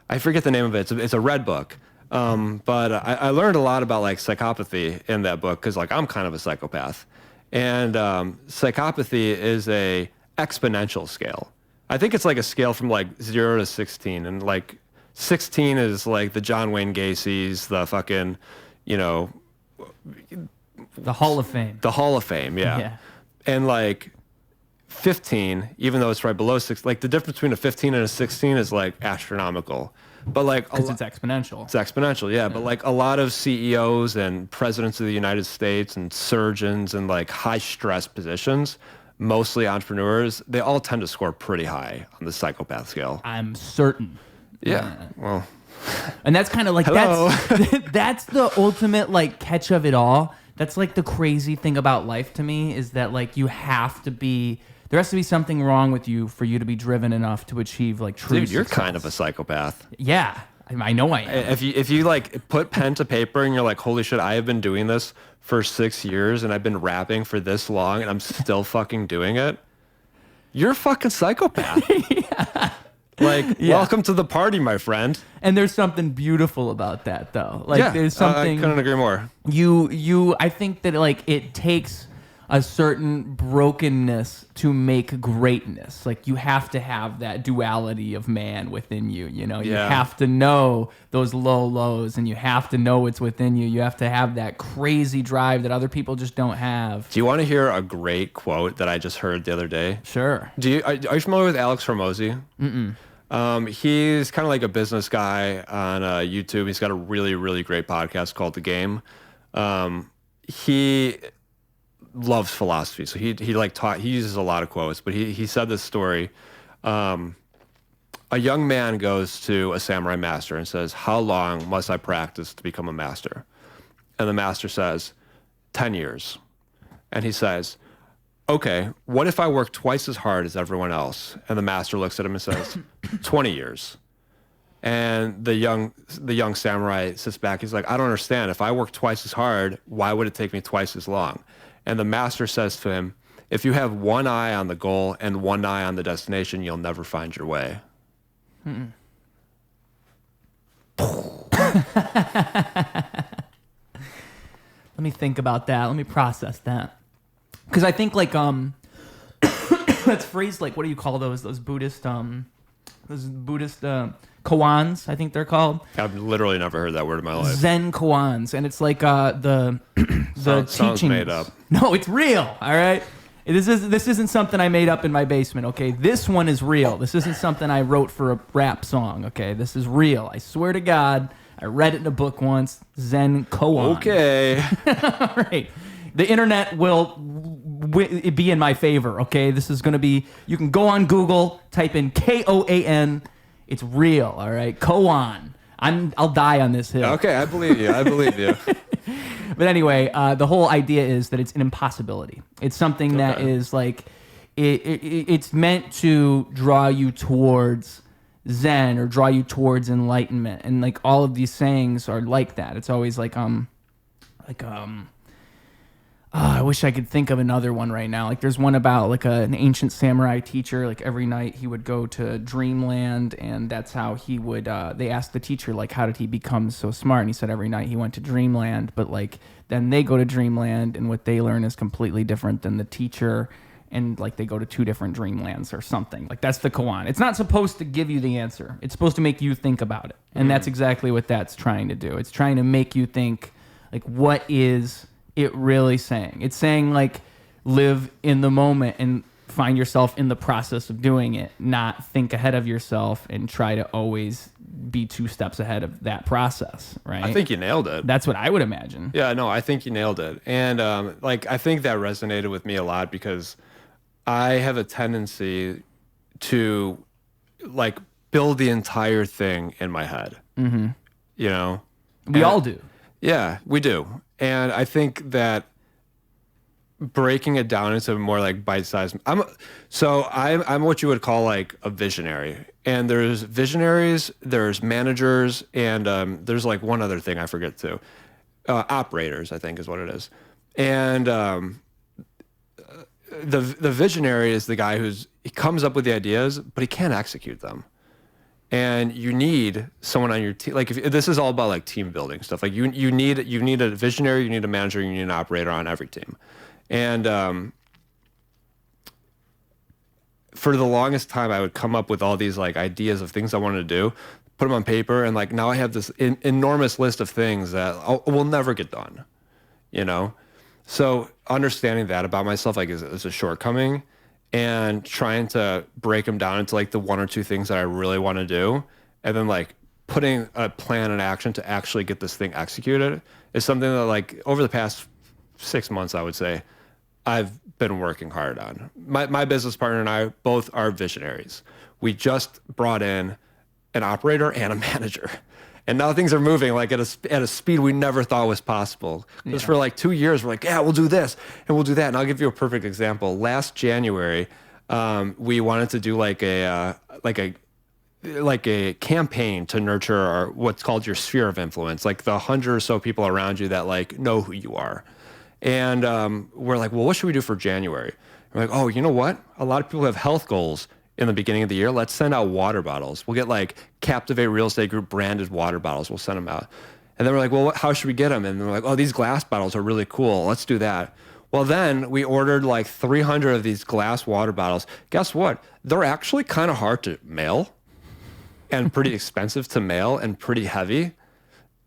I forget the name of it. It's a red book. But I learned a lot about like psychopathy in that book because like I'm kind of a psychopath. And psychopathy is a exponential scale. I think it's like a scale from like 0 to 16, and like 16 is like the John Wayne Gacy's, the fucking, you know, the Hall of Fame. The Hall of Fame, yeah. And like 15, even though it's right below 6, like the difference between a 15 and a 16 is like astronomical. But like because it's exponential. It's exponential, yeah. But like a lot of CEOs and presidents of the United States and surgeons and like high stress positions, mostly entrepreneurs, they all tend to score pretty high on the psychopath scale. I'm certain. Yeah. Well, and that's kind of like that's the ultimate like catch of it all. That's like the crazy thing about life to me is that like there has to be something wrong with you for you to be driven enough to achieve like true Dude, you're success. kind of a psychopath. Yeah. I know I am. If you like put pen to paper and you're like, holy shit, I have been doing this for 6 years and I've been rapping for this long and I'm still fucking doing it. You're a fucking psychopath. Yeah. Like, welcome to the party, my friend. And there's something beautiful about that, though. Like, there's something. I couldn't agree more. I think that like it takes a certain brokenness to make greatness. Like you have to have that duality of man within you. You know, you have to know those low lows, and you have to know what's within you. You have to have that crazy drive that other people just don't have. Do you want to hear a great quote that I just heard the other day? Sure. Are you familiar with Alex Hormozy? Mm-mm. He's kind of like a business guy on YouTube. He's got a really, really great podcast called The Game. He loves philosophy, so he uses a lot of quotes. But he said this story. A young man goes to a samurai master and says, "How long must I practice to become a master?" And the master says, 10 years. And he says, "Okay, what if I work twice as hard as everyone else?" And the master looks at him and says, 20 years. And the young samurai sits back. He's like, "I don't understand. If I work twice as hard, why would it take me twice as long?" And the master says to him, "If you have one eye on the goal and one eye on the destination, you'll never find your way." Let me think about that. Let me process that. Because I think like that's phrased like, what do you call those Buddhist koans, I think they're called. I've literally never heard that word in my life. Zen koans, and it's like the Sounds teachings. made up. No, it's real. All right. This isn't something I made up in my basement. Okay, this one is real. This isn't something I wrote for a rap song. Okay, this is real. I swear to God, I read it in a book once. Zen koan. Okay. All right. The internet will be in my favor. Okay, this is going to be. You can go on Google, type in KOAN. It's real. All right, koan. I'll die on this hill. Okay, I believe you. I believe you. But anyway, the whole idea is that it's an impossibility. It's something that is like, it's meant to draw you towards Zen or draw you towards enlightenment, and like all of these sayings are like that. It's always like I wish I could think of another one right now. Like there's one about like an ancient samurai teacher. Like every night he would go to dreamland, and that's how he would. They asked the teacher like, how did he become so smart? And he said every night he went to dreamland. But like then they go to dreamland, and what they learn is completely different than the teacher. And like they go to two different dreamlands or something. Like that's the koan. It's not supposed to give you the answer. It's supposed to make you think about it. And that's exactly what that's trying to do. It's trying to make you think like, what is it really saying? It's saying like, live in the moment and find yourself in the process of doing it, not think ahead of yourself and try to always be 2 steps ahead of that process, right? I think you nailed it. That's what I would imagine. Yeah, no, I think you nailed it. And like, I think that resonated with me a lot because I have a tendency to like build the entire thing in my head. Mm-hmm. You know? We all do. Yeah, we do. And I think that breaking it down into more like bite-sized. I'm what you would call like a visionary. And there's visionaries, there's managers, and there's like one other thing I forget too. Operators, I think, is what it is. And the visionary is the guy he comes up with the ideas, but he can't execute them. And you need someone on your team. Like if this is all about like team building stuff. Like you need a visionary, you need a manager, you need an operator on every team. And for the longest time, I would come up with all these like ideas of things I wanted to do, put them on paper, and like now I have this enormous list of things that will never get done. You know, so understanding that about myself like is a shortcoming. And trying to break them down into like the 1 or 2 things that I really want to do, and then like putting a plan in action to actually get this thing executed is something that like over the past 6 months, I would say, I've been working hard on. My business partner and I both are visionaries. We just brought in an operator and a manager. And now things are moving like at a speed we never thought was possible. Just for like 2 years, we're like, yeah, we'll do this and we'll do that. And I'll give you a perfect example. Last January, we wanted to do like a campaign to nurture what's called your sphere of influence, like the 100 or so people around you that like know who you are. And we're like, well, what should we do for January? We're like, oh, you know what? A lot of people have health goals in the beginning of the year. Let's send out water bottles. We'll get like Captivate Real Estate Group branded water bottles. We'll send them out. And then we're like, well, how should we get them? And we're like, oh, these glass bottles are really cool. Let's do that. Well, then we ordered like 300 of these glass water bottles. Guess what? They're actually kind of hard to mail and pretty expensive to mail and pretty heavy.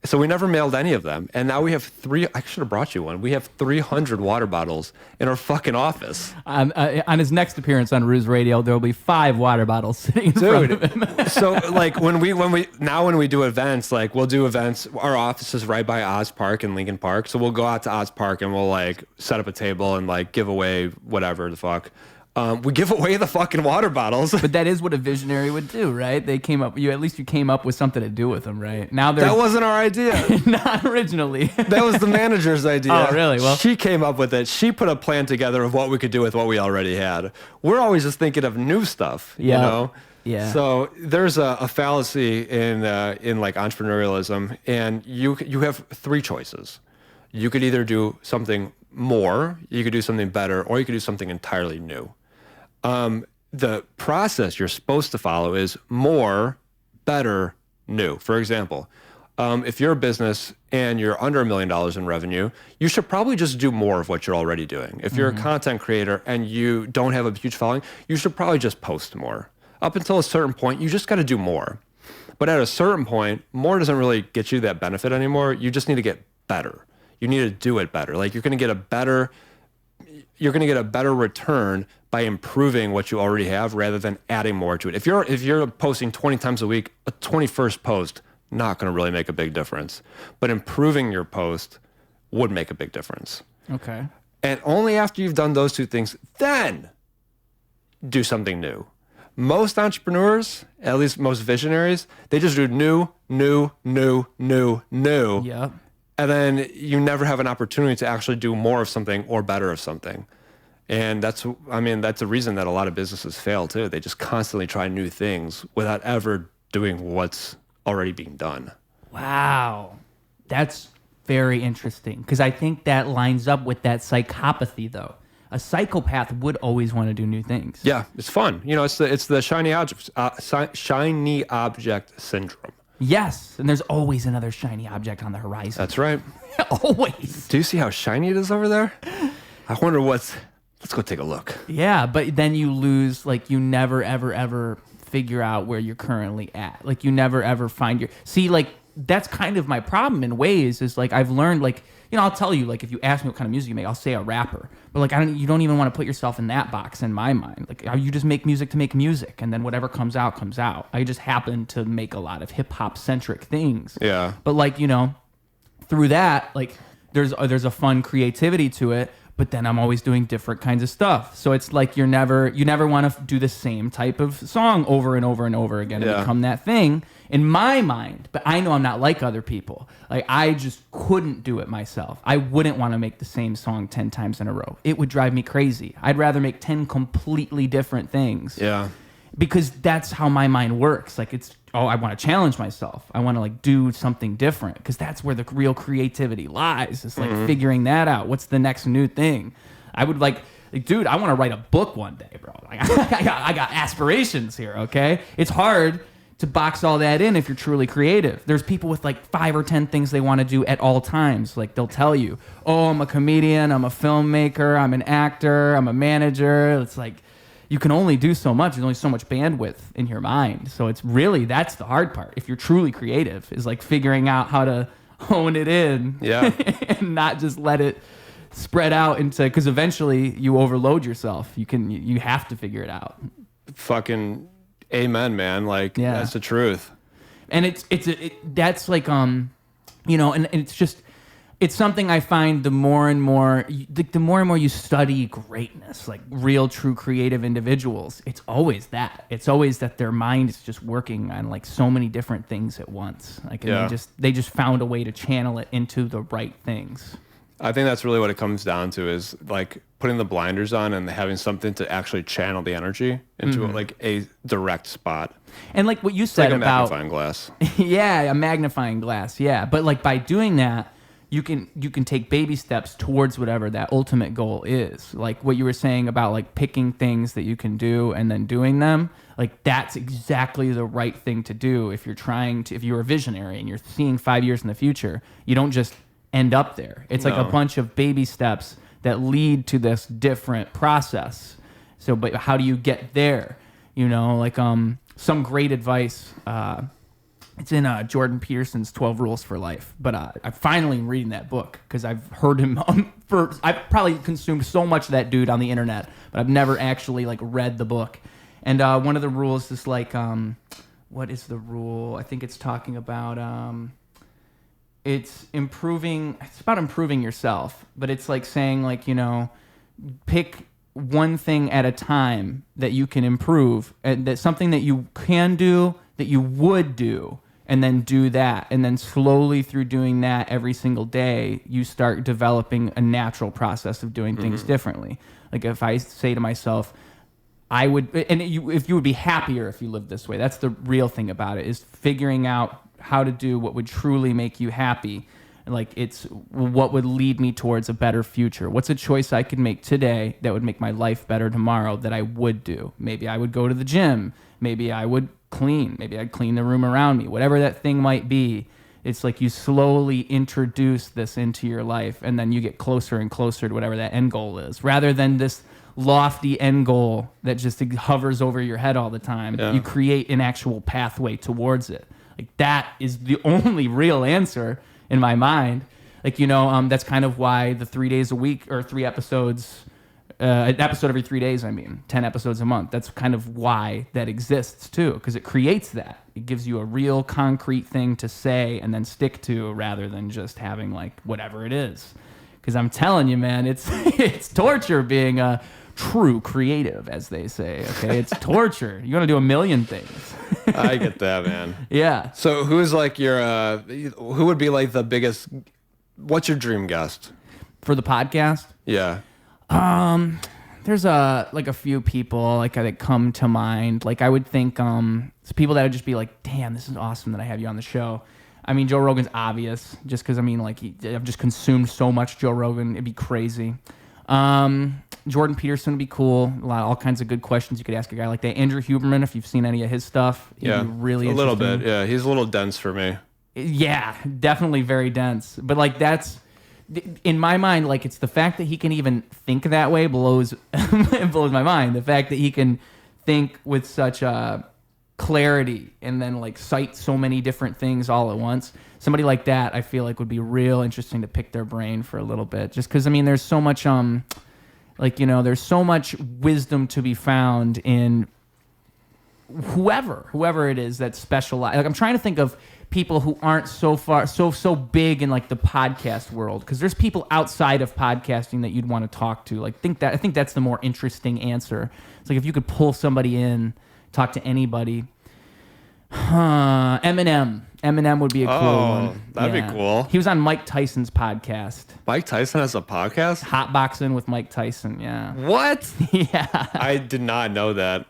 So we never mailed any of them. And now we have I should have brought you one. We have 300 water bottles in our fucking office. On his next appearance on Ruse Radio, there will be 5 water bottles sitting in front of him. So like when we do events, like we'll do events, our office is right by Oz Park in Lincoln Park. So we'll go out to Oz Park and we'll like set up a table and like give away whatever the fuck. We give away the fucking water bottles. But that is what a visionary would do, right? They came up. You came up with something to do with them, right? Now that wasn't our idea. Not originally. That was the manager's idea. Oh, really? Well, she came up with it. She put a plan together of what we could do with what we already had. We're always just thinking of new stuff, you know. Yeah. So there's a fallacy in like entrepreneurialism, and you have 3 choices. You could either do something more, you could do something better, or you could do something entirely new. The process you're supposed to follow is more, better, new. For example, if you're a business and you're under $1 million in revenue, you should probably just do more of what you're already doing. If you're a content creator and you don't have a huge following, you should probably just post more. Up until a certain point, you just got to do more. But at a certain point, more doesn't really get you that benefit anymore. You just need to get better. You need to do it better. Like you're going to get a better return by improving what you already have rather than adding more to it. If you're posting 20 times a week, a 21st post, not going to really make a big difference. But improving your post would make a big difference. Okay. And only after you've done those 2 things, then do something new. Most entrepreneurs, at least most visionaries, they just do new. Yeah. And then you never have an opportunity to actually do more of something or better of something. And that's the reason that a lot of businesses fail too. They just constantly try new things without ever doing what's already being done. Wow. That's very interesting because I think that lines up with that psychopathy though. A psychopath would always want to do new things. Yeah, it's fun. You know, it's the shiny object syndrome. Yes, and there's always another shiny object on the horizon. That's right. Always. Do you see how shiny it is over there? I wonder let's go take a look. Yeah, but then you lose, like you never, ever, ever figure out where you're currently at. Like you never, ever find like that's kind of my problem in ways is like I've learned like, you know, I'll tell you like if you ask me what kind of music you make, I'll say a rapper. But like you don't even want to put yourself in that box in my mind. Like you just make music to make music and then whatever comes out comes out. I just happen to make a lot of hip hop centric things. Yeah. But like, you know, through that, like there's a fun creativity to it, but then I'm always doing different kinds of stuff. So it's like you never want to do the same type of song over and over and over again and become that thing in my mind. But I know I'm not like other people. Like I just couldn't do it myself. I wouldn't want to make the same song 10 times in a row. It would drive me crazy. I'd rather make 10 completely different things. Yeah. Because that's how my mind works. Like I want to challenge myself. I want to like do something different because that's where the real creativity lies. It's like figuring that out. What's the next new thing? I would like dude, I want to write a book one day, bro. Like, I got aspirations here, okay? It's hard to box all that in if you're truly creative. There's people with like 5 or 10 things they want to do at all times. Like they'll tell you, oh, I'm a comedian, I'm a filmmaker, I'm an actor, I'm a manager. It's like you can only do so much. There's only so much bandwidth in your mind. So it's really, that's the hard part. If you're truly creative, is like figuring out how to hone it in and not just let it spread out into, because eventually you overload yourself. You have to figure it out. Fucking amen, man. Like, that's the truth. And that's like, you know, and it's just, it's something I find the more and more you study greatness, like real, true creative individuals, it's always that. It's always that their mind is just working on like so many different things at once. Like, and they just found a way to channel it into the right things. I think that's really what it comes down to, is like putting the blinders on and having something to actually channel the energy into like a direct spot. And like what you said like about a magnifying glass. Yeah, a magnifying glass. Yeah, but like by doing that, you can take baby steps towards whatever that ultimate goal is. Like what you were saying about like picking things that you can do and then doing them. Like that's exactly the right thing to do if you're a visionary and you're seeing 5 years in the future. You don't just end up there. It's like a bunch of baby steps that lead to this different process. So, but how do you get there? You know, like some great advice It's in Jordan Peterson's 12 Rules for Life. But I'm finally reading that book because I've heard him I've probably consumed so much of that dude on the internet, but I've never actually like read the book. And one of the rules is like, what is the rule? I think it's talking about, it's about improving yourself, but it's like saying like, pick one thing at a time that you can improve, and that's something that you can do, that you would do, and then do that. And then slowly through doing that every single day, you start developing a natural process of doing things differently. Like if I say to myself, if you would be happier if you lived this way. That's the real thing about it, is figuring out how to do what would truly make you happy. Like it's what would lead me towards a better future. What's a choice I could make today that would make my life better tomorrow that I would do? Maybe I would go to the gym. Maybe I would clean. Maybe I'd clean the room around me. Whatever that thing might be, it's like you slowly introduce this into your life, and then you get closer and closer to whatever that end goal is, rather than this lofty end goal that just hovers over your head all the time. Yeah. You create an actual pathway towards it. Like that is the only real answer in my mind. Like, that's kind of why the 3 days a week, or 3 episodes, an episode every 3 days, 10 episodes a month. That's kind of why that exists too, because it creates that. It gives you a real concrete thing to say and then stick to, rather than just having like whatever it is. Because I'm telling you, man, it's torture being a true creative, as they say. Okay, it's torture. You want to do a million things. I get that, man. Yeah. So who's like who would be like the biggest, what's your dream guest for the podcast? Yeah. There's a few people like that come to mind. Like I would think it's people that would just be like, damn, this is awesome that I have you on the show. Joe Rogan's obvious, just because I've just consumed so much Joe Rogan. It'd be crazy. Jordan Peterson would be cool. All kinds of good questions you could ask a guy like that. Andrew Huberman, if you've seen any of his stuff, he'd be really a little bit. Yeah, he's a little dense for me. Yeah, definitely very dense. But like that's, in my mind, like it's the fact that he can even think that way blows my mind. The fact that he can think with such clarity and then like cite so many different things all at once. Somebody like that, I feel like would be real interesting to pick their brain for a little bit. Just because there's so much there's so much wisdom to be found in whoever it is that's specialized. Like I'm trying to think of people who aren't so big in like the podcast world, because there's people outside of podcasting that you'd want to talk to. Like I think that's the more interesting answer. It's like if you could pull somebody in, talk to anybody. Eminem would be a cool one. That'd be cool. He was on Mike Tyson's podcast. Mike Tyson has a podcast? Hotboxing with Mike Tyson, yeah. What? Yeah. I did not know that.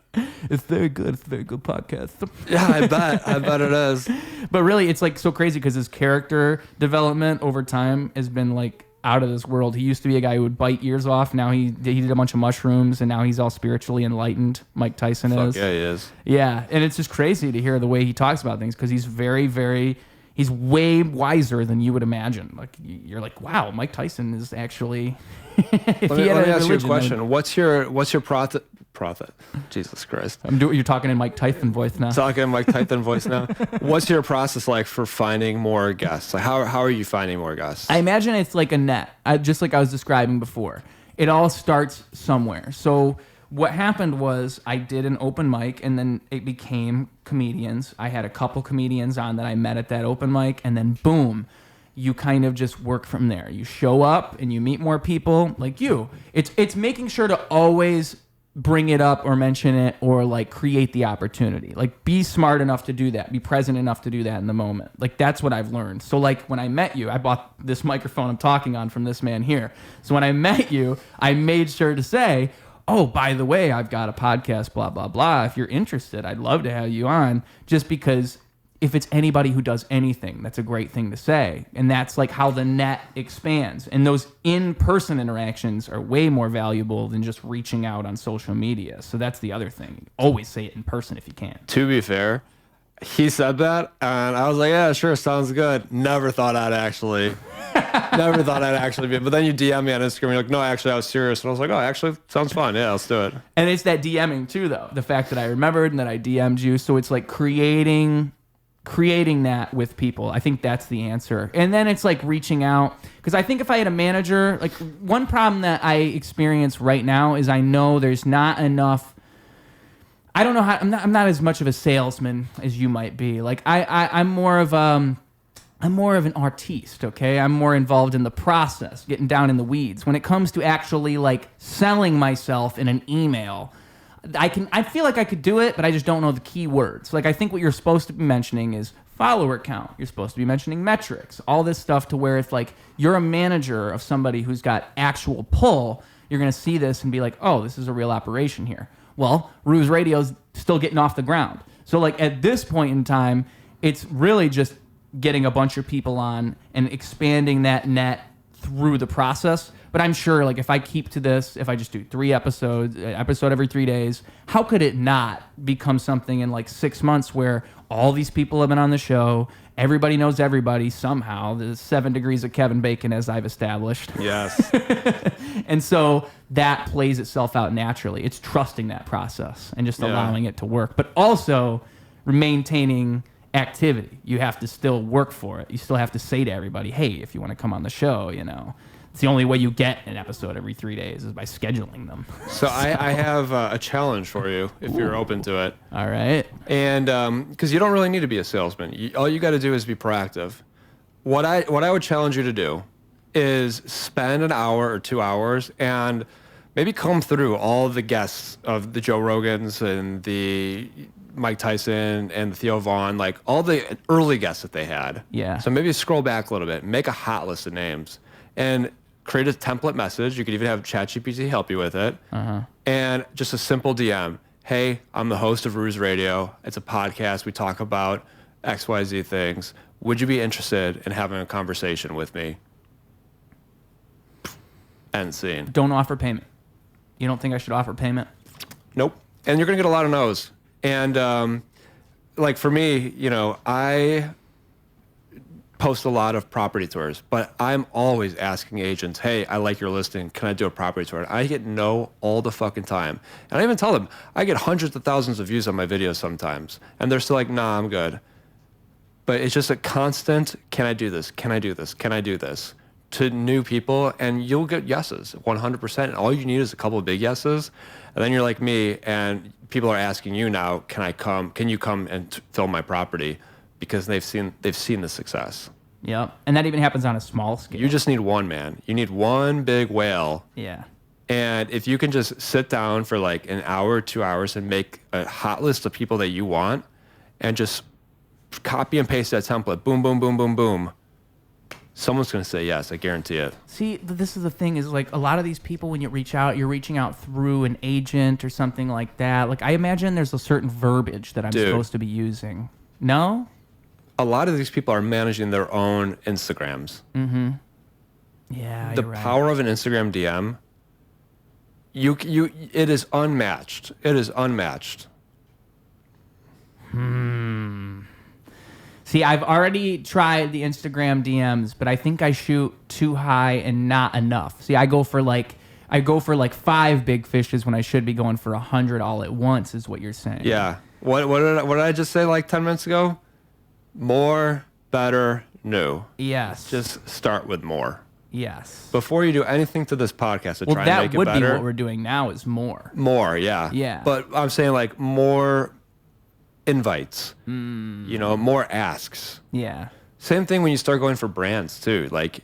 It's very good. It's a very good podcast. Yeah, I bet it is. But really, it's like so crazy because his character development over time has been like out of this world. He used to be a guy who would bite ears off. Now he did a bunch of mushrooms, and now he's all spiritually enlightened. Mike Tyson is. Yeah, he is. Yeah, and it's just crazy to hear the way he talks about things, because he's he's way wiser than you would imagine. Like you're like, wow, Mike Tyson is actually. Let me ask you a question. What's your profit? Jesus Christ. You're talking in Mike Tyson voice now. Talking in Mike Tyson voice now. What's your process like for finding more guests? Like how are you finding more guests? I imagine it's like a net, just like I was describing before. It all starts somewhere. So what happened was I did an open mic, and then it became comedians. I had a couple comedians on that I met at that open mic, and then boom, you kind of just work from there. You show up and you meet more people like you. It's making sure to always bring it up or mention it or like create the opportunity. Like be smart enough to do that. Be present enough to do that in the moment. Like that's what I've learned. So like when I met you, I bought this microphone I'm talking on from this man here. So when I met you, I made sure to say, oh, by the way, I've got a podcast, blah, blah, blah. If you're interested, I'd love to have you on, just because if it's anybody who does anything, that's a great thing to say. And that's like how the net expands. And those in-person interactions are way more valuable than just reaching out on social media. So that's the other thing. Always say it in person if you can. To be fair, he said that, and I was like, yeah, sure, sounds good. Never thought I'd actually be. But then you DM me on Instagram, and you're like, no, actually, I was serious. And I was like, oh, actually, sounds fun. Yeah, let's do it. And it's that DMing too, though. The fact that I remembered and that I DM'd you. So it's like creating creating that with people. I think that's the answer. And then it's like reaching out, because I think if I had a manager, like one problem that I experience right now is I know there's not enough. I don't know how. I'm not as much of a salesman as you might be. Like I'm more of an artiste, okay? I'm more involved in the process, getting down in the weeds. When it comes to actually like selling myself in an email, I feel like I could do it, but I just don't know the keywords. Like I think what you're supposed to be mentioning is follower count. You're supposed to be mentioning metrics, all this stuff to where if like you're a manager of somebody who's got actual pull, you're going to see this and be like, oh, this is a real operation here. Well, Ruse Radio's still getting off the ground. So like at this point in time, it's really just getting a bunch of people on and expanding that net through the process. But I'm sure like if I keep to this, if I just do 3 episodes, episode every 3 days, how could it not become something in like 6 months where all these people have been on the show, everybody knows everybody somehow, the 7 degrees of Kevin Bacon as I've established. Yes. And so that plays itself out naturally. It's trusting that process and just allowing it to work, but also maintaining activity. You have to still work for it. You still have to say to everybody, hey, if you want to come on the show, you know, it's the only way you get an episode every 3 days is by scheduling them. So I have a challenge for you if you're open to it. All right. And because you don't really need to be a salesman. All you got to do is be proactive. What I would challenge you to do is spend an hour or 2 hours and maybe comb through all the guests of the Joe Rogans and the Mike Tyson and the Theo Vaughn, like all the early guests that they had. Yeah. So maybe scroll back a little bit, make a hot list of names, and create a template message. You could even have ChatGPT help you with it. And just a simple DM. Hey, I'm the host of Ruse Radio. It's a podcast. We talk about XYZ things. Would you be interested in having a conversation with me? End scene. Don't offer payment. You don't think I should offer payment? Nope. And you're going to get a lot of no's. And like for me, you know, I post a lot of property tours, but I'm always asking agents, hey, I like your listing. Can I do a property tour? And I get no all the fucking time. And I even tell them, I get hundreds of thousands of views on my videos sometimes. And they're still like, nah, I'm good. But it's just a constant, can I do this? Can I do this? Can I do this? To new people, and you'll get yeses, 100%. And all you need is a couple of big yeses. And then you're like me, and people are asking you now, can you come and film my property? Because they've seen the success. Yep. And that even happens on a small scale. You just need one, man. You need one big whale. Yeah. And if you can just sit down for like an hour, 2 hours and make a hot list of people that you want and just copy and paste that template, boom, boom, boom, boom, boom, someone's going to say yes. I guarantee it. See, this is the thing is like a lot of these people, when you reach out, you're reaching out through an agent or something like that. Like I imagine there's a certain verbiage that I'm supposed to be using. No? A lot of these people are managing their own Instagrams. Mm-hmm. Yeah, the you're right. power of an Instagram DM, it is unmatched. It is unmatched. See, I've already tried the Instagram DMs, but I think I shoot too high and not enough. See, I go for like 5 big fishes when I should be going for 100 all at once, is what you're saying. Yeah. What did I just say like 10 minutes ago? More, better, new. Yes. Just start with more. Yes. Before you do anything to this podcast to try and make it better. Well, that would be what we're doing now is more. More, yeah. Yeah. But I'm saying like more invites, you know, more asks. Yeah. Same thing when you start going for brands too. Like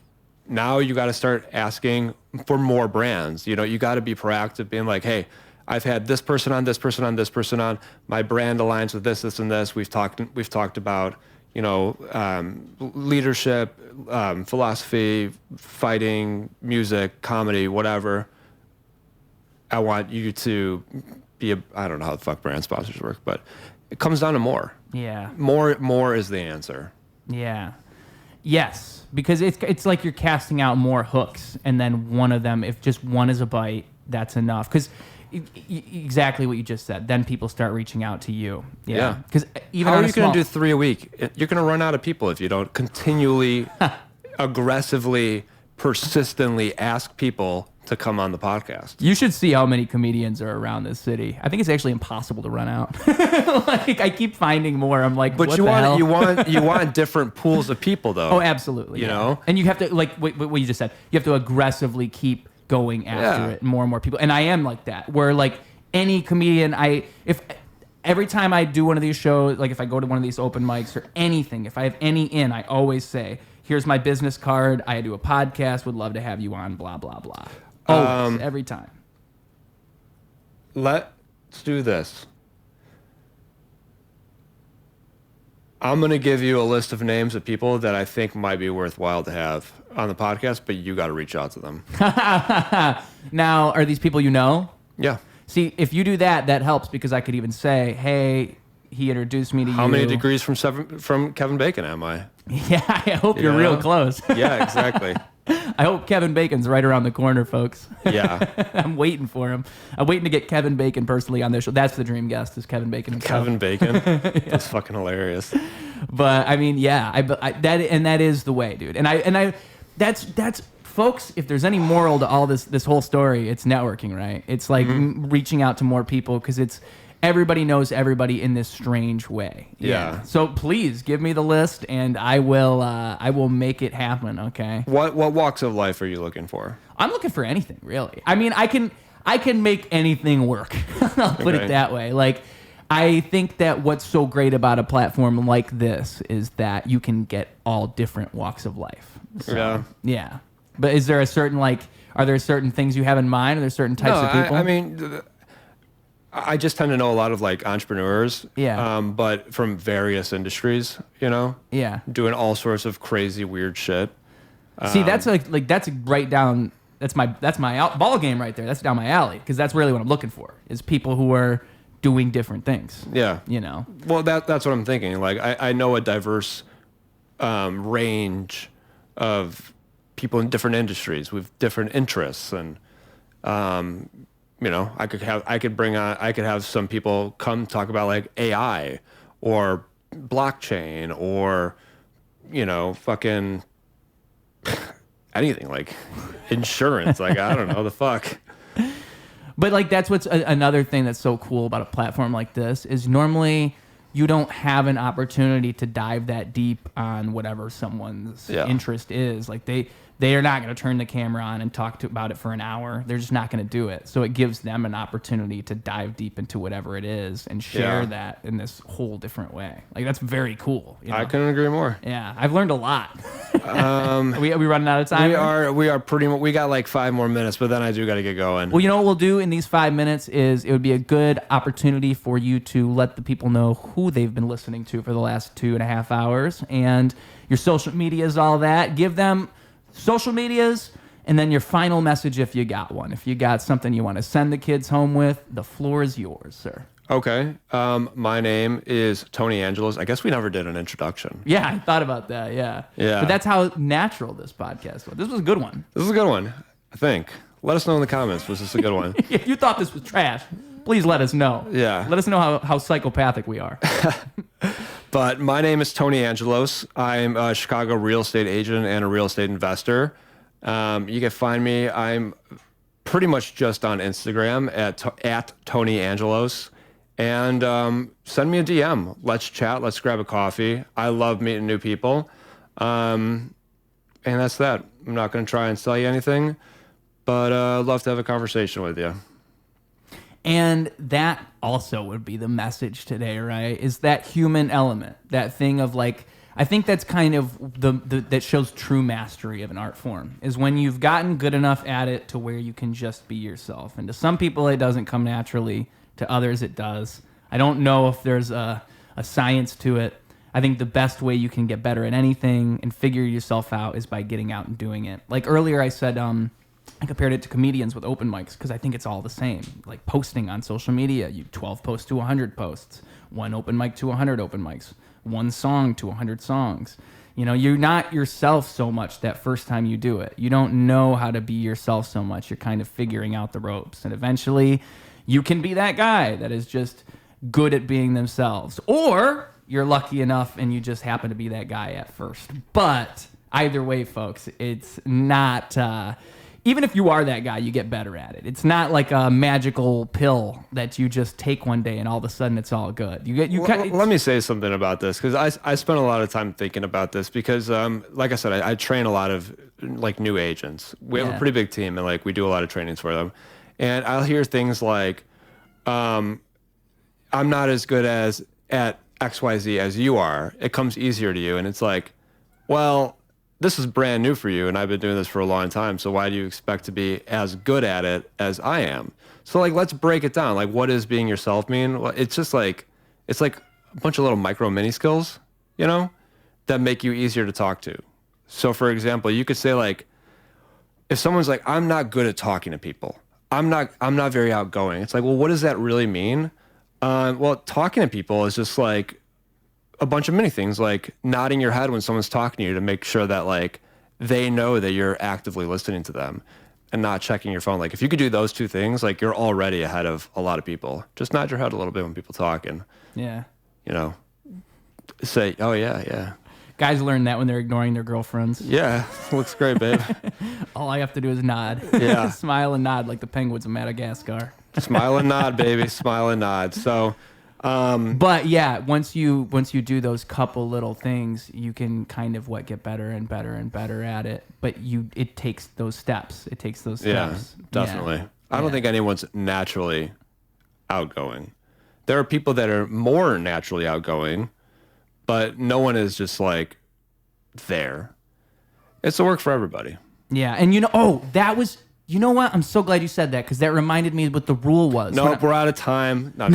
now you got to start asking for more brands. You know, you got to be proactive, being like, hey, I've had this person on, this person on, this person on. My brand aligns with this, this, and this. We've talked about, you know, leadership, philosophy, fighting, music, comedy, whatever. I want you to be I don't know how the fuck brand sponsors work, but it comes down to more. Yeah. More is the answer. Yeah. Yes, because it's like you're casting out more hooks, and then one of them, if just one is a bite, that's enough. Because exactly what you just said. Then people start reaching out to you. Yeah. Because even how are you going to do 3 a week? You're going to run out of people if you don't continually, aggressively, persistently ask people to come on the podcast. You should see how many comedians are around this city. I think it's actually impossible to run out. Like I keep finding more. I'm like, But what you the want hell? you want different pools of people though. Oh, absolutely. You know? And you have to, like what you just said, you have to aggressively keep going after it, more and more people. And I am like that, where like any comedian, if every time I do one of these shows, like if I go to one of these open mics or anything, if I have any in, I always say, here's my business card. I do a podcast. Would love to have you on, blah, blah, blah. Always, every time. Let's do this. I'm going to give you a list of names of people that I think might be worthwhile to have on the podcast, but you got to reach out to them. Now, are these people you know? Yeah. See, if you do that, that helps because I could even say, hey, he introduced me to you. How many degrees from Kevin Bacon am I? Yeah, I hope you're real close. Yeah, exactly. I hope Kevin Bacon's right around the corner, folks. Yeah. I'm waiting for him. I'm waiting to get Kevin Bacon personally on this show. That's the dream guest, is Kevin Bacon himself. Kevin Bacon? That's fucking hilarious. But I mean, yeah, that is the way, dude. And that's folks, if there's any moral to all this whole story, it's networking, right? It's like reaching out to more people because it's everybody knows everybody in this strange way. Yeah. So please give me the list and I will make it happen, okay? What walks of life are you looking for? I'm looking for anything, really. I mean, I can make anything work. I'll put it that way. Like, I think that what's so great about a platform like this is that you can get all different walks of life. So, yeah. But is there are there certain things you have in mind? Are there certain types of people? I mean, I just tend to know a lot of like entrepreneurs. Yeah. But from various industries, you know? Yeah. Doing all sorts of crazy, weird shit. See, that's that's right down. That's my ball game right there. That's down my alley because that's really what I'm looking for is people who are doing different things. Yeah. You know. Well, that's what I'm thinking. Like I know a diverse range of people in different industries with different interests, and you know, I could have some people come talk about like AI or blockchain or, you know, fucking anything like insurance. Like, I don't know the fuck. But like that's what's another thing that's so cool about a platform like this is normally you don't have an opportunity to dive that deep on whatever someone's interest is. Like they are not going to turn the camera on and talk about it for an hour. They're just not going to do it. So it gives them an opportunity to dive deep into whatever it is and share that in this whole different way. Like that's very cool. You know? I couldn't agree more. Yeah, I've learned a lot. Are we running out of time? We are pretty much. We got like 5 more minutes, but then I do got to get going. Well, you know what we'll do in these 5 minutes is it would be a good opportunity for you to let the people know who they've been listening to for the last 2.5 hours and your social medias, all that. Give them social medias, and then your final message if you got one. If you got something you want to send the kids home with, the floor is yours, sir. Okay. My name is Tony Angelos. I guess we never did an introduction. Yeah, I thought about that, yeah. Yeah. But that's how natural this podcast was. This was a good one. This is a good one, I think. Let us know in the comments. Was this a good one? If you thought this was trash, please let us know. Yeah. Let us know how psychopathic we are. But my name is Tony Angelos. I'm a Chicago real estate agent and a real estate investor. You can find me. I'm pretty much just on Instagram at Tony Angelos. And send me a DM. Let's chat. Let's grab a coffee. I love meeting new people. And that's that. I'm not going to try and sell you anything, but I'd love to have a conversation with you. And that also would be the message today, right? Is that human element, that thing of like, I think that's kind of that shows true mastery of an art form, is when you've gotten good enough at it to where you can just be yourself. And to some people, it doesn't come naturally. To others, it does. I don't know if there's a science to it. I think the best way you can get better at anything and figure yourself out is by getting out and doing it. Like earlier I said, I compared it to comedians with open mics because I think it's all the same. Like posting on social media, you 12 posts to 100 posts, 1 open mic to 100 open mics, 1 song to 100 songs. You know, you're not yourself so much that first time you do it. You don't know how to be yourself so much. You're kind of figuring out the ropes. And eventually you can be that guy that is just good at being themselves. Or you're lucky enough and you just happen to be that guy at first. But either way, folks, it's not even if you are that guy, you get better at it. It's not like a magical pill that you just take one day and all of a sudden it's all good. Let me say something about this, because I spent a lot of time thinking about this, because like I said, I train a lot of like new agents. We have a pretty big team, and like we do a lot of trainings for them. And I'll hear things like, I'm not as good at XYZ as you are. It comes easier to you. And it's like, well, this is brand new for you, and I've been doing this for a long time, so why do you expect to be as good at it as I am? So, like, let's break it down. Like, what does being yourself mean? Well, it's just like, it's like a bunch of little micro mini skills, you know, that make you easier to talk to. So, for example, you could say, like, if someone's like, I'm not good at talking to people, I'm not very outgoing. It's like, well, what does that really mean? Well, talking to people is just like a bunch of many things, like nodding your head when someone's talking to you to make sure that like they know that you're actively listening to them and not checking your phone. Like if you could do those two things, like you're already ahead of a lot of people. Just nod your head a little bit when people talk, and you know, say, oh yeah. Guys learn that when they're ignoring their girlfriends. Yeah, looks great, babe. All I have to do is nod. Yeah. Smile and nod like the penguins of Madagascar. Smile and nod, baby. Smile and nod. So but yeah, once you do those couple little things, you can kind of get better and better and better at it. But it takes those steps. It takes those steps. Yeah, definitely. Yeah. I don't think anyone's naturally outgoing. There are people that are more naturally outgoing, but no one is just like there. It's a work for everybody. Yeah, and you know what? I'm so glad you said that, because that reminded me what the rule was. Nope, we're out of time. No.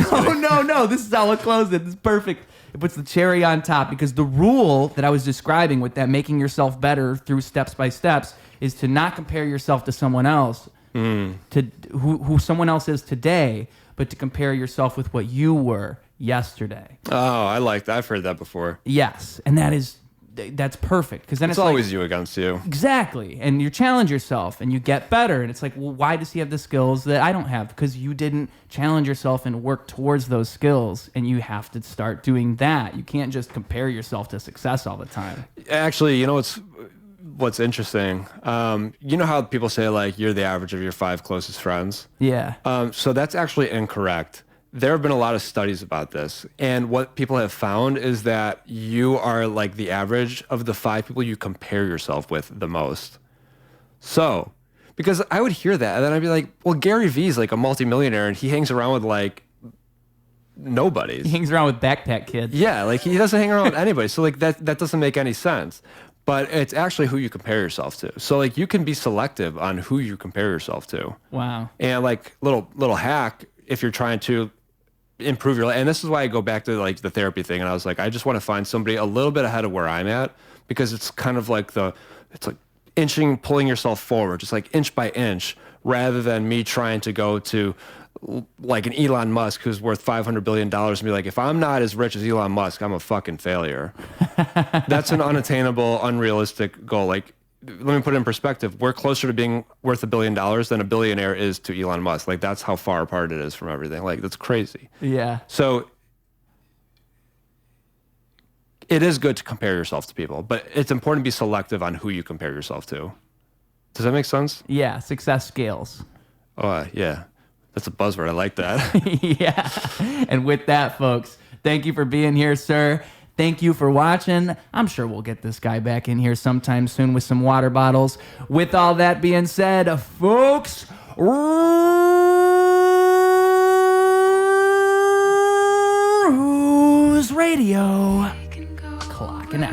This is how we'll close it. This is perfect. It puts the cherry on top, because the rule that I was describing with that making yourself better through steps by steps is to not compare yourself to someone else, to who someone else is today, but to compare yourself with what you were yesterday. Oh, I like that. I've heard that before. Yes, and that's perfect, because then it's always you against you. Exactly. And you challenge yourself and you get better, and it's like, well, why does he have the skills that I don't have? Because you didn't challenge yourself and work towards those skills, and you have to start doing that. You can't just compare yourself to success all the time. Actually, you know what's interesting? You know how people say like you're the average of your 5 closest friends? Yeah. So that's actually incorrect. There have been a lot of studies about this, and what people have found is that you are like the average of the 5 people you compare yourself with the most. So, because I would hear that, and then I'd be like, well, Gary Vee's like a multimillionaire, and he hangs around with like nobodies. He hangs around with backpack kids. Yeah, like he doesn't hang around with anybody. So like that doesn't make any sense. But it's actually who you compare yourself to. So like you can be selective on who you compare yourself to. Wow. And like little hack, if you're trying to improve your life. And this is why I go back to like the therapy thing. And I was like, I just want to find somebody a little bit ahead of where I'm at, because it's kind of like it's like pulling yourself forward, just like inch by inch, rather than me trying to go to like an Elon Musk who's worth $500 billion and be like, if I'm not as rich as Elon Musk, I'm a fucking failure. That's an unattainable, unrealistic goal. Like, let me put it in perspective. We're closer to being worth $1 billion than a billionaire is to Elon Musk. Like, that's how far apart it is from everything. Like, that's crazy. Yeah. So it is good to compare yourself to people, but it's important to be selective on who you compare yourself to. Does that make sense? Yeah. Success scales. Oh, yeah. That's a buzzword. I like that. Yeah. And with that, folks, thank you for being here, sir. Thank you for watching. I'm sure we'll get this guy back in here sometime soon with some water bottles. With all that being said, folks, Ruse Radio. Clocking out.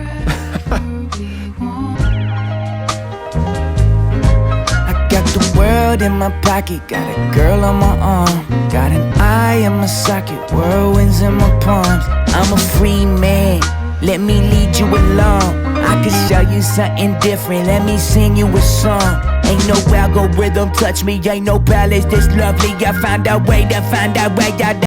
I got the world in my pocket, got a girl on my arm, got an eye in my socket, whirlwinds in my palms. I'm a free man, let me lead you along. I can show you something different, let me sing you a song. Ain't no algorithm touch me, ain't no palace this lovely. I found a way to find a way out.